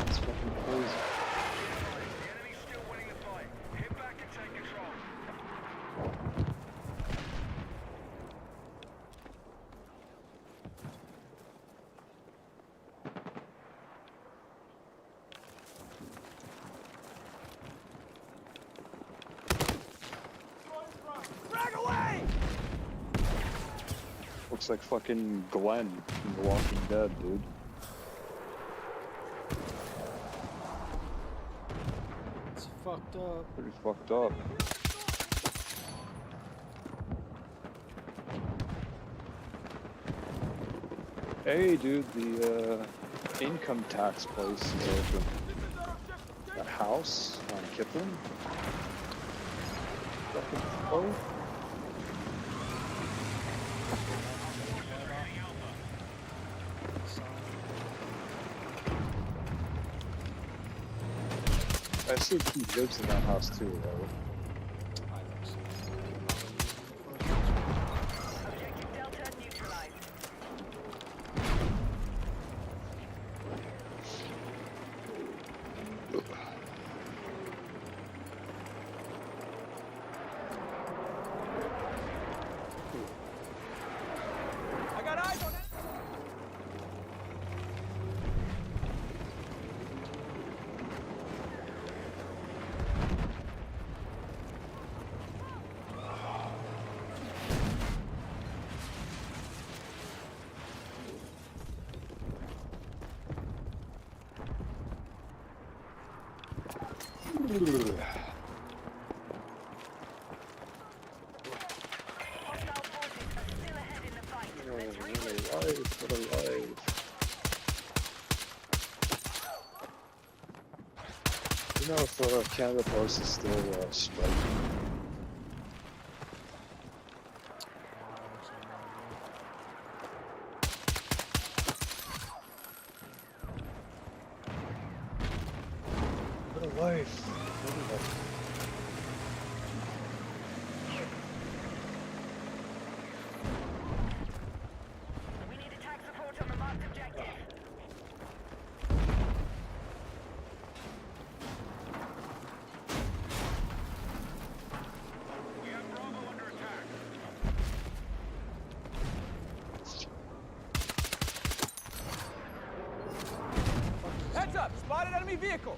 It's fucking crazy. Frag away! Looks like fucking Glenn from The Walking Dead, dude. It's fucked up. Pretty fucked up. Hey, dude, the income tax place is open. That house on Kipling. Fucking oh. I assume he lives in that house too, right? I got eyes on it. What a life. You know if Canada Post is still striking? What a life. What a life. Heads up! Spotted enemy vehicle!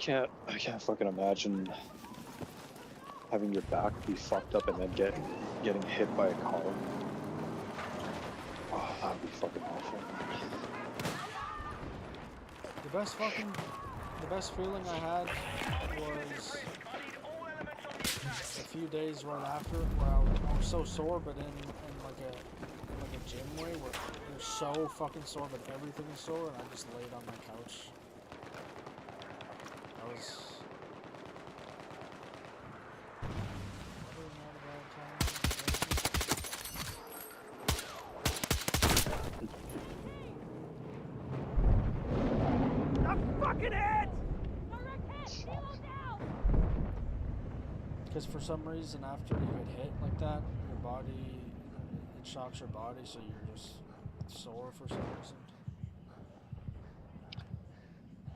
Yeah, I can't fucking imagine having your back be fucked up and then getting hit by a car. Oh, that'd be fucking awful. The best fucking The best feeling I had was a few days right after, where I was so sore, but in like a gym way, where you're so fucking sore, but everything is sore, and I just laid on my couch. That was. Because for some reason, after you get hit like that, your body, it shocks your body, so you're just sore for some reason.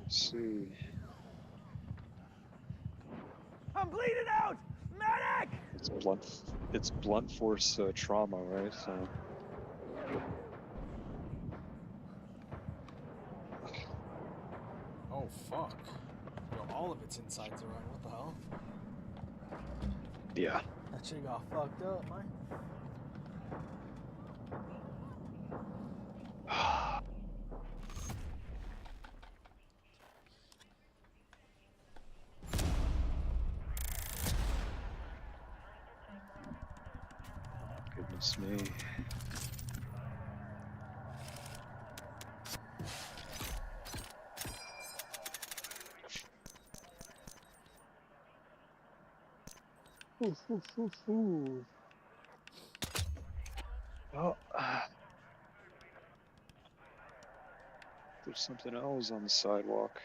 Let's see. I'm bleeding out! Medic! It's blunt force trauma, right? So. Oh fuck! Yo, all of its insides are right. What the hell? Yeah. That shit got fucked up, man. Goodness me. Oh, there's something else on the sidewalk.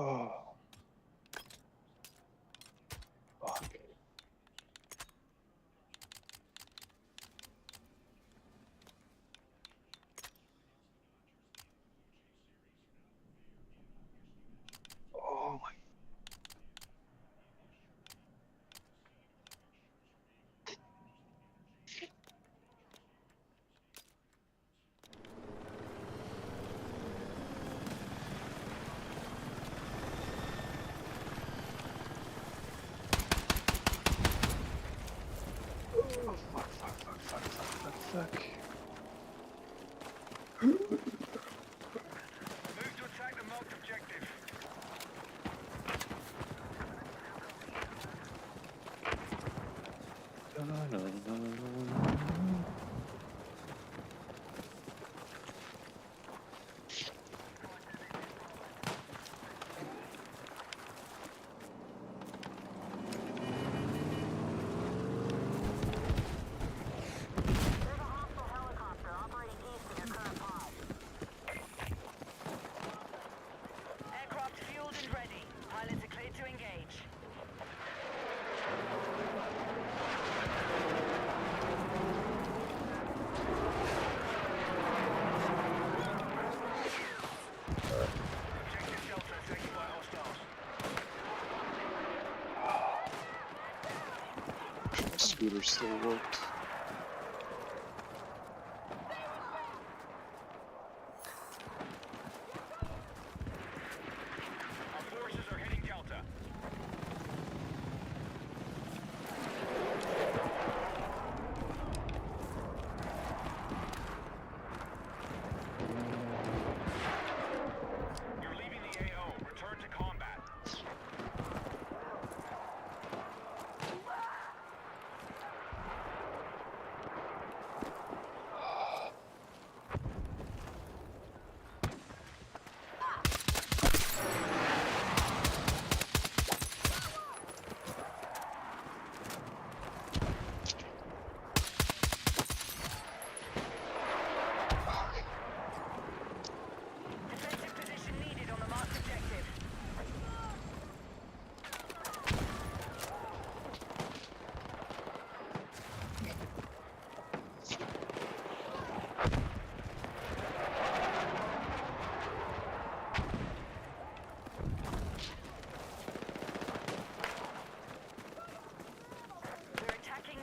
Oh. Fuck. Oh my. Oh, fuck. Move to attack the marked objective. Aircraft fueled and ready. Pilots are cleared to engage. Objective Delta taken by hostiles. The scooter still worked. Our forces are heading Delta. You're leaving the AO. Return to combat.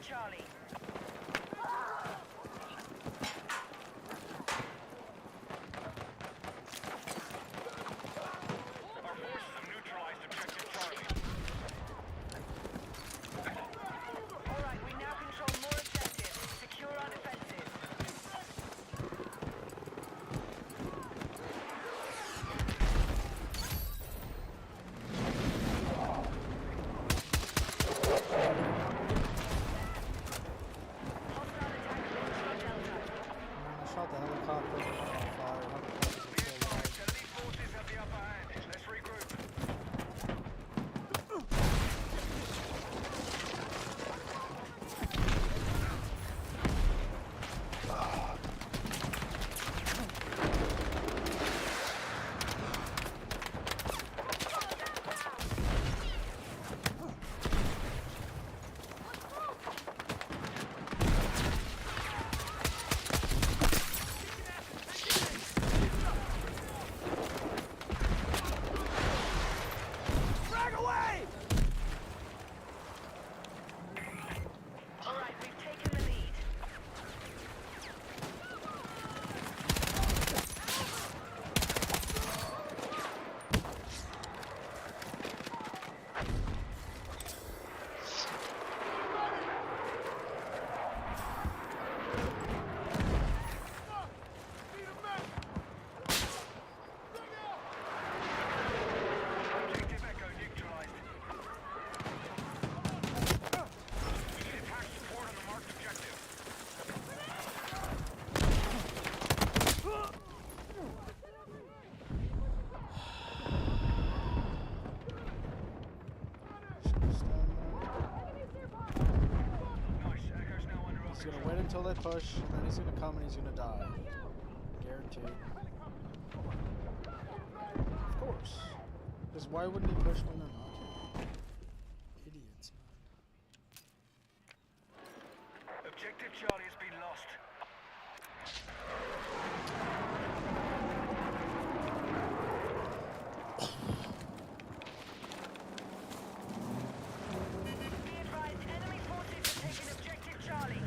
Charlie. Our forces have neutralized objective Charlie. All right, we now control more objectives. Secure our defenses. I shot the helicopter and it went on fire. Helicopters are so loud. Enemy forces have the upper hand. Let's regroup. Frag away! All right, we've taken the lead. Objective Echo neutralized. We need attack support on the marked objective. Nice. Echo's now under He's gonna wait until they push, and then he's gonna come and he's gonna die. Guaranteed. Of course. Because why wouldn't he push when they're not here? Idiots, man. Objective Charlie has been lost. Be advised, enemy forces have taken objective Charlie.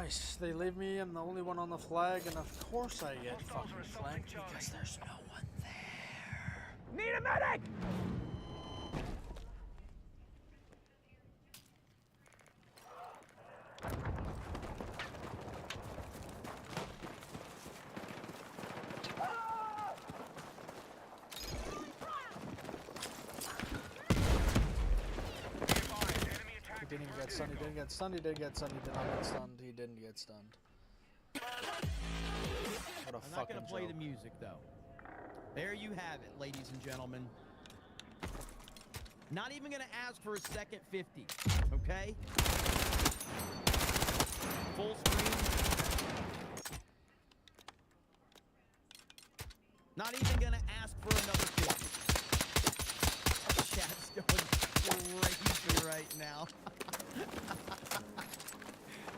Nice. They leave me. I'm the only one on the flag, and of course I get fucking flanked because there's no one there. Need a medic! He didn't even get stunned. He didn't get stunned. He didn't get stunned. He did not get stunned. He didn't get stunned. What a I'm not fucking gonna play joke. the music though. There you have it, ladies and gentlemen. Not even gonna ask for a second 50, okay? Full screen. Not even gonna ask for another 50. Our chat's going crazy right now.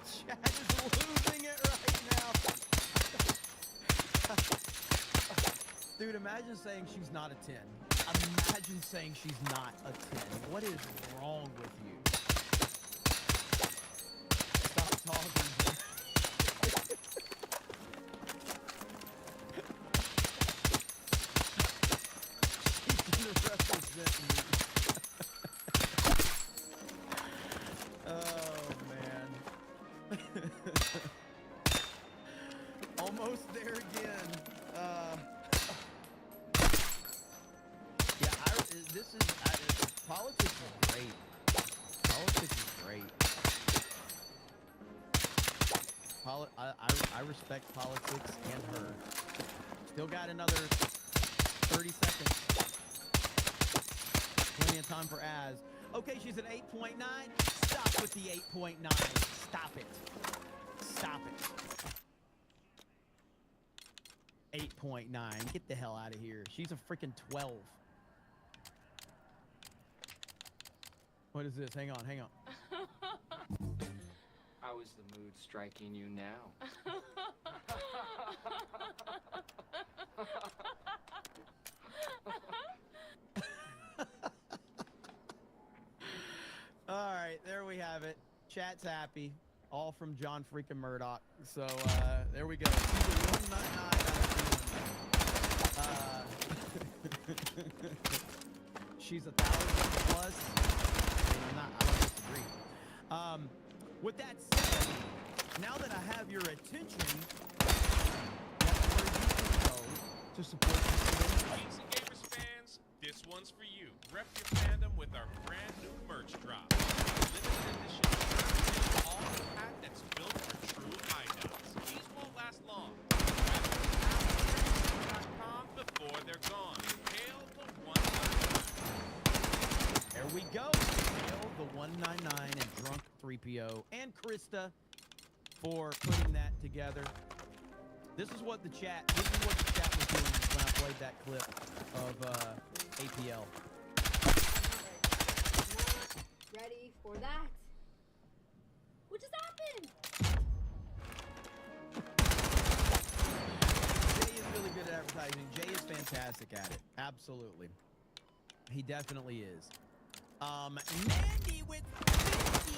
Chat is losing it right now. Dude, imagine saying she's not a 10. Imagine saying she's not a 10. What is wrong with you? Stop talking. She's gonna represent me. Oh, man. Almost there again. Yeah, politics is great. Politics is great. I respect politics and her. Still got another 30 seconds. Plenty of time for Az. Okay, she's at 8.9. Stop with the 8.9. Stop it. Stop it. 8.9. Get the hell out of here. She's a freaking 12. What is this? Hang on, hang on. How is the mood striking you now? All right, there we have it. Chat's happy. All from John freaking Murdoch. So, there we go. She's a 199 out of 200. She's 1,000 plus. I don't disagree. With that said, now that I have your attention, that's where you can go to support the Geeks and Gamers fans, this one's for you. Rep your fandom with our brand new merch drop. Limited edition shirts, all the hat that's built for true hideouts. These won't last long. Grab.com before they're gone. Hail the 199. There we go. Hail the 199 and Drunk 3PO and Krista for putting that together. This is what the chat was doing when I played that clip of APL. Ready for that? What just happened? Jay is really good at advertising. Jay is fantastic at it. Absolutely. He definitely is. Mandy with 50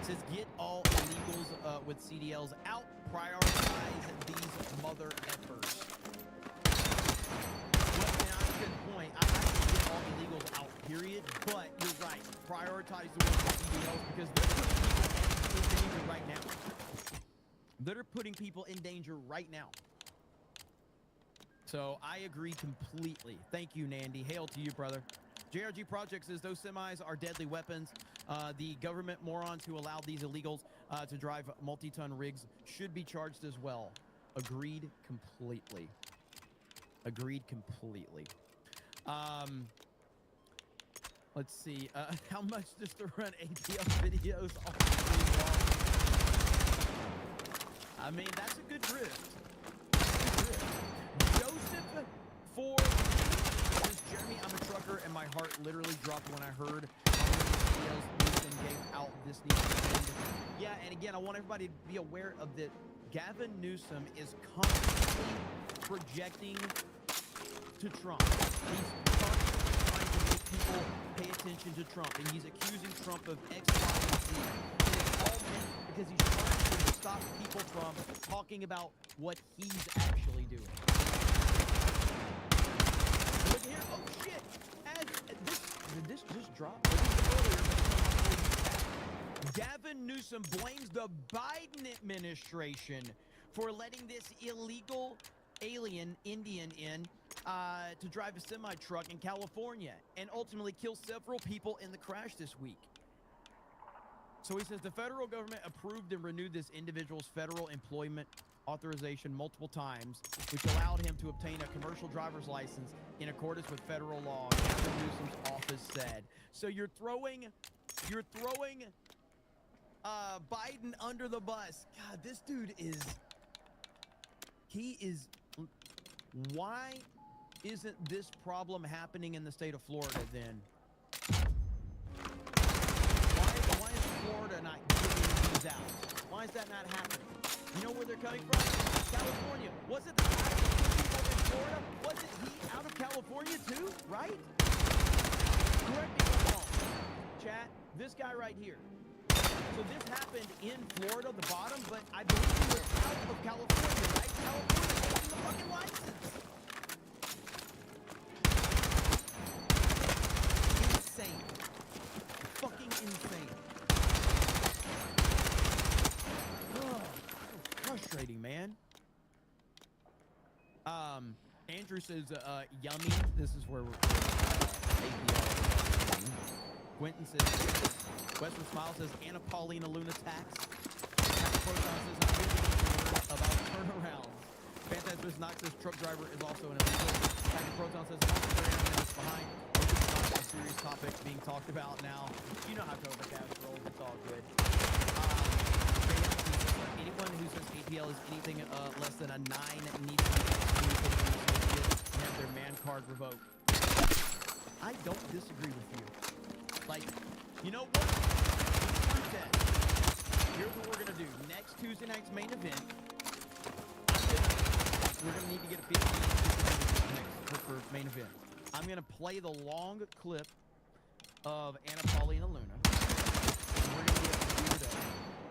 says get all illegals with CDLs out. Prioritize these mother effers. Well, that's a good point. I can get all illegals out, period. But you're right. Prioritize the ones with CDLs because they're putting people in danger right now. So I agree completely. Thank you, Nandy. Hail to you, brother. JRG Project says those semis are deadly weapons. The government morons who allowed these illegals to drive multi-ton rigs should be charged as well. Agreed completely. Agreed completely. Let's see. How much just to run ATL videos all day long? I mean, that's a good drift. Joseph for says, Jeremy, I'm a trucker, and my heart literally dropped when I heard Newsom gave out this needs to end. Yeah, and again, I want everybody to be aware of that. Gavin Newsom is constantly projecting to Trump. He's constantly trying to make people pay attention to Trump, and he's accusing Trump of X, Y, and Z. And it's all meant because he's trying to stop people from talking about what he's actually doing. Look here. Oh shit! Did this just drop? Gavin Newsom blames the Biden administration for letting this illegal alien Indian in to drive a semi-truck in California and ultimately kill several people in the crash this week. So he says the federal government approved and renewed this individual's federal employment authorization multiple times, which allowed him to obtain a commercial driver's license in accordance with federal law, Gavin Newsom's office said. So you're throwing Biden under the bus. God, this dude is... Why isn't this problem happening in the state of Florida then? Why is Florida not giving these out? Why is that not happening? You know where they're coming from? California. Wasn't the guy in Florida? Wasn't he out of California too? Right? Correct me if I'm wrong. Chat, this guy right here. So this happened in Florida, the bottom, but I believe he was out of California, right? California holding the fucking license. Insane. Fucking insane. Oh, frustrating, man. Andrew says, yummy. This is where we're Quentin says, Western Smile says, Anna Paulina Luna tax. Happy Proton says, I'm thinking about turnarounds. Phantasmus Knox says, truck driver is also an illegal. Happy Proton says, minutes behind. It's not a serious topic being talked about now. You know how Cobra-Cast rolls. It's all good. Anyone who says APL is anything less than a 9 needs to be excluded and have their man card revoked. I don't disagree with you. Like, you know what? Here's what we're gonna do. Next Tuesday night's main event, we're gonna need to get a 15 next for main event. I'm gonna play the long clip of Anna Paulina Luna. And we're gonna get Weirdo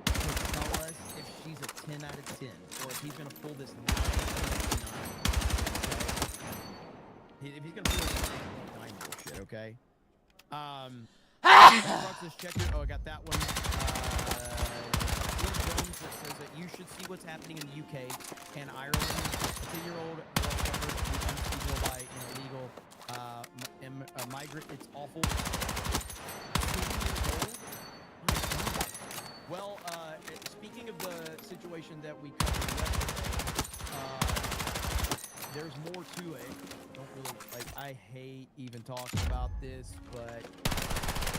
to tell us if she's a 10 out of 10, or if he's gonna pull this 9 out of 9. Okay? If he's gonna pull this 9 bullshit, okay? Oh, I got that one. Will Jones that says that you should see what's happening in the UK and Ireland. A 10-year-old girl suffered by an illegal migrant. It's awful. 10 years old? Well, speaking of the situation that we covered yesterday, there's more to it. Don't really, I hate even talking about this, but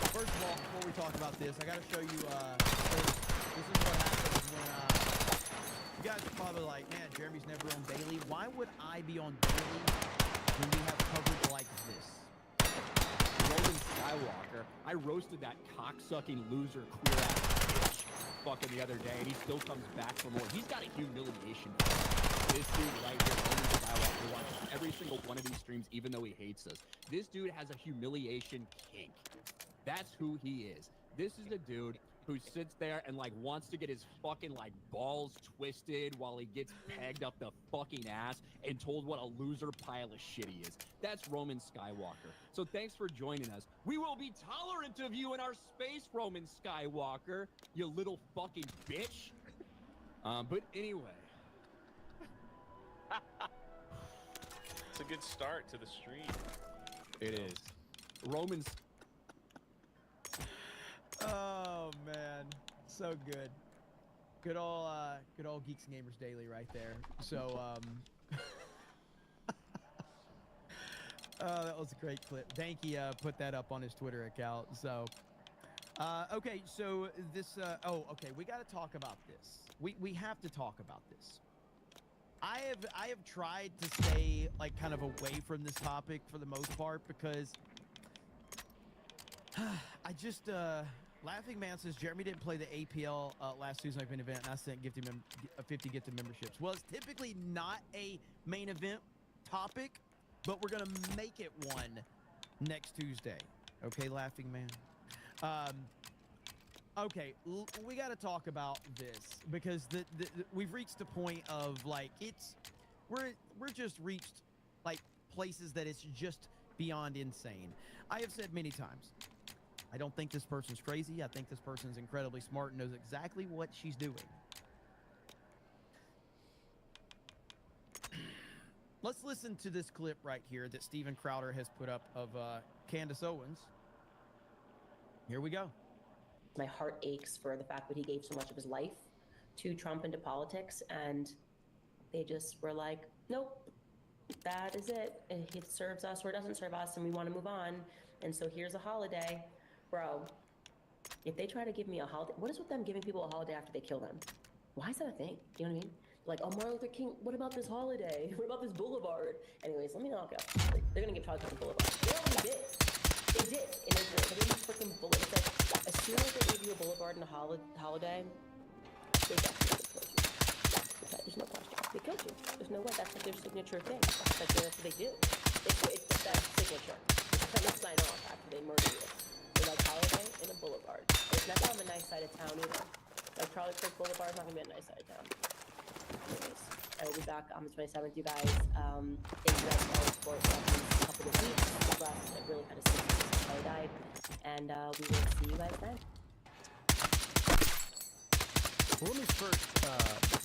first of all, before we talk about this, I gotta show you, this is what happens when, you guys are probably like, man, Jeremy's never on Daily. Why would I be on Daily when we have coverage like this? Roman Skywalker, I roasted that cocksucking loser queer-ass bitch fucking the other day, and he still comes back for more. He's got a humiliation. This dude right here, Roman Skywalker, watches every single one of these streams, even though he hates us. This dude has a humiliation kink. That's who he is. This is the dude who sits there and wants to get his fucking balls twisted while he gets pegged up the fucking ass and told what a loser pile of shit he is. That's Roman Skywalker. So thanks for joining us. We will be tolerant of you in our space, Roman Skywalker, you little fucking bitch. But anyway. It's a good start to the stream. It is. Roman's. Oh man, so good. Good old Geeks and Gamers Daily right there. So oh, that was a great clip. Danky put that up on his Twitter account. So okay, so this oh, okay, we got to talk about this. We have to talk about this. I have tried to stay kind of away from this topic for the most part because I just Laughing Man says Jeremy didn't play the APL last Tuesday night main event, and I sent him a 50 gifted memberships. Well, it's typically not a main event topic, but we're gonna make it one next Tuesday. Okay, laughing man. Okay, we got to talk about this because we've reached a point of like we're just reached like places that it's just beyond insane. I have said many times, I don't think this person's crazy. I think this person's incredibly smart and knows exactly what she's doing. Let's listen to this clip right here that Steven Crowder has put up of Candace Owens. Here we go. My heart aches for the fact that he gave so much of his life to Trump and to politics, and they just were like, nope, that is it. It serves us or it doesn't serve us, and we want to move on. And so here's a holiday. Bro, if they try to give me a holiday, what is with them giving people a holiday after they kill them? Why is that a thing? You know what I mean? Like, oh, Martin Luther King, what about this holiday? What about this boulevard? Anyways, let me knock out. Like, they're going to give Charlie Kirk a boulevard. They already did. They did in Israel. They gave you freaking boulevard. It's like, as soon as they give you a boulevard and a holiday, they definitely killed you. Okay, there's no question. They killed you. There's no way. That's like their signature thing. That's what they do. It's that signature. It's kind of sign off after they murder you. They're like holiday and a boulevard. It's never on the nice side of town either. Like Charlie Kirk Boulevard is not going to be on the nice side of town. Anyways, I will be back on the 27th, you guys. Thank you guys for all the support for these couple of weeks. The last really kind of 6 weeks since Charlie died. And we will see you guys then. Well, let me first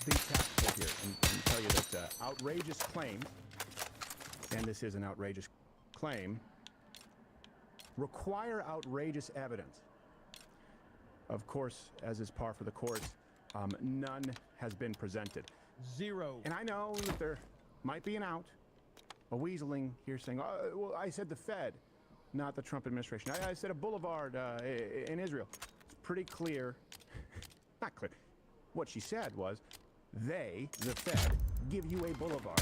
be tactful here and tell you that outrageous claim, and this is an outrageous claim, require outrageous evidence. Of course, as is par for the course, none has been presented. Zero. And I know that there might be an out, a weaseling here saying, oh, well, I said the Fed, not the Trump administration. I said a boulevard in Israel. It's pretty clear, not clear. What she said was, they, the Fed, give you a boulevard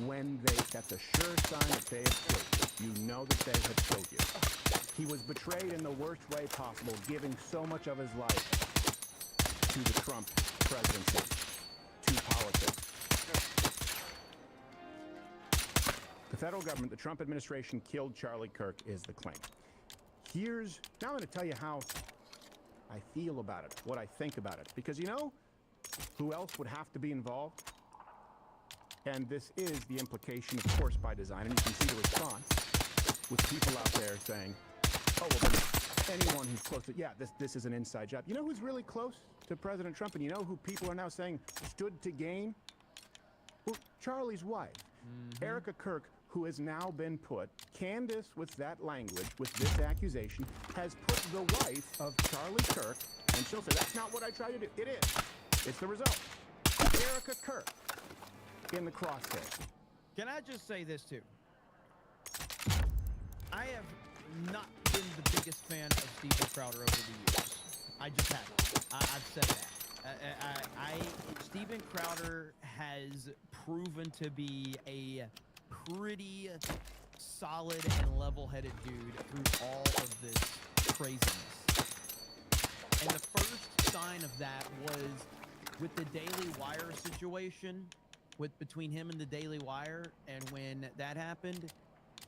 when that's a sure sign that they have killed you. You know that they have killed you. He was betrayed in the worst way possible, giving so much of his life to the Trump presidency, to politics. The federal government, the Trump administration, killed Charlie Kirk is the claim. Now I'm going to tell you how I feel about it, what I think about it. Because you know who else would have to be involved? And this is the implication, of course, by design. And you can see the response with people out there saying, oh, well, then anyone who's close to, yeah, this is an inside job. You know who's really close to President Trump? And you know who people are now saying stood to gain? Well, Charlie's wife, Erica Kirk, who has now been put, Candace with that language, with this accusation, has put the wife of Charlie Kirk, and she'll say, that's not what I tried to do. It is. It's the result. Erica Kirk in the crosshair. Can I just say this too? I have not been the biggest fan of Steven Crowder over the years. I just haven't. I've said that. Steven Crowder has proven to be a pretty solid and level-headed dude through all of this craziness. And the first sign of that was with the Daily Wire situation, between him and the Daily Wire, and when that happened,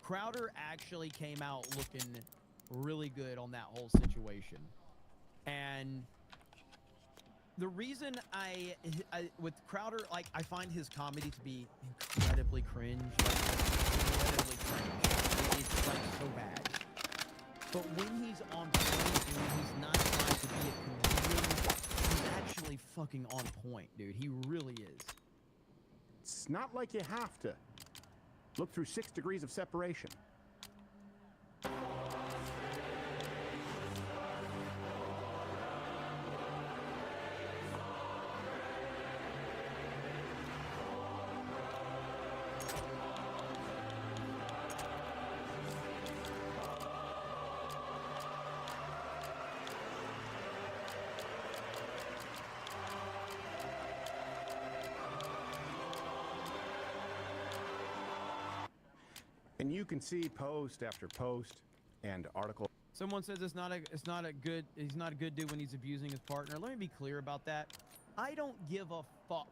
Crowder actually came out looking really good on that whole situation. And the reason I with Crowder, like, I find his comedy to be incredibly cringe. Incredibly cringe. It's like so bad. But when he's on point and when he's not trying to be a comedian, he's actually fucking on point, dude. He really is. It's not like you have to look through 6 degrees of separation. And you can see post after post and article. Someone says he's not a good dude when he's abusing his partner. Let me be clear about that. I don't give a fuck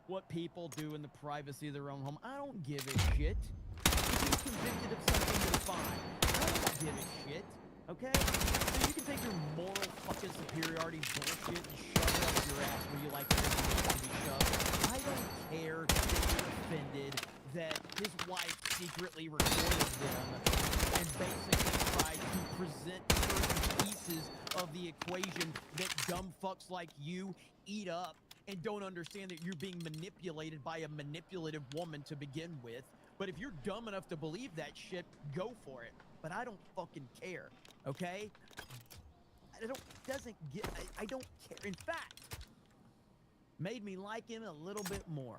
what people do in the privacy of their own home. I don't give a shit. If he's convicted of something, then fine. I don't give a shit. Okay? So you can take your moral fucking superiority bullshit and shove it up your ass where you like everything to be shoved. I don't care that you're offended that his wife secretly recorded them and basically tried to present certain pieces of the equation that dumb fucks like you eat up and don't understand that you're being manipulated by a manipulative woman to begin with. But if you're dumb enough to believe that shit, go for it. But I don't fucking care, okay? I don't care. In fact, made me like him a little bit more.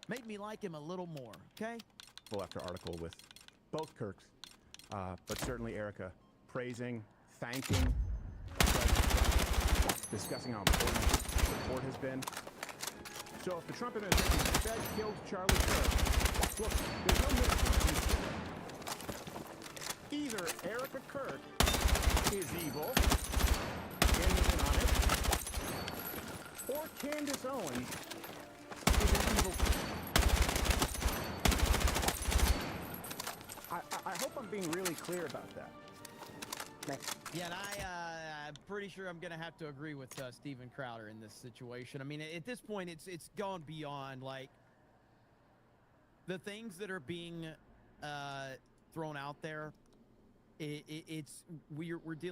Made me like him a little more, okay? After article with both Kirks, but certainly Erica praising, thanking, discussing how important support has been. So if the Trump administration said killed Charlie Kirk, look, there's no middle ground. Either Erica Kirk is evil, in on it, or Candace Owens is an evil. I hope I'm being really clear about that. Yeah, and I'm pretty sure I'm going to have to agree with Steven Crowder in this situation. I mean, at this point, it's gone beyond, like, the things that are being thrown out there. We're dealing